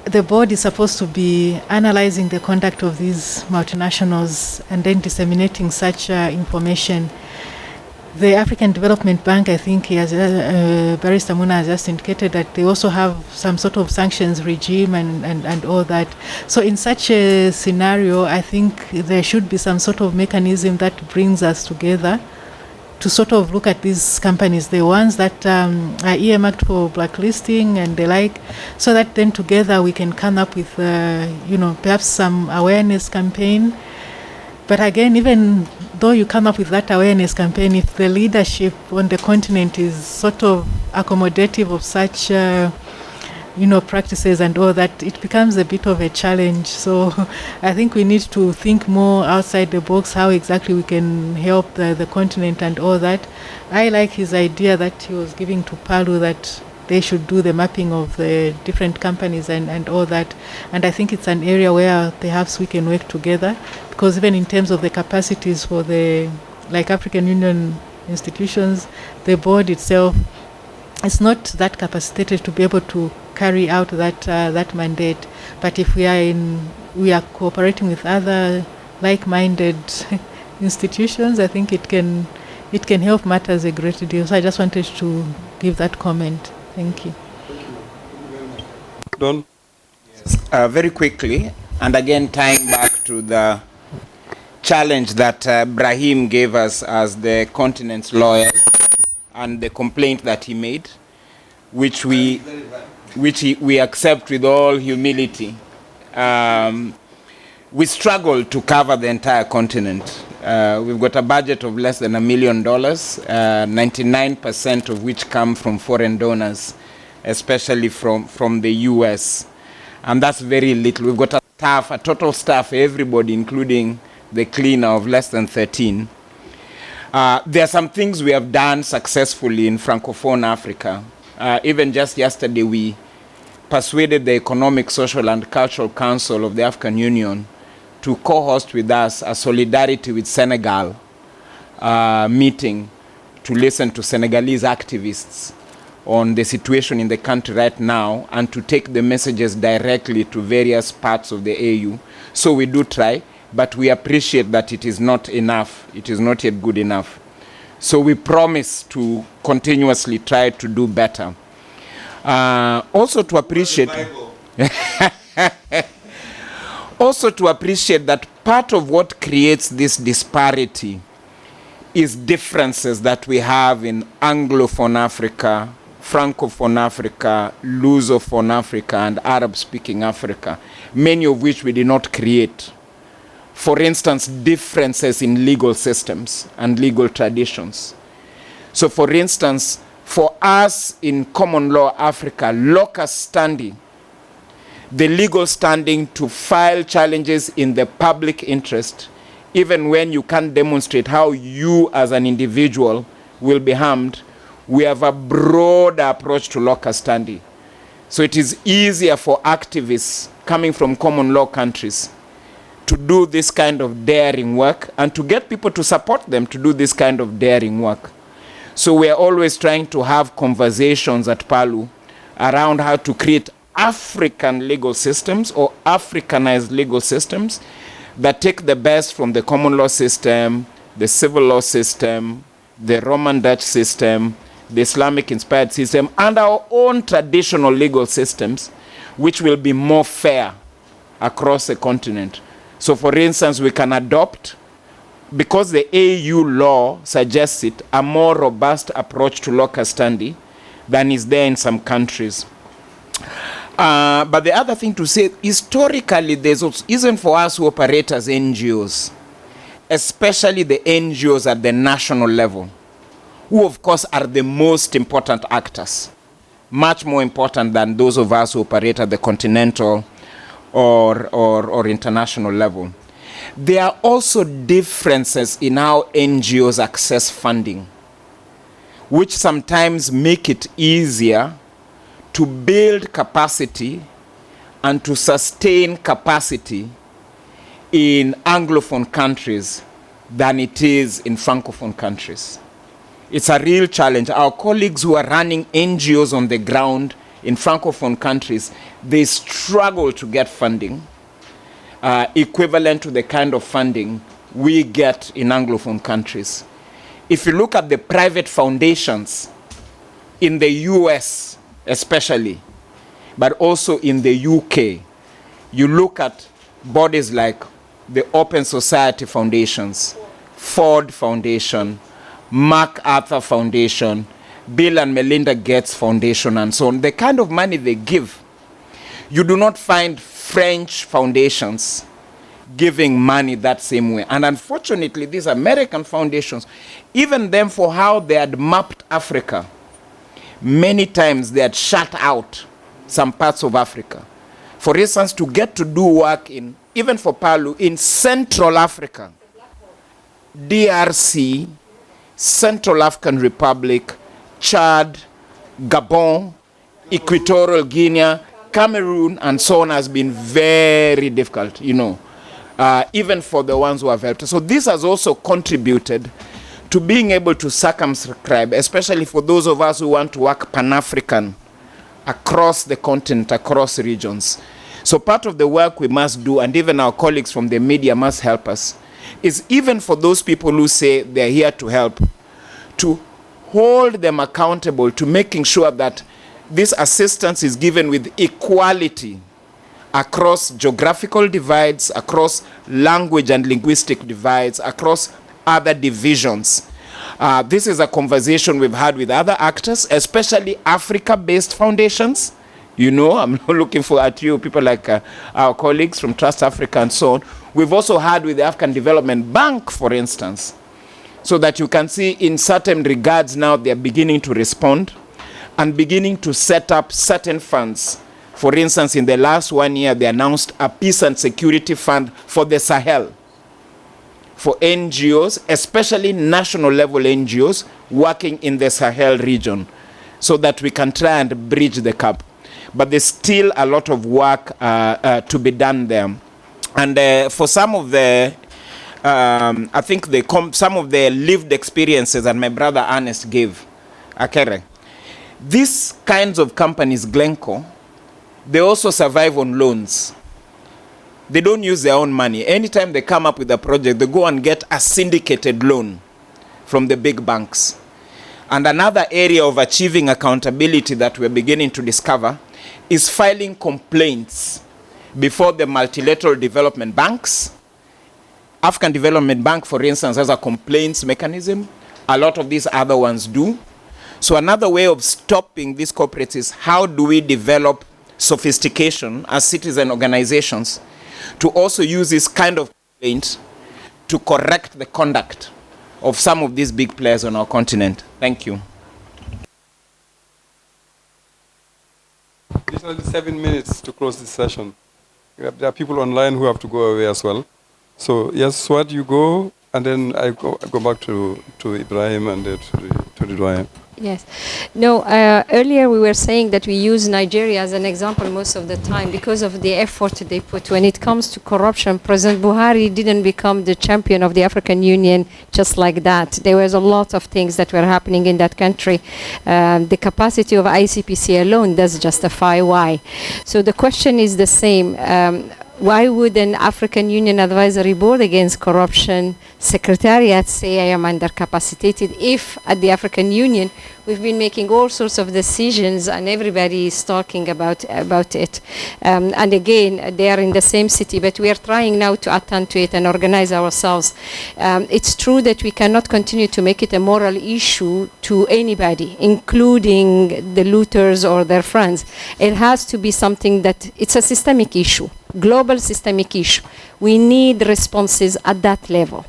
the board is supposed to be analyzing the conduct of these multinationals and then disseminating such information. The African Development Bank, I think Barrister Muna has just indicated that they also have some sort of sanctions regime and all that. So in such a scenario, I think there should be some sort of mechanism that brings us together to sort of look at these companies, the ones that are earmarked for blacklisting and the like, so that then together we can come up with, perhaps some awareness campaign. But again, even though you come up with that awareness campaign, if the leadership on the continent is sort of accommodative of such, practices and all that, it becomes a bit of a challenge. So I think we need to think more outside the box, how exactly we can help the continent and all that. I like his idea that he was giving to Palu, that they should do the mapping of the different companies and all that. And I think it's an area where perhaps we can work together, because even in terms of the capacities for the, like African Union institutions, the board itself is not that capacitated to be able to carry out that mandate. But if we are cooperating with other like-minded institutions, I think it can help matters a great deal. So I just wanted to give that comment. Thank you. Don? Very quickly, and again tying back to the challenge that Brahim gave us as the continent's lawyer, and the complaint that he made, which we accept with all humility. We struggle to cover the entire continent. We've got a budget of less than $1 million, 99% of which come from foreign donors, especially from the US. And that's very little. We've got a total staff, everybody, including the cleaner, of less than 13. There are some things we have done successfully in Francophone Africa. Even just yesterday, we persuaded the Economic, Social and Cultural Council of the African Union to co-host with us a Solidarity with Senegal meeting to listen to Senegalese activists on the situation in the country right now and to take the messages directly to various parts of the AU. So we do try, but we appreciate that it is not enough. It is not yet good enough. So we promise to continuously try to do better. Also to appreciate that part of what creates this disparity is differences that we have in Anglophone Africa, Francophone Africa, Lusophone Africa, and Arab-speaking Africa, many of which we did not create. For instance, differences in legal systems and legal traditions. So for instance, for us in common law Africa, locus standi, the legal standing to file challenges in the public interest, even when you can't demonstrate how you as an individual will be harmed, we have a broad approach to locus standi. So it is easier for activists coming from common law countries to do this kind of daring work and to get people to support them to do this kind of daring work. So we are always trying to have conversations at Palu around how to create African legal systems or Africanized legal systems that take the best from the common law system, the civil law system, the Roman Dutch system, the Islamic-inspired system, and our own traditional legal systems, which will be more fair across the continent. So for instance, we can adopt, because the AU law suggests it, a more robust approach to locus standi than is there in some countries. But the other thing to say, historically, there's also, even for us who operate as NGOs, especially the NGOs at the national level, who of course are the most important actors, much more important than those of us who operate at the continental or international level. There are also differences in how NGOs access funding, which sometimes make it easier to build capacity and to sustain capacity in Anglophone countries than it is in Francophone countries. It's a real challenge. Our colleagues who are running NGOs on the ground in Francophone countries, they struggle to get funding equivalent to the kind of funding we get in Anglophone countries. If you look at the private foundations in the US especially, but also in the UK, you look at bodies like the Open Society Foundations, Ford Foundation, MacArthur Foundation, Bill and Melinda Gates Foundation, and so on. The kind of money they give, you do not find French foundations giving money that same way. And unfortunately, these American foundations, even them for how they had mapped Africa, many times they had shut out some parts of Africa. For instance, to get to do work in, even for Palu, in Central Africa, DRC, Central African Republic, Chad, Gabon, Equatorial Guinea, Cameroon, and so on has been very difficult, you know, even for the ones who have helped. So this has also contributed to being able to circumscribe, especially for those of us who want to work Pan-African across the continent, across regions. So part of the work we must do, and even our colleagues from the media must help us, is even for those people who say they're here to help, to hold them accountable to making sure that this assistance is given with equality across geographical divides, across language and linguistic divides, across other divisions. This is a conversation we've had with other actors, especially Africa-based foundations. You know, I'm looking at you, people like our colleagues from Trust Africa and so on. We've also had with the African Development Bank, for instance, so that you can see in certain regards now they're beginning to respond and beginning to set up certain funds. For instance, in the last 1 year, they announced a peace and security fund for the Sahel, for NGOs, especially national level NGOs working in the Sahel region, so that we can try and bridge the gap. But there's still a lot of work to be done there. And for some of the, I think some of the lived experiences that my brother Ernest gave, Akere, these kinds of companies, Glencore, they also survive on loans. They don't use their own money. Anytime they come up with a project, they go and get a syndicated loan from the big banks. And another area of achieving accountability that we're beginning to discover is filing complaints before the multilateral development banks. African Development Bank, for instance, has a complaints mechanism. A lot of these other ones do. So another way of stopping these corporates is how do we develop sophistication as citizen organizations to also use this kind of complaints to correct the conduct of some of these big players on our continent. Thank you. These are 7 minutes to close this session. There are people online who have to go away as well. So yes, Swat, you go, and then I go back to Ibrahim and to the Doyen. Yes. No, earlier we were saying that we use Nigeria as an example most of the time because of the effort they put. When it comes to corruption, President Buhari didn't become the champion of the African Union just like that. There was a lot of things that were happening in that country. The capacity of ICPC alone does justify why. So the question is the same. Why would an African Union Advisory Board Against Corruption Secretariat say I am undercapacitated if at the African Union we've been making all sorts of decisions and everybody is talking about it. And again, they are in the same city, but we are trying now to attend to it and organize ourselves. It's true that we cannot continue to make it a moral issue to anybody, including the looters or their friends. It has to be something that it's a systemic issue. Global systemic issue. We need responses at that level.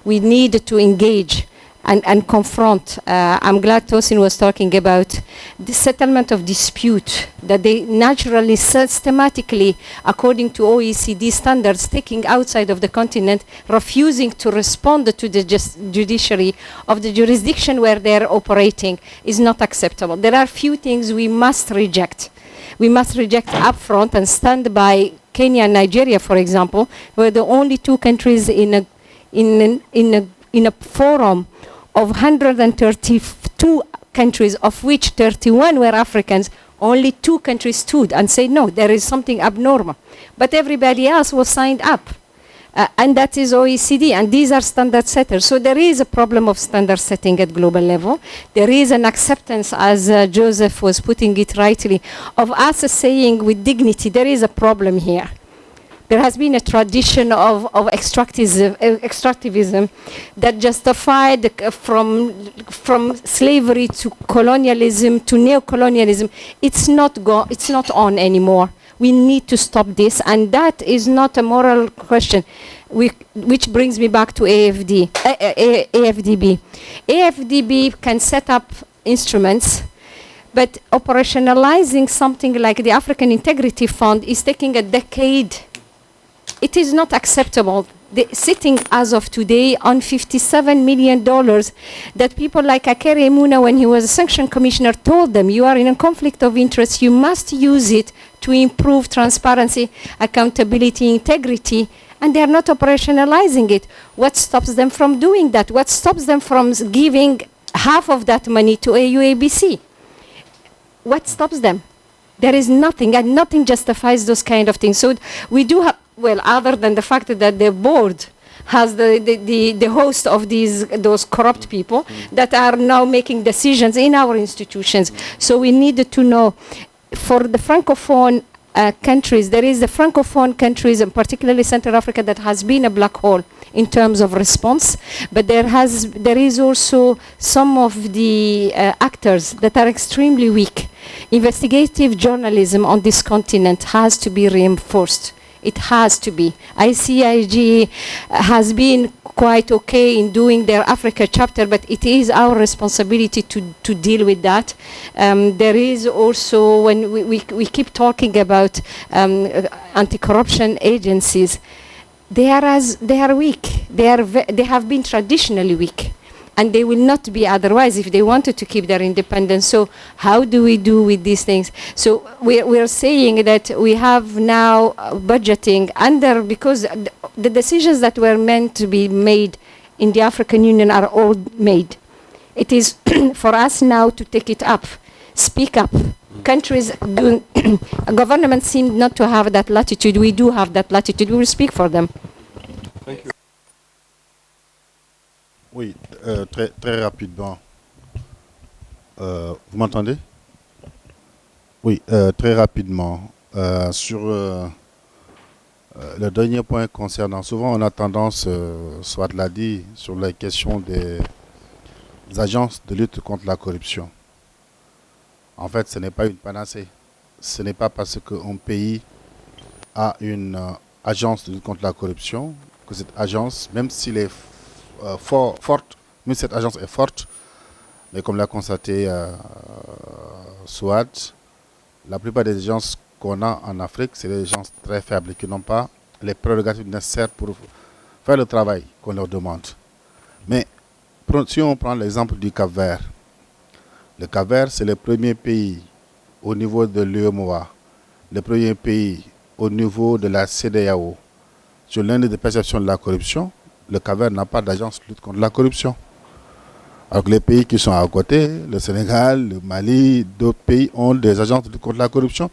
We need to engage and confront. I'm glad Tosin was talking about the settlement of dispute, that they naturally, systematically, according to OECD standards, taking outside of the continent, refusing to respond to the judiciary of the jurisdiction where they're operating is not acceptable. There are few things we must reject. We must reject upfront and stand by. Kenya and Nigeria, for example, were the only two countries in a forum of 132 countries, of which 31 were Africans, only 2 countries stood and said, no, there is something abnormal. But everybody else was signed up. And that is OECD, and these are standard setters. So there is a problem of standard setting at global level. There is an acceptance, as Joseph was putting it rightly, of us saying with dignity, there is a problem here. There has been a tradition of extractivism that justified from slavery to colonialism to neocolonialism. It's not on anymore. We need to stop this, and that is not a moral question, which brings me back to AFDB. AFDB can set up instruments, but operationalizing something like the African Integrity Fund is taking a decade. It is not acceptable. Sitting as of today on $57 million that people like Akere Emuna, when he was a sanction commissioner, told them, you are in a conflict of interest, you must use it to improve transparency, accountability, integrity, and they are not operationalizing it. What stops them from doing that? What stops them from giving half of that money to AUABC? What stops them? There is nothing, and nothing justifies those kind of things. So we do have, well, other than the fact that the board has the host of those corrupt people that are now making decisions in our institutions. So we need to know, for the Francophone countries, there is the Francophone countries, and particularly Central Africa, that has been a black hole in terms of response. But there is also some of the actors that are extremely weak. Investigative journalism on this continent has to be reinforced. It has to be. ICIG has been quite okay in doing their Africa chapter, but it is our responsibility to deal with that. There is also, when we keep talking about anti-corruption agencies, they are weak. They have been traditionally weak, and they will not be otherwise if they wanted to keep their independence. So how do we do with these things? So we're saying that we have now budgeting under, because the decisions that were meant to be made in the African Union are all made. It is for us now to take it up, speak up. Countries, governments seem not to have that latitude. We do have that latitude. We will speak for them. Thank you. Oui, très rapidement. Vous m'entendez? Oui, très rapidement. Sur le dernier point concernant, souvent on a tendance, soit l'a dit, sur les questions des agences de lutte contre la corruption. En fait, ce n'est pas une panacée. Ce n'est pas parce qu'un pays a une agence de lutte contre la corruption que cette agence, même s'il est forte, mais cette agence est forte, mais comme l'a constaté Souad, la plupart des agences qu'on a en Afrique, c'est des agences très faibles qui n'ont pas les prérogatives nécessaires pour faire le travail qu'on leur demande. Mais si on prend l'exemple du Cap-Vert, le Cap-Vert, c'est le premier pays au niveau de l'UEMOA, le premier pays au niveau de la CEDEAO sur l'indice de perception de la corruption. Le Cap-Vert n'a pas d'agence de lutte contre la corruption. Alors que les pays qui sont à côté, le Sénégal, le Mali, d'autres pays ont des agences de lutte contre la corruption.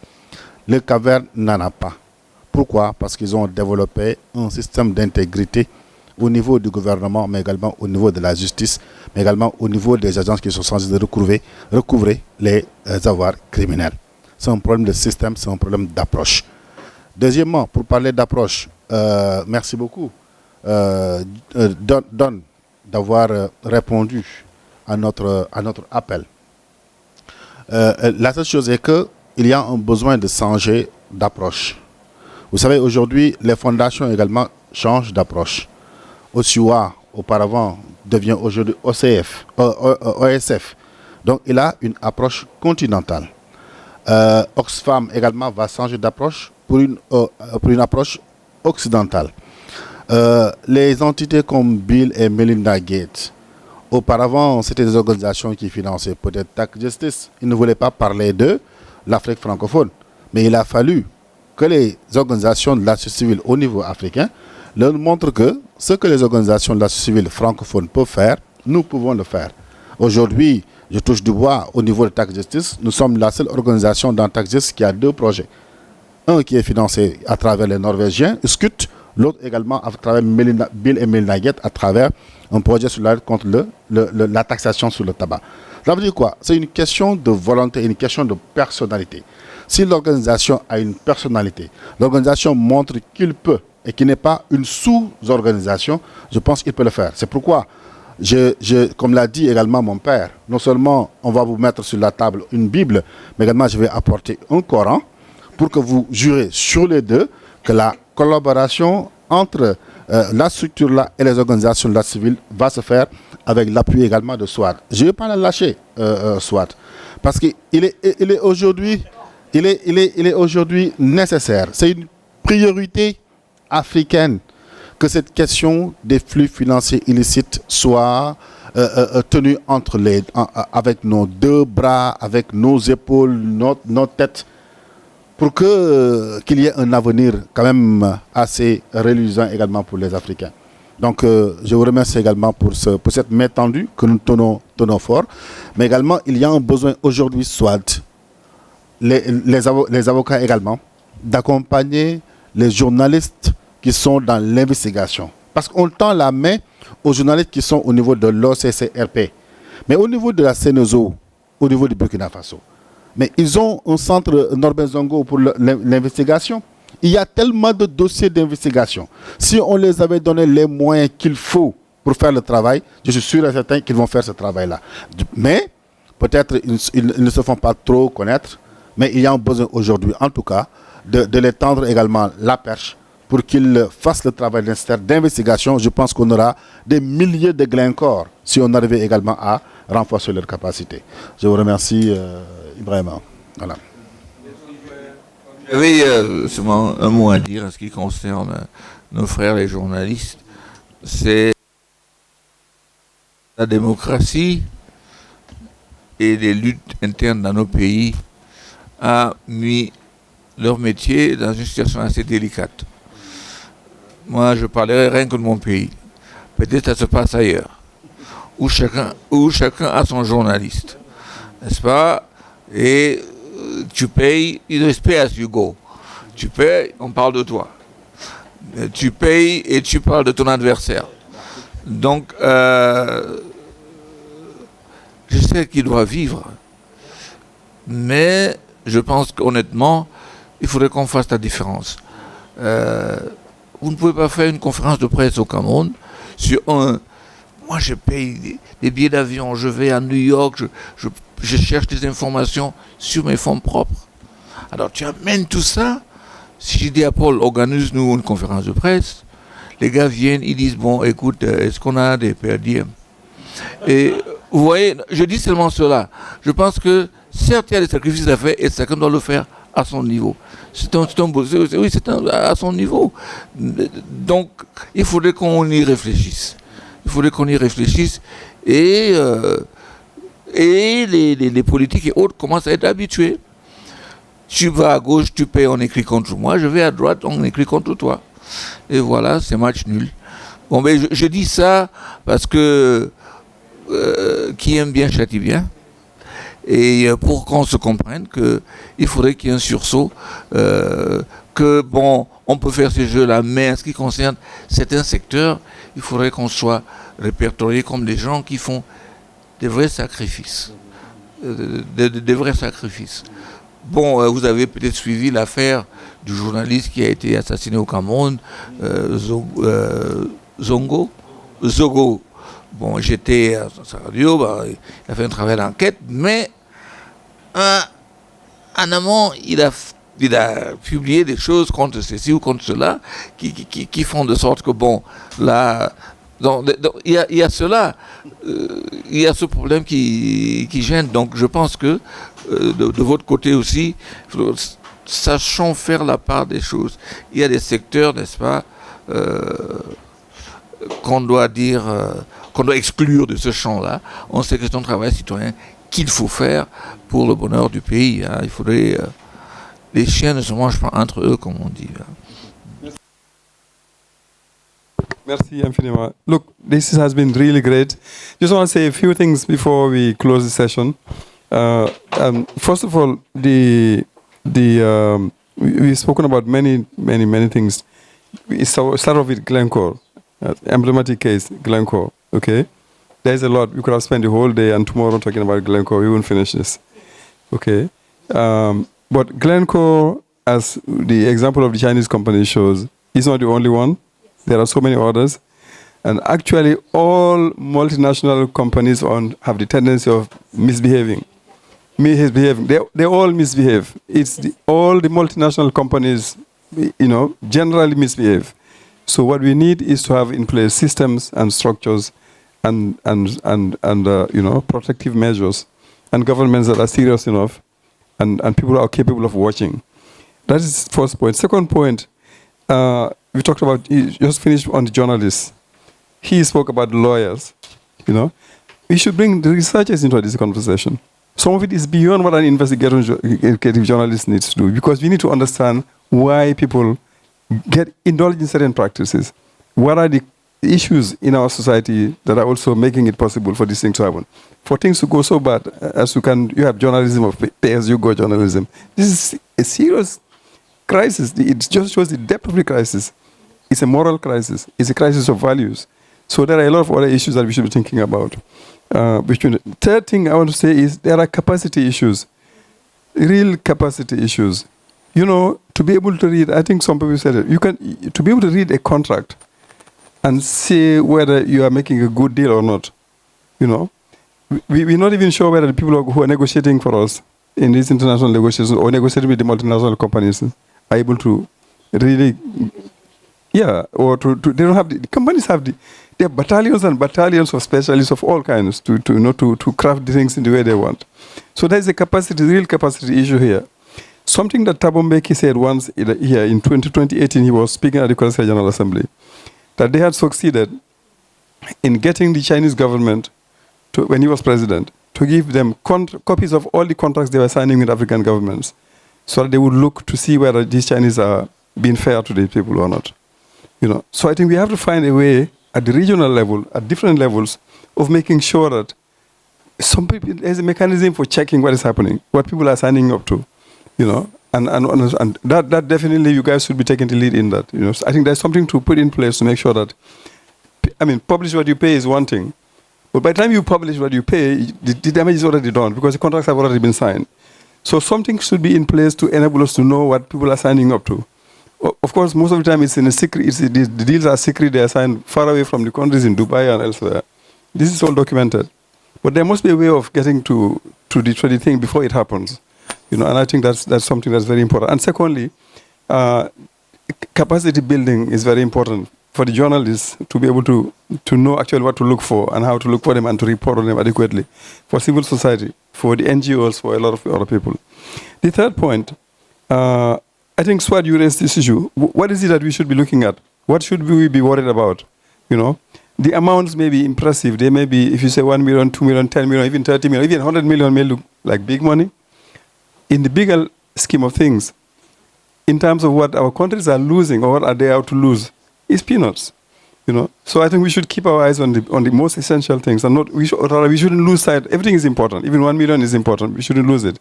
Le Cap-Vert n'en a pas. Pourquoi? Parce qu'ils ont développé un système d'intégrité au niveau du gouvernement, mais également au niveau de la justice, mais également au niveau des agences qui sont censées recouvrer les avoirs criminels. C'est un problème de système, c'est un problème d'approche. Deuxièmement, pour parler d'approche, merci beaucoup. Don d'avoir répondu à notre appel. La seule chose est qu'il y a un besoin de changer d'approche. Vous savez, aujourd'hui, les fondations également changent d'approche. OSUA, auparavant, devient aujourd'hui OSF. Donc, il a une approche continentale. Oxfam également va changer d'approche pour une approche occidentale. Les entités comme Bill et Melinda Gates, auparavant, c'était des organisations qui finançaient peut-être Tax Justice. Ils ne voulaient pas parler de l'Afrique francophone. Mais il a fallu que les organisations de la société civile au niveau africain leur montrent que ce que les organisations de la société civile francophone peuvent faire nous pouvons le faire. Aujourd'hui, je touche du bois au niveau de Tax Justice. Nous sommes la seule organisation dans Tax Justice qui a 2 projets. Un qui est financé à travers les Norvégiens, SCUT, l'autre également à travers Bill et Melinda Gates, à travers un projet sur la lutte contre la taxation sur le tabac. Ça veut dire quoi? C'est une question de volonté, une question de personnalité. Si l'organisation a une personnalité, l'organisation montre qu'il peut et qu'il n'est pas une sous-organisation, je pense qu'il peut le faire. C'est pourquoi, comme l'a dit également mon père, non seulement on va vous mettre sur la table une Bible, mais également je vais apporter un Coran pour que vous jurez sur les deux que la collaboration entre la structure-là et les organisations de la civile va se faire avec l'appui également de SWAT. Je ne vais pas la lâcher, SWAT, parce qu'il est aujourd'hui nécessaire. C'est une priorité africaine que cette question des flux financiers illicites soit tenue avec nos 2 bras, avec nos épaules, nos têtes, pour qu'il y ait un avenir quand même assez reluisant également pour les Africains. Donc je vous remercie également pour cette main tendue que nous tenons fort. Mais également, il y a un besoin aujourd'hui, soit les avocats également, d'accompagner les journalistes qui sont dans l'investigation. Parce qu'on tend la main aux journalistes qui sont au niveau de l'OCCRP. Mais au niveau de la CNESO, au niveau du Burkina Faso, mais ils ont un centre Norbert Zongo pour l'investigation. Il y a tellement de dossiers d'investigation. Si on les avait donné les moyens qu'il faut pour faire le travail, je suis sûr et certain qu'ils vont faire ce travail-là. Mais peut-être ils ne se font pas trop connaître, mais il y a un besoin aujourd'hui, en tout cas, de les tendre également la perche pour qu'ils fassent le travail nécessaire d'investigation. Je pense qu'on aura des milliers de glencorps si on arrivait également à renforcer leurs capacités. Je vous remercie, Ebrima. Voilà. J'avais seulement un mot à dire en ce qui concerne nos frères les journalistes. C'est la démocratie et les luttes internes dans nos pays a mis leur métier dans une situation assez délicate. Moi, je parlerai rien que de mon pays. Peut-être ça se passe ailleurs, où chacun a son journaliste, n'est-ce pas? Et tu payes, you pay as you go. Tu payes, on parle de toi. Tu payes et tu parles de ton adversaire. Donc, je sais qu'il doit vivre, mais je pense qu'honnêtement, il faudrait qu'on fasse la différence. Vous ne pouvez pas faire une conférence de presse au Cameroun sur un... Moi, je paye des billets d'avion, je vais à New York, je cherche des informations sur mes fonds propres. Alors, tu amènes tout ça. Si je dis à Paul, organise-nous une conférence de presse, les gars viennent, ils disent, bon, écoute, est-ce qu'on a des per diem? Et vous voyez, je dis seulement cela. Je pense que, certes, il y a des sacrifices à faire et chacun doit le faire à son niveau. C'est à son niveau. Donc, il faudrait qu'on y réfléchisse. Il faudrait qu'on y réfléchisse et les politiques et autres commencent à être habitués. Tu vas à gauche, tu payes, on écrit contre moi. Je vais à droite, on écrit contre toi. Et voilà, c'est match nul. Bon, mais je dis ça parce que qui aime bien châtie bien. Et pour qu'on se comprenne qu'il faudrait qu'il y ait un sursaut, que bon, on peut faire ces jeux-là, mais en ce qui concerne certains secteurs, il faudrait qu'on soit répertorié comme des gens qui font des vrais sacrifices. Des vrais sacrifices. Bon, vous avez peut-être suivi l'affaire du journaliste qui a été assassiné au Cameroun, Zogo. Bon, j'étais à sa radio, il a fait un travail d'enquête, mais en amont, il a publié des choses contre ceci ou contre cela qui font de sorte que, bon, là, il y a cela, il y a ce problème qui gêne. Donc, je pense que de votre côté aussi, sachons faire la part des choses. Il y a des secteurs, n'est-ce pas, qu'on doit dire, qu'on doit exclure de ce champ-là. On sait que c'est un travail citoyen qu'il faut faire pour le bonheur du pays. Hein. Il faudrait... les chiens ne se mangent pas entre eux, comme on dit. Hein. Merci infiniment. Look, this has been really great. Just want to say a few things before we close the session. First of all, we've spoken about many things. We start off with Glencore, emblematic case, Glencore. Okay, there's a lot. We could have spent the whole day and tomorrow talking about Glencore. We won't finish this. Okay, but Glencore, as the example of the Chinese company shows, is not the only one. There are so many others. And actually, all multinational companies have the tendency of misbehaving. They all misbehave. All the multinational companies, generally misbehave. So what we need is to have in place systems and structures and protective measures and governments that are serious enough and people are capable of watching. That is the first point. Second point, we talked about, he just finished on the journalists. He spoke about lawyers, We should bring the researchers into this conversation. Some of it is beyond what an investigative journalist needs to do, because we need to understand why people indulge in certain practices. What are the issues in our society that are also making it possible for these things to happen? For things to go so bad as you have journalism of pay-as-you-go journalism. This is a serious crisis. It just shows the depth of the crisis. It's a moral crisis. It's a crisis of values. So there are a lot of other issues that we should be thinking about. Third thing I want to say is there are capacity issues, real capacity issues. To be able to read, I think some people said it, to be able to read a contract and say whether you are making a good deal or not. We're not even sure whether the people who are negotiating for us in these international negotiations or negotiating with the multinational companies are able to really, or they don't have, the companies have they have battalions and battalions of specialists of all kinds to craft the things in the way they want. So there's a real capacity issue here. Something that Thabo Mbeki said once here in 2018, he was speaking at the Constitutional General Assembly, that they had succeeded in getting the Chinese government, when he was president, to give them copies of all the contracts they were signing with African governments, so that they would look to see whether these Chinese are being fair to these people or not. So I think we have to find a way at the regional level, at different levels, of making sure that some people, there's a mechanism for checking what is happening, what people are signing up to, and that definitely you guys should be taking the lead in that. So I think there's something to put in place to make sure that, publish what you pay is one thing, but by the time you publish what you pay, the damage is already done because the contracts have already been signed. So something should be in place to enable us to know what people are signing up to. Of course, most of the time it's in a secret. The deals are secret. They are signed far away from the countries in Dubai and elsewhere. This is all documented, but there must be a way of getting to the thing before it happens. And I think that's something that's very important. And secondly, capacity building is very important for the journalists to be able to know actually what to look for and how to look for them and to report on them adequately. For civil society, for the NGOs, for a lot of other people. The third point. I think, Swad, you raised this issue. What is it that we should be looking at? What should we be worried about? The amounts may be impressive. They may be, if you say 1 million, 2 million, 10 million, even 30 million, even 100 million may look like big money. In the bigger scheme of things, in terms of what our countries are losing or what are they out to lose, is peanuts. So I think we should keep our eyes on the most essential things, and we shouldn't lose sight. Everything is important. Even 1 million is important. We shouldn't lose it.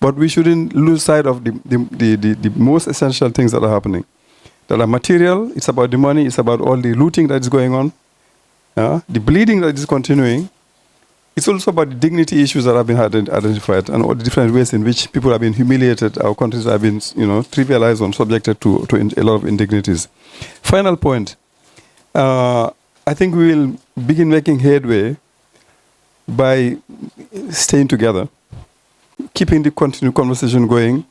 But we shouldn't lose sight of the most essential things that are happening. That are material, it's about the money, it's about all the looting that is going on, the bleeding that is continuing. It's also about the dignity issues that have been identified and all the different ways in which people have been humiliated, our countries have been trivialized and subjected to a lot of indignities. Final point, I think we will begin making headway by staying together, keeping the continued conversation going.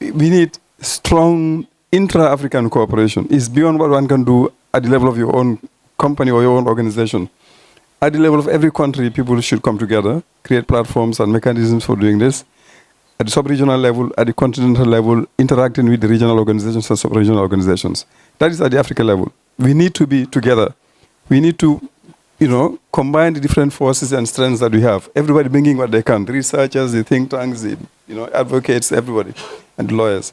We need strong intra-African cooperation. It's beyond what one can do at the level of your own company or your own organization. At the level of every country, people should come together, create platforms and mechanisms for doing this. At the sub-regional level, at the continental level, interacting with the regional organizations and sub-regional organizations. That is at the African level. We need to be together. We need to combine the different forces and strengths that we have. Everybody bringing what they can. The researchers, the think tanks, the advocates, everybody, and the lawyers.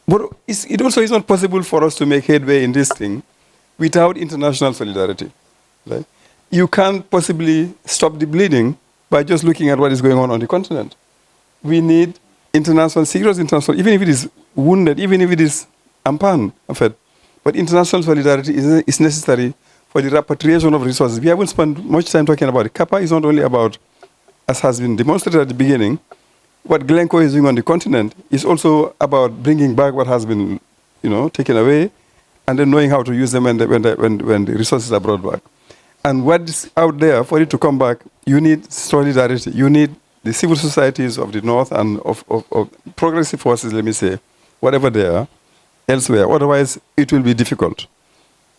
But it also is not possible for us to make headway in this thing without international solidarity. Right? You can't possibly stop the bleeding by just looking at what is going on the continent. We need international, serious international, even if it is wounded, even if it is ampan, en fait. But international solidarity is necessary for the repatriation of resources. We haven't spent much time talking about it. Kappa is not only about, as has been demonstrated at the beginning, what Glencore is doing on the continent is also about bringing back what has been, taken away, and then knowing how to use them when the resources are brought back. And what is out there, for it to come back, you need solidarity. You need the civil societies of the North and of progressive forces, let me say, whatever they are, elsewhere. Otherwise, it will be difficult.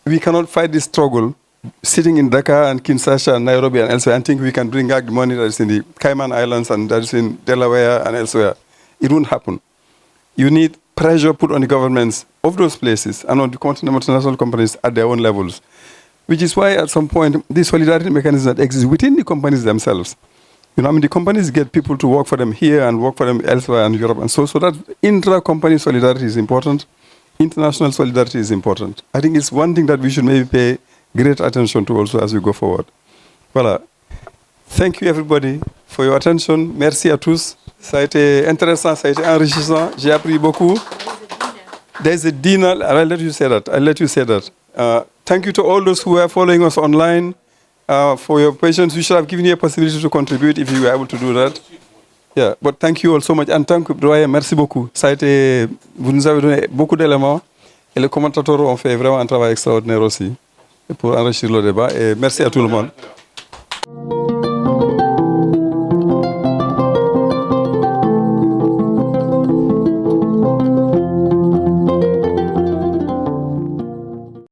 We cannot fight this struggle sitting in Dhaka and Kinshasa and Nairobi and elsewhere and think we can bring back the money that is in the Cayman Islands and that is in Delaware and elsewhere. It won't happen. You need pressure put on the governments of those places and on the multinational companies at their own levels, which is why at some point the solidarity mechanism that exists within the companies themselves. The companies get people to work for them here and work for them elsewhere in Europe. And so that intra-company solidarity is important. International solidarity is important. I think it's one thing that we should maybe pay great attention to also as we go forward. Voilà. Thank you everybody for your attention. Merci à tous. Ça a été intéressant, ça a été enrichissant. J'ai appris beaucoup. There's a dinner. I'll let you say that. Thank you to all those who are following us online for your patience. We should have given you a possibility to contribute if you were able to do that. Yeah, but thank you all so much. And thank you, Doyen, merci beaucoup. Vous nous avez donné beaucoup d'éléments et les commentateurs ont fait vraiment un travail extraordinaire aussi pour enrichir le débat. Et merci à tout le monde.